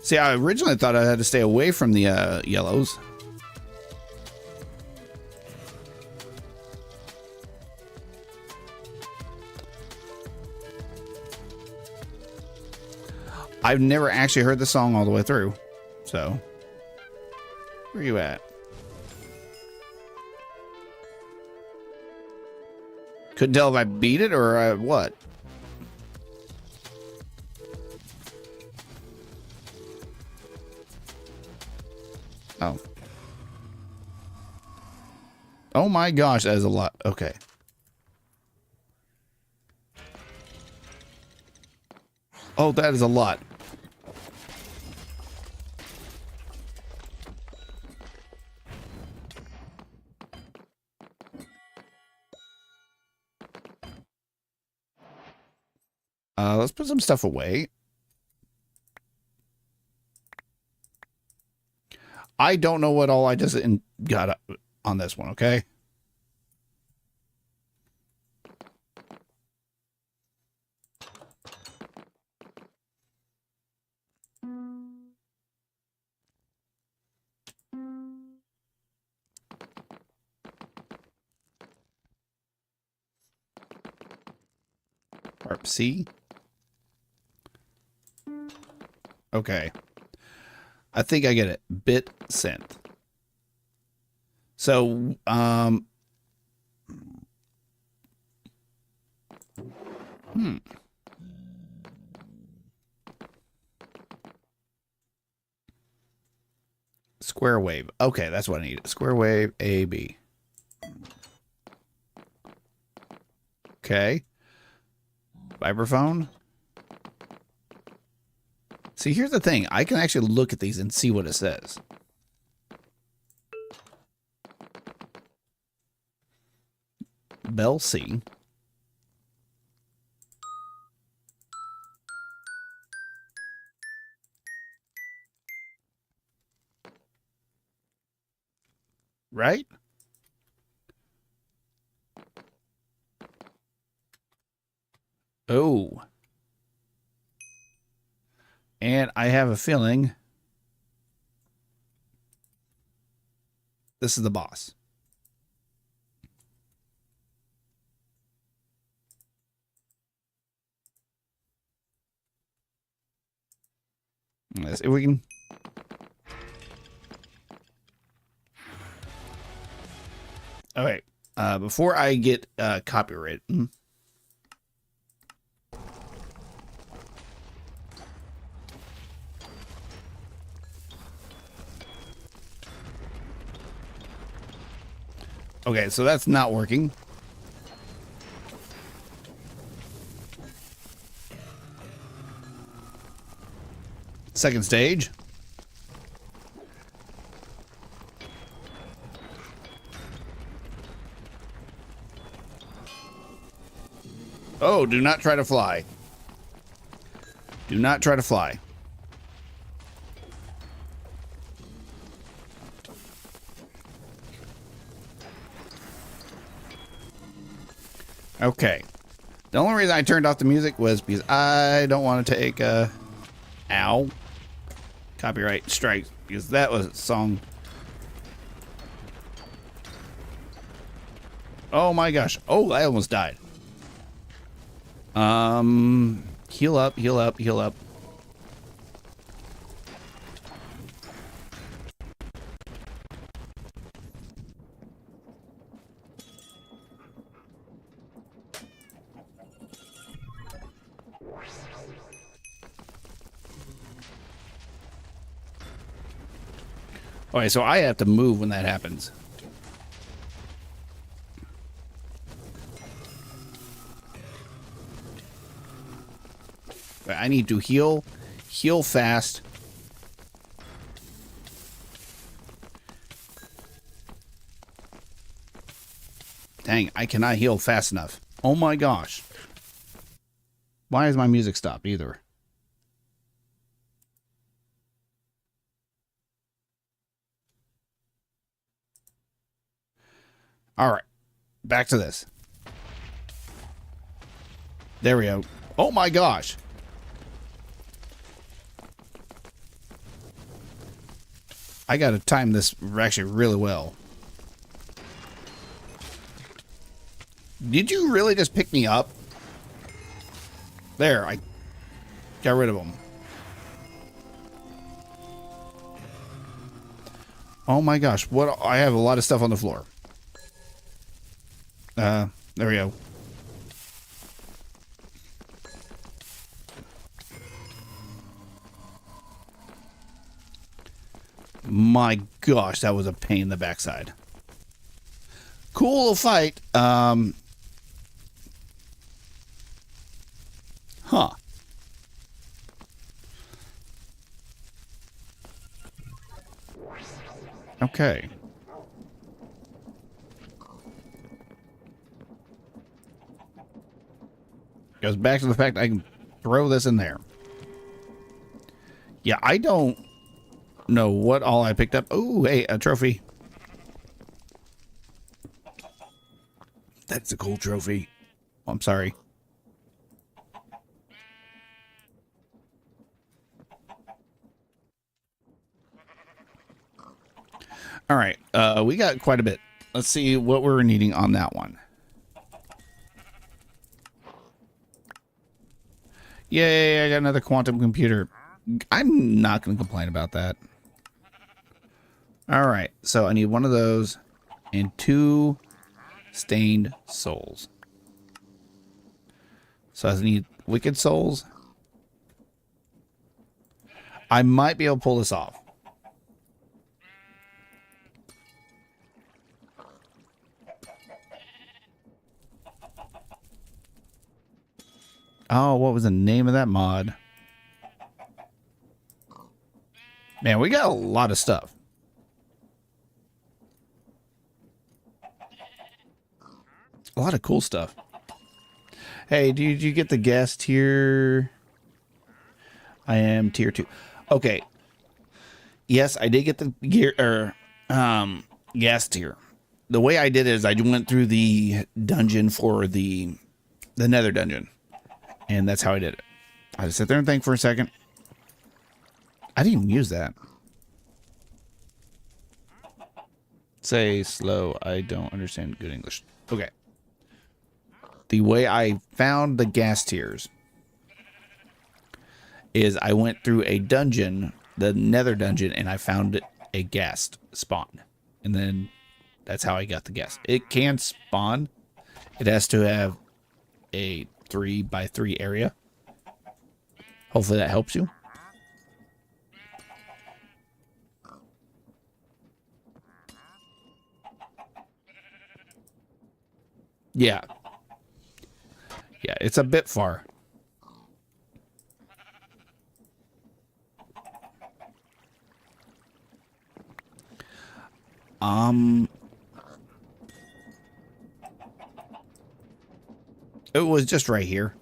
See, I originally thought I had to stay away from the yellows. I've never actually heard the song all the way through. So, where are you at? Couldn't tell if I beat it or what. Oh. Oh my gosh, that is a lot. Okay. Oh, that is a lot. Let's put some stuff away. I don't know what all I just got on this one, okay? Harp C. Okay. I think I get it. Bit synth. So, Square wave. Okay, that's what I need. Square wave A, B. Okay. Vibraphone. See, here's the thing. I can actually look at these and see what it says. Bell C. Right? Oh. And I have a feeling this is the boss. Let's see if we can. All right. Before I get copyrighted. Okay, so that's not working. Second stage. Oh, do not try to fly. Do not try to fly. Okay. The only reason I turned off the music was because I don't want to take a copyright strike, because that was a song. Oh my gosh. Oh, I almost died. Heal up, heal up, heal up. Okay, so I have to move when that happens. I need to heal fast. Dang, I cannot heal fast enough. Oh my gosh. Why has my music stopped either? All right, back to this. There we go. Oh my gosh. I got to time this actually really well. Did you really just pick me up? There, I got rid of them. Oh my gosh, what? I have a lot of stuff on the floor. There we go. My gosh, that was a pain in the backside. Cool little fight. Huh. Okay. Goes back to the fact I can throw this in there. Yeah, I don't know what all I picked up. Oh, hey, a trophy. That's a cool trophy. Oh, I'm sorry. All right, we got quite a bit. Let's see what we're needing on that one. Yay, I got another quantum computer. I'm not going to complain about that. All right, so I need one of those and 2 stained souls. So I need wicked souls. I might be able to pull this off. Oh, what was the name of that mod? Man, we got a lot of stuff. A lot of cool stuff. Hey, did you get the gas tier? I am tier 2. Okay. Yes, I did get the gas tier. The way I did it is I went through the dungeon for the nether dungeon. And that's how I did it. I just sit there and think for a second. I didn't even use that. Say slow. I don't understand good English. Okay. The way I found the gas tiers is I went through a dungeon, the nether dungeon, and I found a gas spawn. And then that's how I got the gas. It can spawn. It has to have a 3x3 area. Hopefully that helps you. Yeah. Yeah, it's a bit far. It was just right here.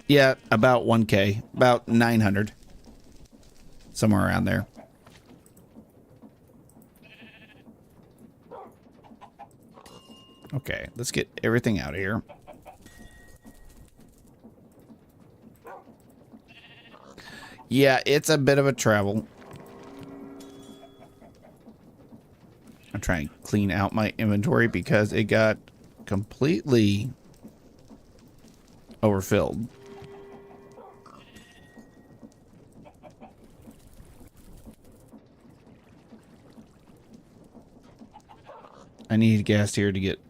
Yeah, about 1K, about 900. Somewhere around there. Okay, let's get everything out of here. Yeah, it's a bit of a travel. I'm trying to clean out my inventory because it got completely overfilled. I need gas here to get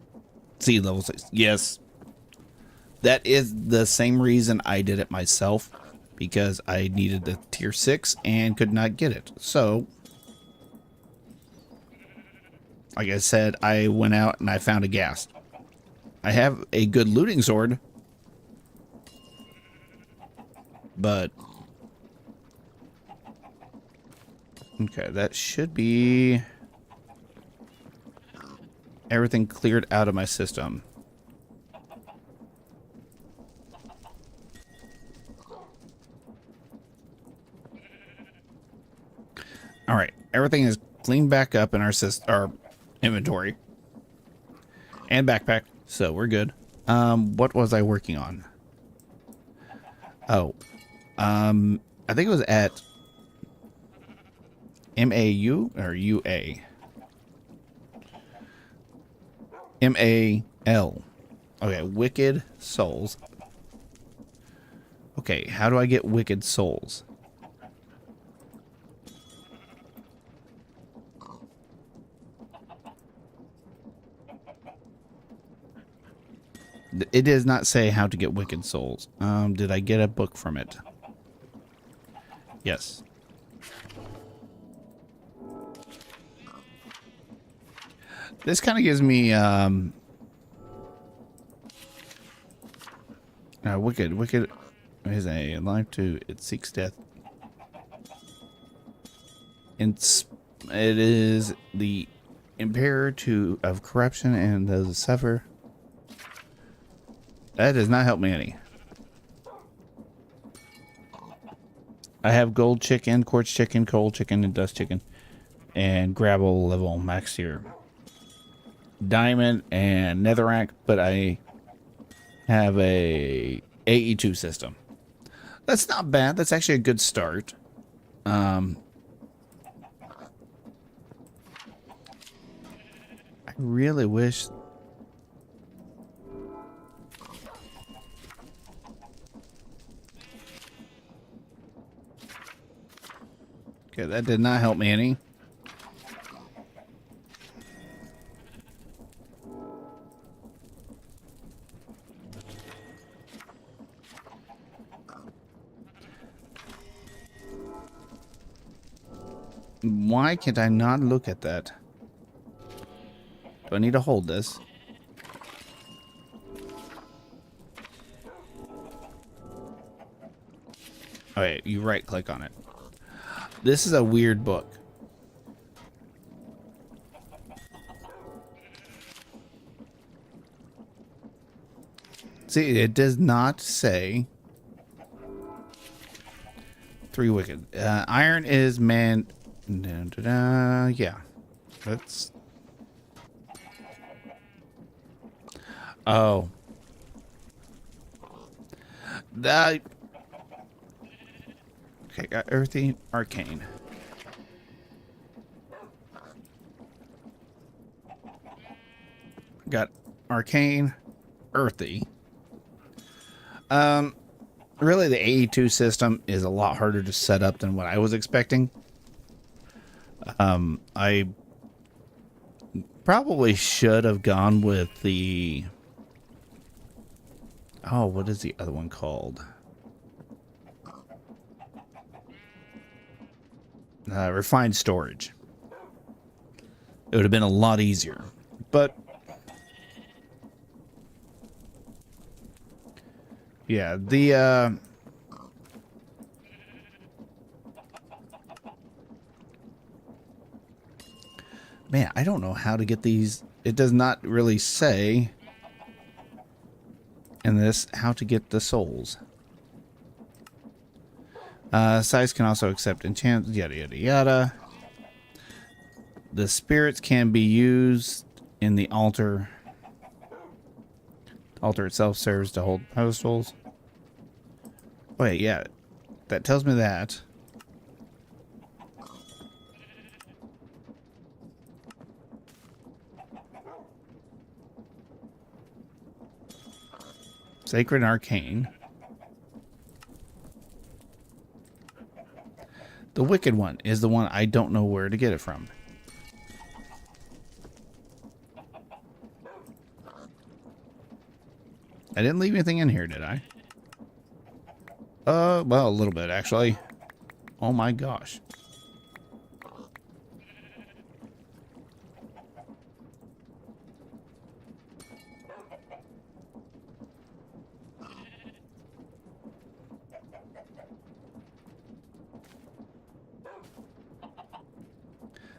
seed level 6. Yes. That is the same reason I did it myself, because I needed the tier 6 and could not get it. So, like I said, I went out and I found a ghast. I have a good looting sword, but okay, that should be everything cleared out of my system. All right, everything is cleaned back up in our inventory and backpack, so we're good. What was I working on? Oh, I think it was at MAU or UA. MAL. Okay, wicked souls. Okay, how do I get wicked souls? It does not say how to get wicked souls. Did I get a book from it? Yes. This kind of gives me wicked is a life to it seeks death. It is the imperator of corruption and those who suffer. That does not help me any. I have gold chicken, quartz chicken, coal chicken, and dust chicken, and gravel level max here. Diamond and netherrack, but I have a AE2 system. That's not bad. That's actually a good start. I really wish Okay, that did not help me any. Why can't I not look at that? Do I need to hold this? Okay, you right click on it. This is a weird book. See, it does not say 3 wicked. Iron is man. Yeah, that's. Oh, that. Okay, got earthy, arcane. Got arcane, earthy. Really, the AE2 system is a lot harder to set up than what I was expecting. I probably should have gone with the... Oh, what is the other one called? Refined storage. It would have been a lot easier. But... yeah, the... Man, I don't know how to get these. It does not really say in this how to get the souls. Size can also accept enchants, yada yada yada. The spirits can be used in the altar. The altar itself serves to hold pedestals. Wait, yeah, that tells me that. Sacred Arcane. The Wicked one is the one I don't know where to get it from. I didn't leave anything in here, did I? Well, a little bit, actually. Oh my gosh.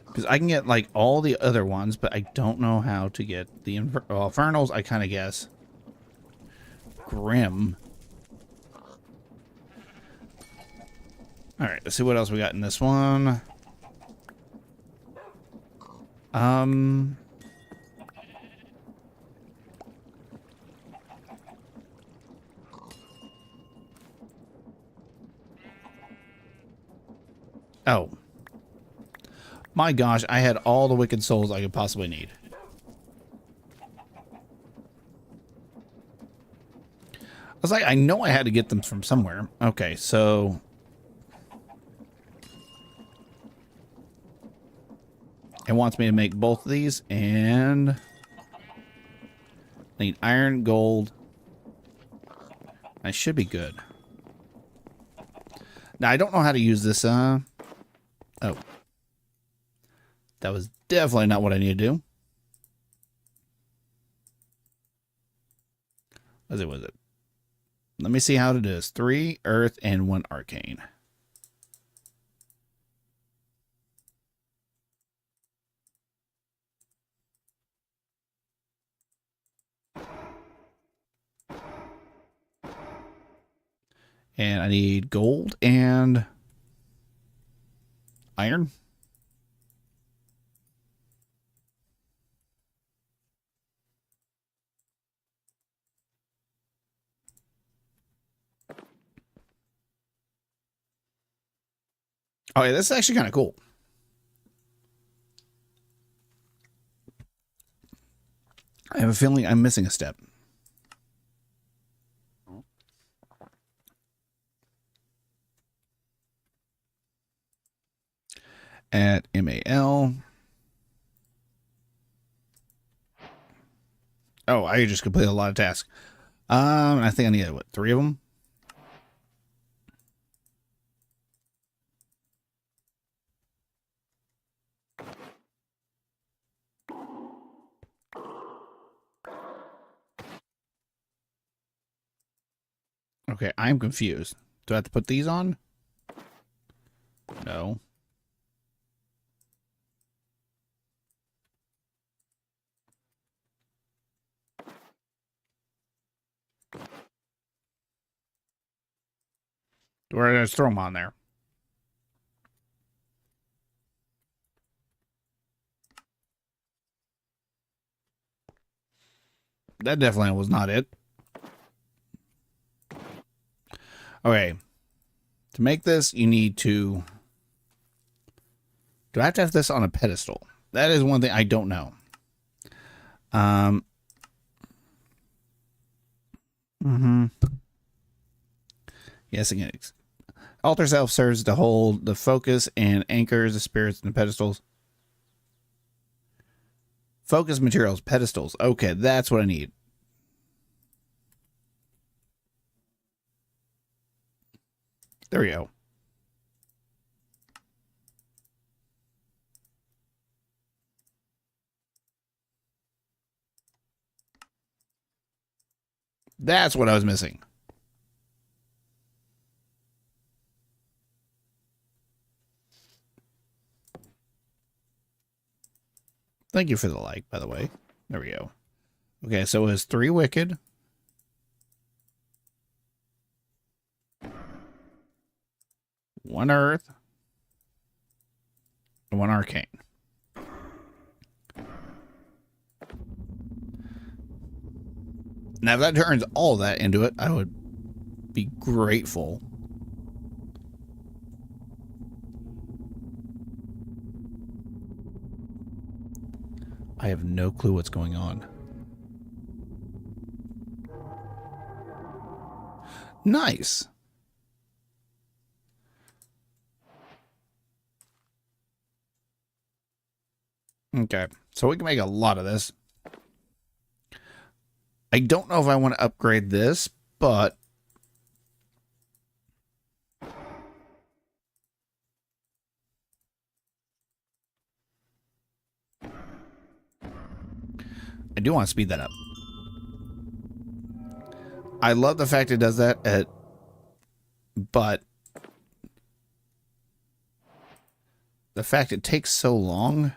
Because I can get, like, all the other ones, but I don't know how to get the Infernals, I kind of guess. Grim. Alright, let's see what else we got in this one. Oh. My gosh, I had all the wicked souls I could possibly need. I was like, I know I had to get them from somewhere. Okay, so... it wants me to make both of these, and... I need iron, gold. I should be good. Now, I don't know how to use this, Oh. That was definitely not what I need to do. What was it? Let me see how it is. 3 earth and 1 arcane. And I need gold and iron. Oh, yeah, this is actually kind of cool. I have a feeling I'm missing a step. at MAL. Oh, I just completed a lot of tasks. I think I need, what, 3 of them? Okay, I'm confused. Do I have to put these on? No. Or I just throw them on there? That definitely was not it. Okay. To make this, you need to... Do I have to have this on a pedestal? That is one thing I don't know. Yes, again. Altar self serves to hold the focus and anchors the spirits in the pedestals. Focus materials, pedestals. Okay, that's what I need. There we go. That's what I was missing. Thank you for the like, by the way. There we go. Okay, so it was 3 wicked. 1 earth. And 1 arcane. Now, if that turns all that into it, I would be grateful. I have no clue what's going on. Nice. Okay, so we can make a lot of this. I don't know if I want to upgrade this, but I do want to speed that up. I love the fact it does that, but the fact it takes so long.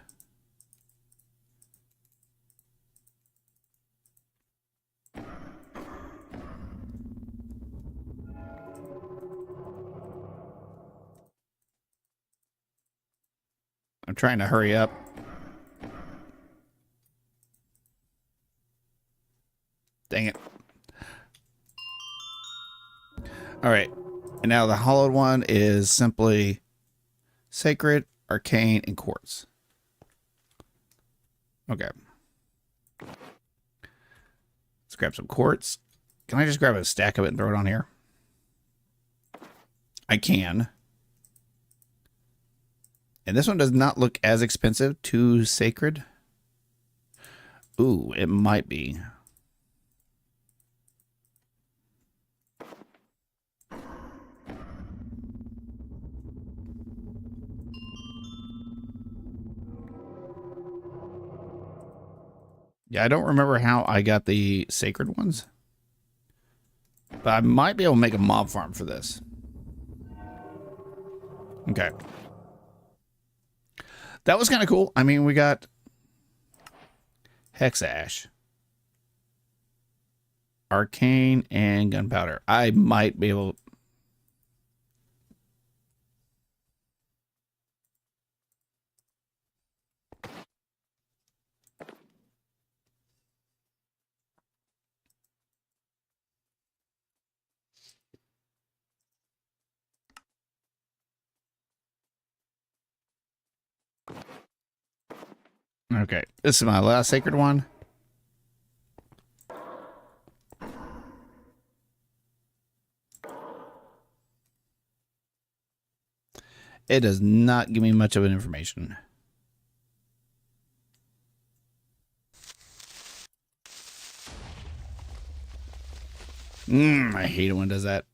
I'm trying to hurry up. Dang it. All right. And now the hollowed one is simply sacred, arcane, and quartz. Okay. Let's grab some quartz. Can I just grab a stack of it and throw it on here? I can. And this one does not look as expensive. 2 sacred. Ooh, it might be. Yeah, I don't remember how I got the sacred ones. But I might be able to make a mob farm for this. Okay. That was kind of cool. I mean, we got Hex Ash, Arcane, and Gunpowder. I might be able... Okay, this is my last sacred one. It does not give me much of an information. I hate it when it does that.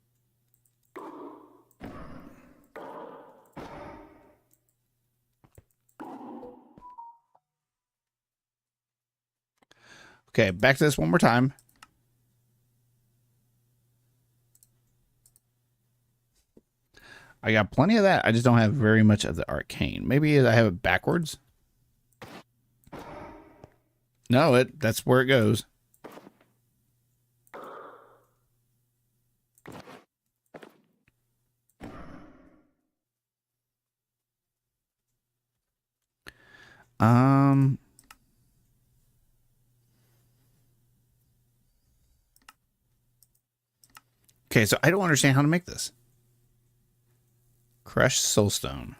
Okay, back to this one more time. I got plenty of that. I just don't have very much of the arcane. Maybe I have it backwards. No, that's where it goes. Okay, so I don't understand how to make this. Crushed soulstone.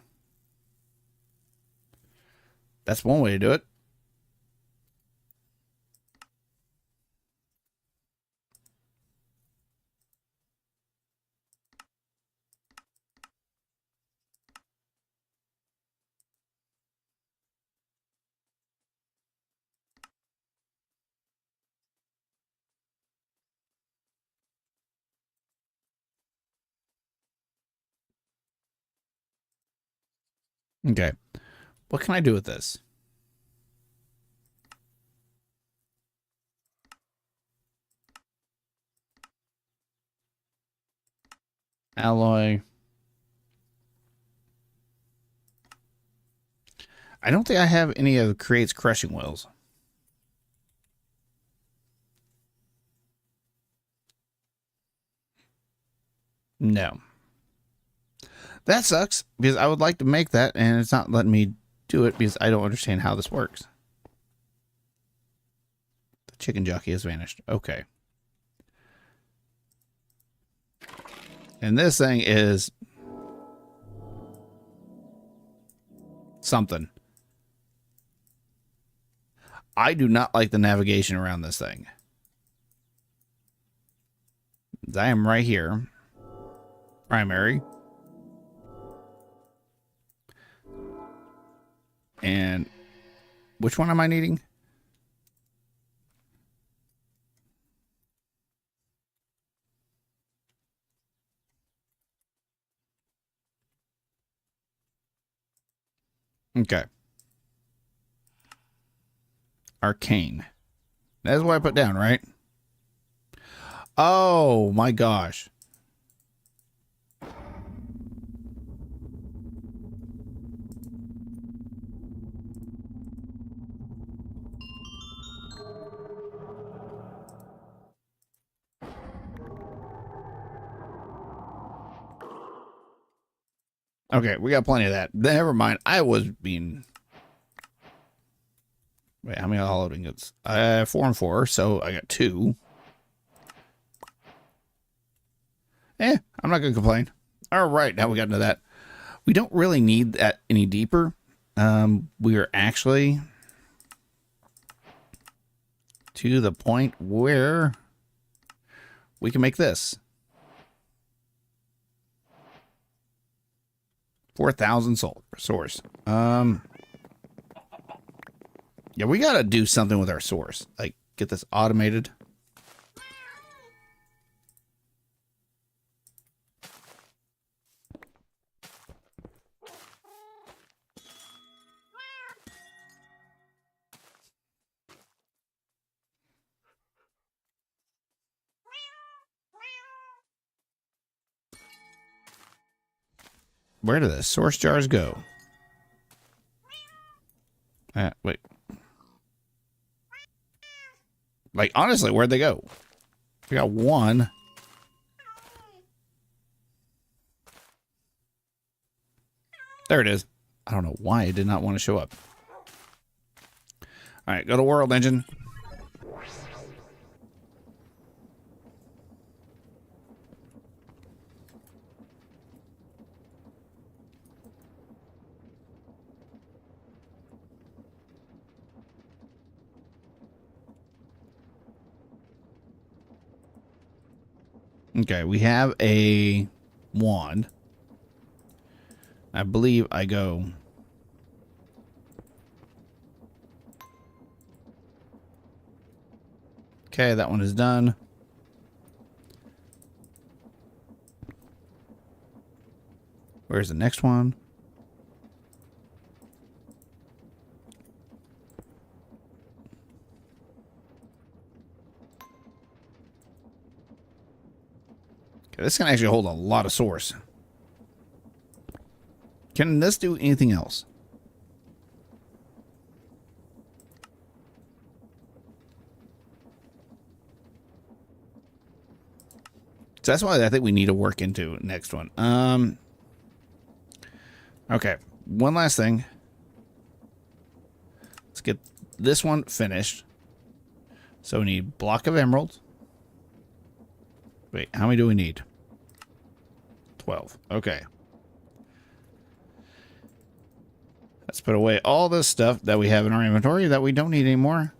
That's one way to do it. Okay. What can I do with this? Alloy. I don't think I have any of creates crushing wheels. No. That sucks because I would like to make that and it's not letting me do it because I don't understand how this works. The chicken jockey has vanished. Okay. And this thing is something. I do not like the navigation around this thing. I am right here. Primary. And which one am I needing? Okay. Arcane. That's what I put down, right? Oh my gosh. Okay, we got plenty of that. Never mind. I was being... Wait, how many loading goods? 4 and 4, so I got 2. I'm not going to complain. All right, now we got into that. We don't really need that any deeper. We are actually to the point where we can make this. 4,000 source. Yeah, we got to do something with our source. Like, get this automated. Where do the source jars go? Wait. Like, honestly, where'd they go? We got 1. There it is. I don't know why it did not want to show up. All right, go to World Engine. Okay, we have a wand. I believe I go. Okay, that one is done. Where's the next one? Okay, this can actually hold a lot of source. Can this do anything else? So that's why I think we need to work into next one. Okay, one last thing. Let's get this one finished. So we need block of emeralds. Wait, how many do we need? 12. Okay. Let's put away all this stuff that we have in our inventory that we don't need anymore.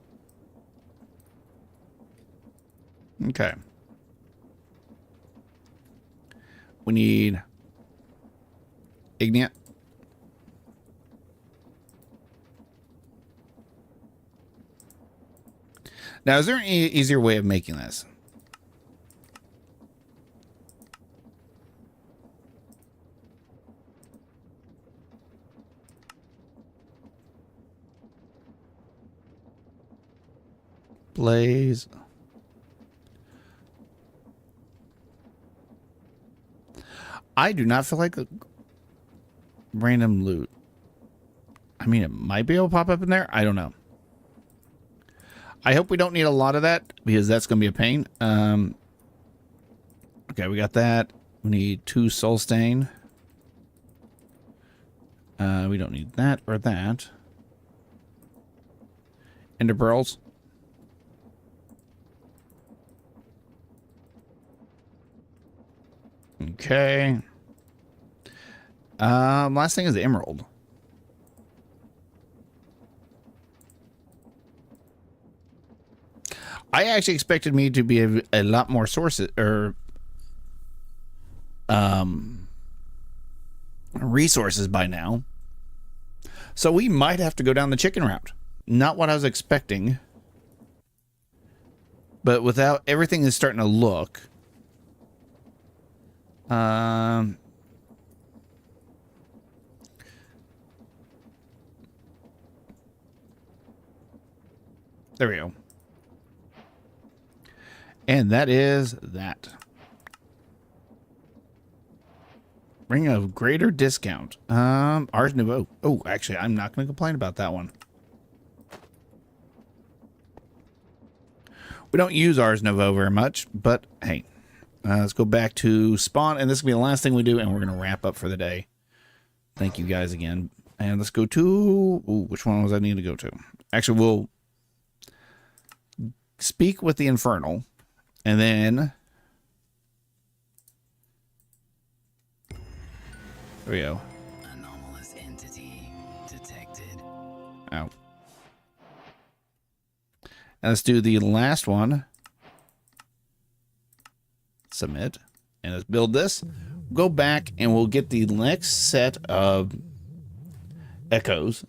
Okay. We need Ignite. Now, is there any easier way of making this? Blaze. I do not feel like a random loot. I mean, it might be able to pop up in there. I don't know. I hope we don't need a lot of that because that's going to be a pain. Okay, we got that. We need 2 soul stain. We don't need that or that. Ender pearls. Okay. Last thing is the emerald. I actually expected me to be a lot more sources or resources by now. So we might have to go down the chicken route. Not what I was expecting. But without everything is starting to look. There we go. And that is that. Ring of greater discount. Ars Nouveau. Oh, actually, I'm not going to complain about that one. We don't use Ars Nouveau very much, but hey. Let's go back to spawn, and this will be the last thing we do, and we're going to wrap up for the day. Thank you guys again. And let's go to... Ooh, which one was I need to go to? Actually, we'll speak with the Infernal, and then... There we go. Anomalous entity detected. Oh. And let's do the last one. Submit. And let's build this. Go back and we'll get the next set of echoes.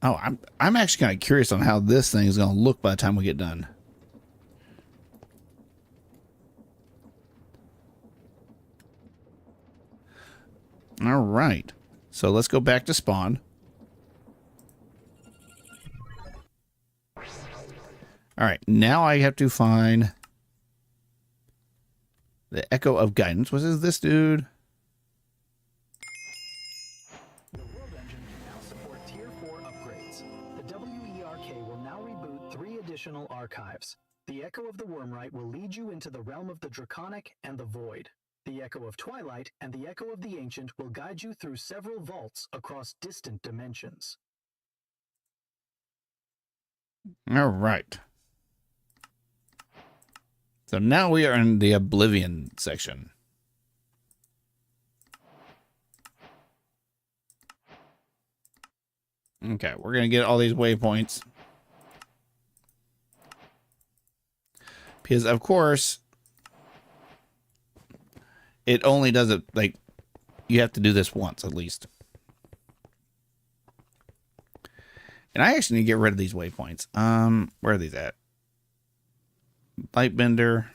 Oh, I'm actually kind of curious on how this thing is going to look by the time we get done. All right. So let's go back to spawn. All right. Now I have to find the Echo of Guidance. What is this dude? The World Engine can now support Tier 4 upgrades. The WERK will now reboot 3 additional archives. The Echo of the Wormrite will lead you into the realm of the Draconic and the Void. The Echo of Twilight and the Echo of the Ancient will guide you through several vaults across distant dimensions. All right. So now we are in the Oblivion section. Okay, we're going to get all these waypoints. Because, of course, it only does it, like, you have to do this once at least. And I actually need to get rid of these waypoints. Where are these at? Lightbender.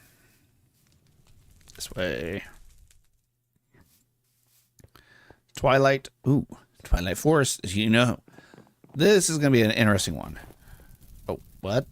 This way. Twilight. Ooh, Twilight Forest. As you know, this is going to be an interesting one. Oh, what?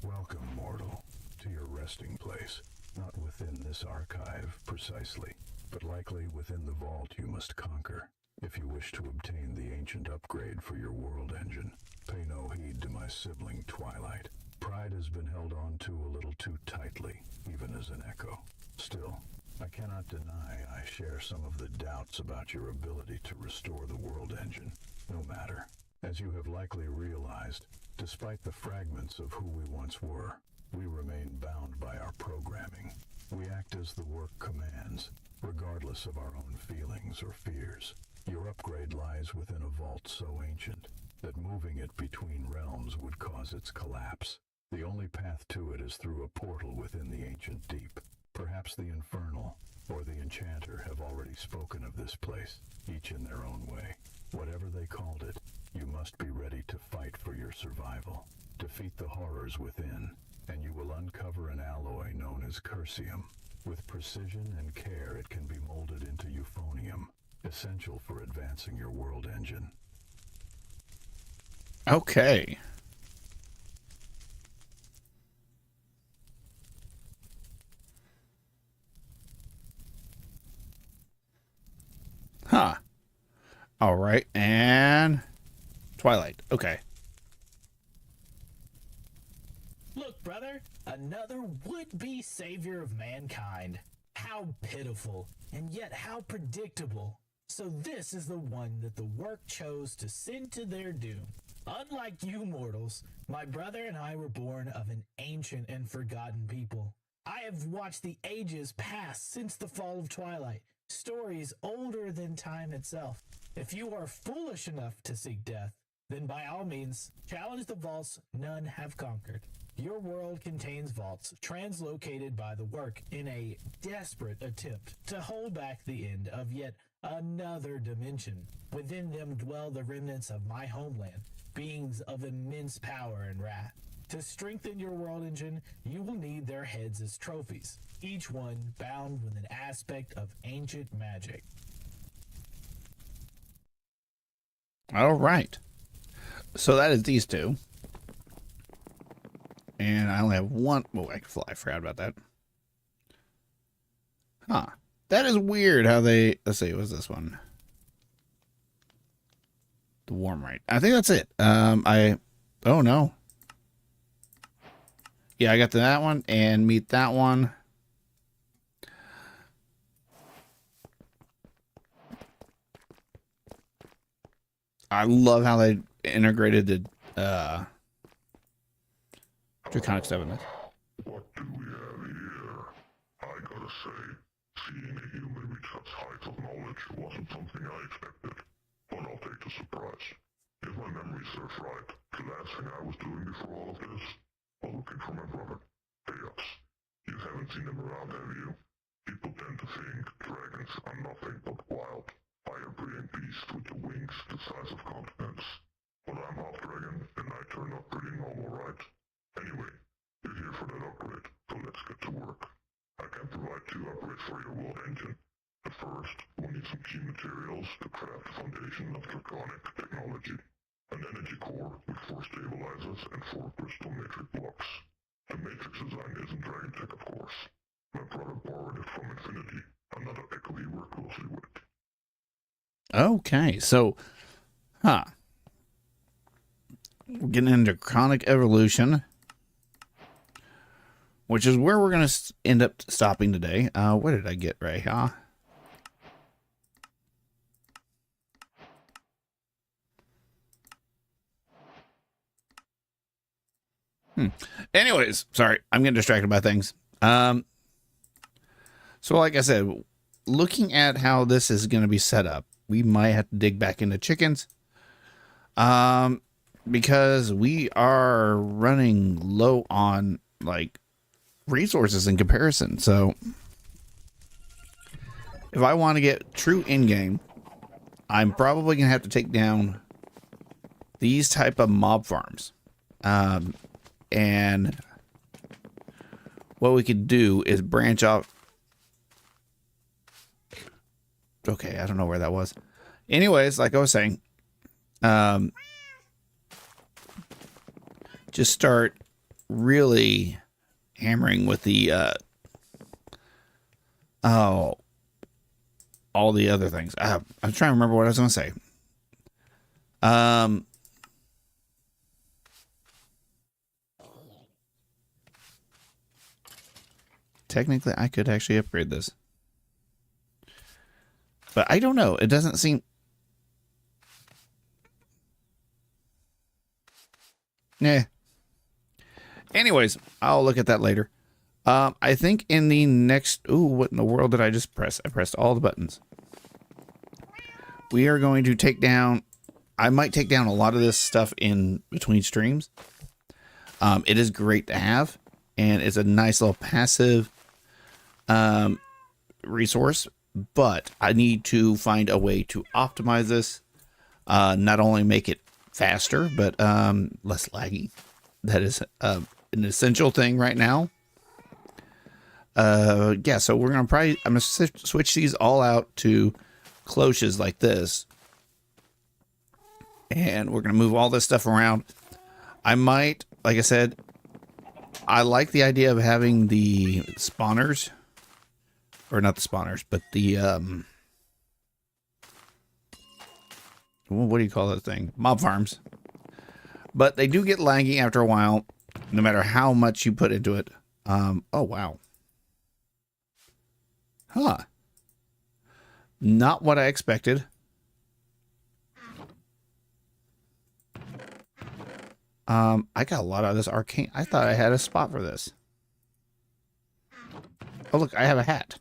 Welcome, mortal, to your resting place. Not within this archive, precisely, but likely within the vault you must conquer. If you wish to obtain the ancient upgrade for your world engine, pay no heed to my sibling Twilight. Pride has been held on to a little too tightly, even as an echo. Still, I cannot deny I share some of the doubts about your ability to restore the world engine. No matter. As you have likely realized, despite the fragments of who we once were, we remain bound by our programming. We act as the work commands, regardless of our own feelings or fears. Your upgrade lies within a vault so ancient that moving it between realms would cause its collapse. The only path to it is through a portal within the ancient deep. Perhaps the Infernal or the Enchanter have already spoken of this place, each in their own way. Whatever they called it, you must be ready to fight for your survival. Defeat the horrors within, and you will uncover an alloy known as Cursium. With precision and care, it can be molded into euphonium, essential for advancing your world engine. Okay. Huh. All right. And Twilight. Okay. Look, brother, another would-be savior of mankind. How pitiful, and yet how predictable. So this is the one that the work chose to send to their doom. Unlike you mortals, my brother and I were born of an ancient and forgotten people. I have watched the ages pass since the fall of Twilight, stories older than time itself. If you are foolish enough to seek death, then by all means, challenge the vaults none have conquered. Your world contains vaults translocated by the work in a desperate attempt to hold back the end of yet another dimension. Within them dwell the remnants of my homeland, beings of immense power and wrath. To strengthen your world engine, you will need their heads as trophies, each one bound with an aspect of ancient magic. All right. So that is these two. And I only have one. Oh, I can fly. I forgot about that. Huh. That is weird how they... Let's see. What's this one? The warm right. I think that's it. Oh, no. Yeah, I got that one. And meet that one. I love how they integrated the Draconic stuff in this. What do we have here? I gotta say, seeing a human reach such heights of knowledge wasn't something I expected, but I'll take the surprise. If my memory serves right, the last thing I was doing before all of this was looking for my brother, Chaos. You haven't seen him around, have you? People tend to think dragons are nothing but wild, fire-breathing beasts with the wings the size of continents. But I'm half dragon, and I turn out pretty normal, right? Anyway, you're here for that upgrade, so let's get to work. I can provide 2 upgrades for your world engine. But first, we'll need some key materials to craft the foundation of draconic technology. An energy core with 4 stabilizers and 4 crystal matrix blocks. The matrix design isn't dragon tech, of course. My brother borrowed it from Infinity, another echo he worked closely with. Okay, so... Huh. We're getting into Draconic Evolution, which is where we're going to end up stopping today. What did I get right here? Anyways, sorry, I'm getting distracted by things. So like I said, looking at how this is going to be set up, we might have to dig back into chickens. because we are running low on like resources in comparison. So if I want to get true in-game, I'm probably gonna have to take down these type of mob farms. And what we could do is branch off. Okay, I don't know where that was. Anyways, like I was saying, just start really hammering with the all the other things. I'm trying to remember what I was going to say. Technically, I could actually upgrade this. But I don't know. It doesn't seem... Nah. Anyways, I'll look at that later. I think in the next... Ooh, what in the world did I just press? I pressed all the buttons. We are going to take down... I might take down a lot of this stuff in between streams. It is great to have. And it's a nice little passive resource. But I need to find a way to optimize this. Not only make it faster, but less laggy. That is an essential thing right now. Yeah, so we're gonna I'm gonna switch these all out to cloches like this, and we're gonna move all this stuff around. I might, like I said, I like the idea of having the spawners, or not the spawners, but the what do you call that thing? Mob farms. But they do get laggy after a while, no matter how much you put into it. Oh wow. Huh. Not what I expected. I got a lot out of this arcane. I thought I had a spot for this. Oh look, I have a hat.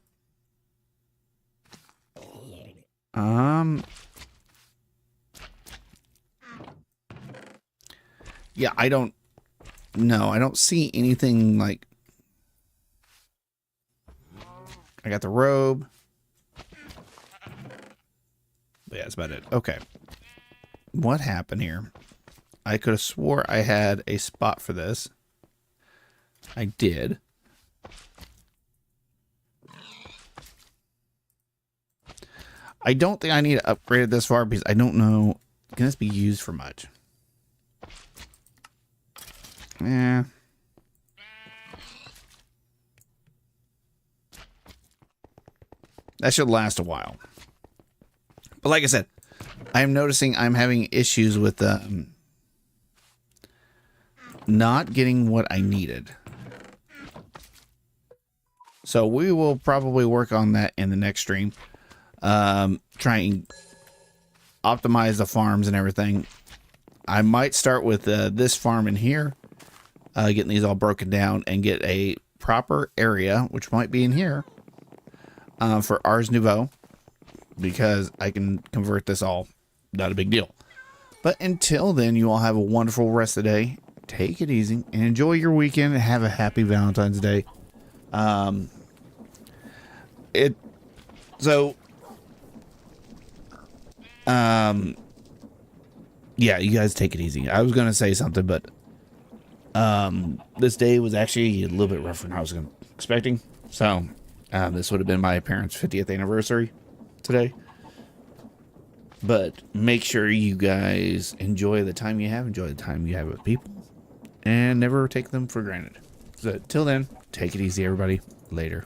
Yeah, I don't see anything like... I got the robe. But yeah, that's about it. Okay. What happened here? I could have swore I had a spot for this. I did. I don't think I need to upgrade it this far because I don't know. Can this be used for much? Yeah. That should last a while. But like I said, I'm noticing I'm having issues with not getting what I needed. So we will probably work on that in the next stream. Try and optimize the farms and everything. I might start with this farm in here. Getting these all broken down and get a proper area, which might be in here, for Ars Nouveau, because I can convert this all. Not a big deal. But until then, you all have a wonderful rest of the day. Take it easy and enjoy your weekend and have a happy Valentine's Day. Yeah, you guys take it easy. I was going to say something, but this day was actually a little bit rougher than I was expecting. So this would have been my parents' 50th anniversary today. But make sure you guys enjoy the time you have. Enjoy the time you have with people. And never take them for granted. So till then, take it easy, everybody. Later.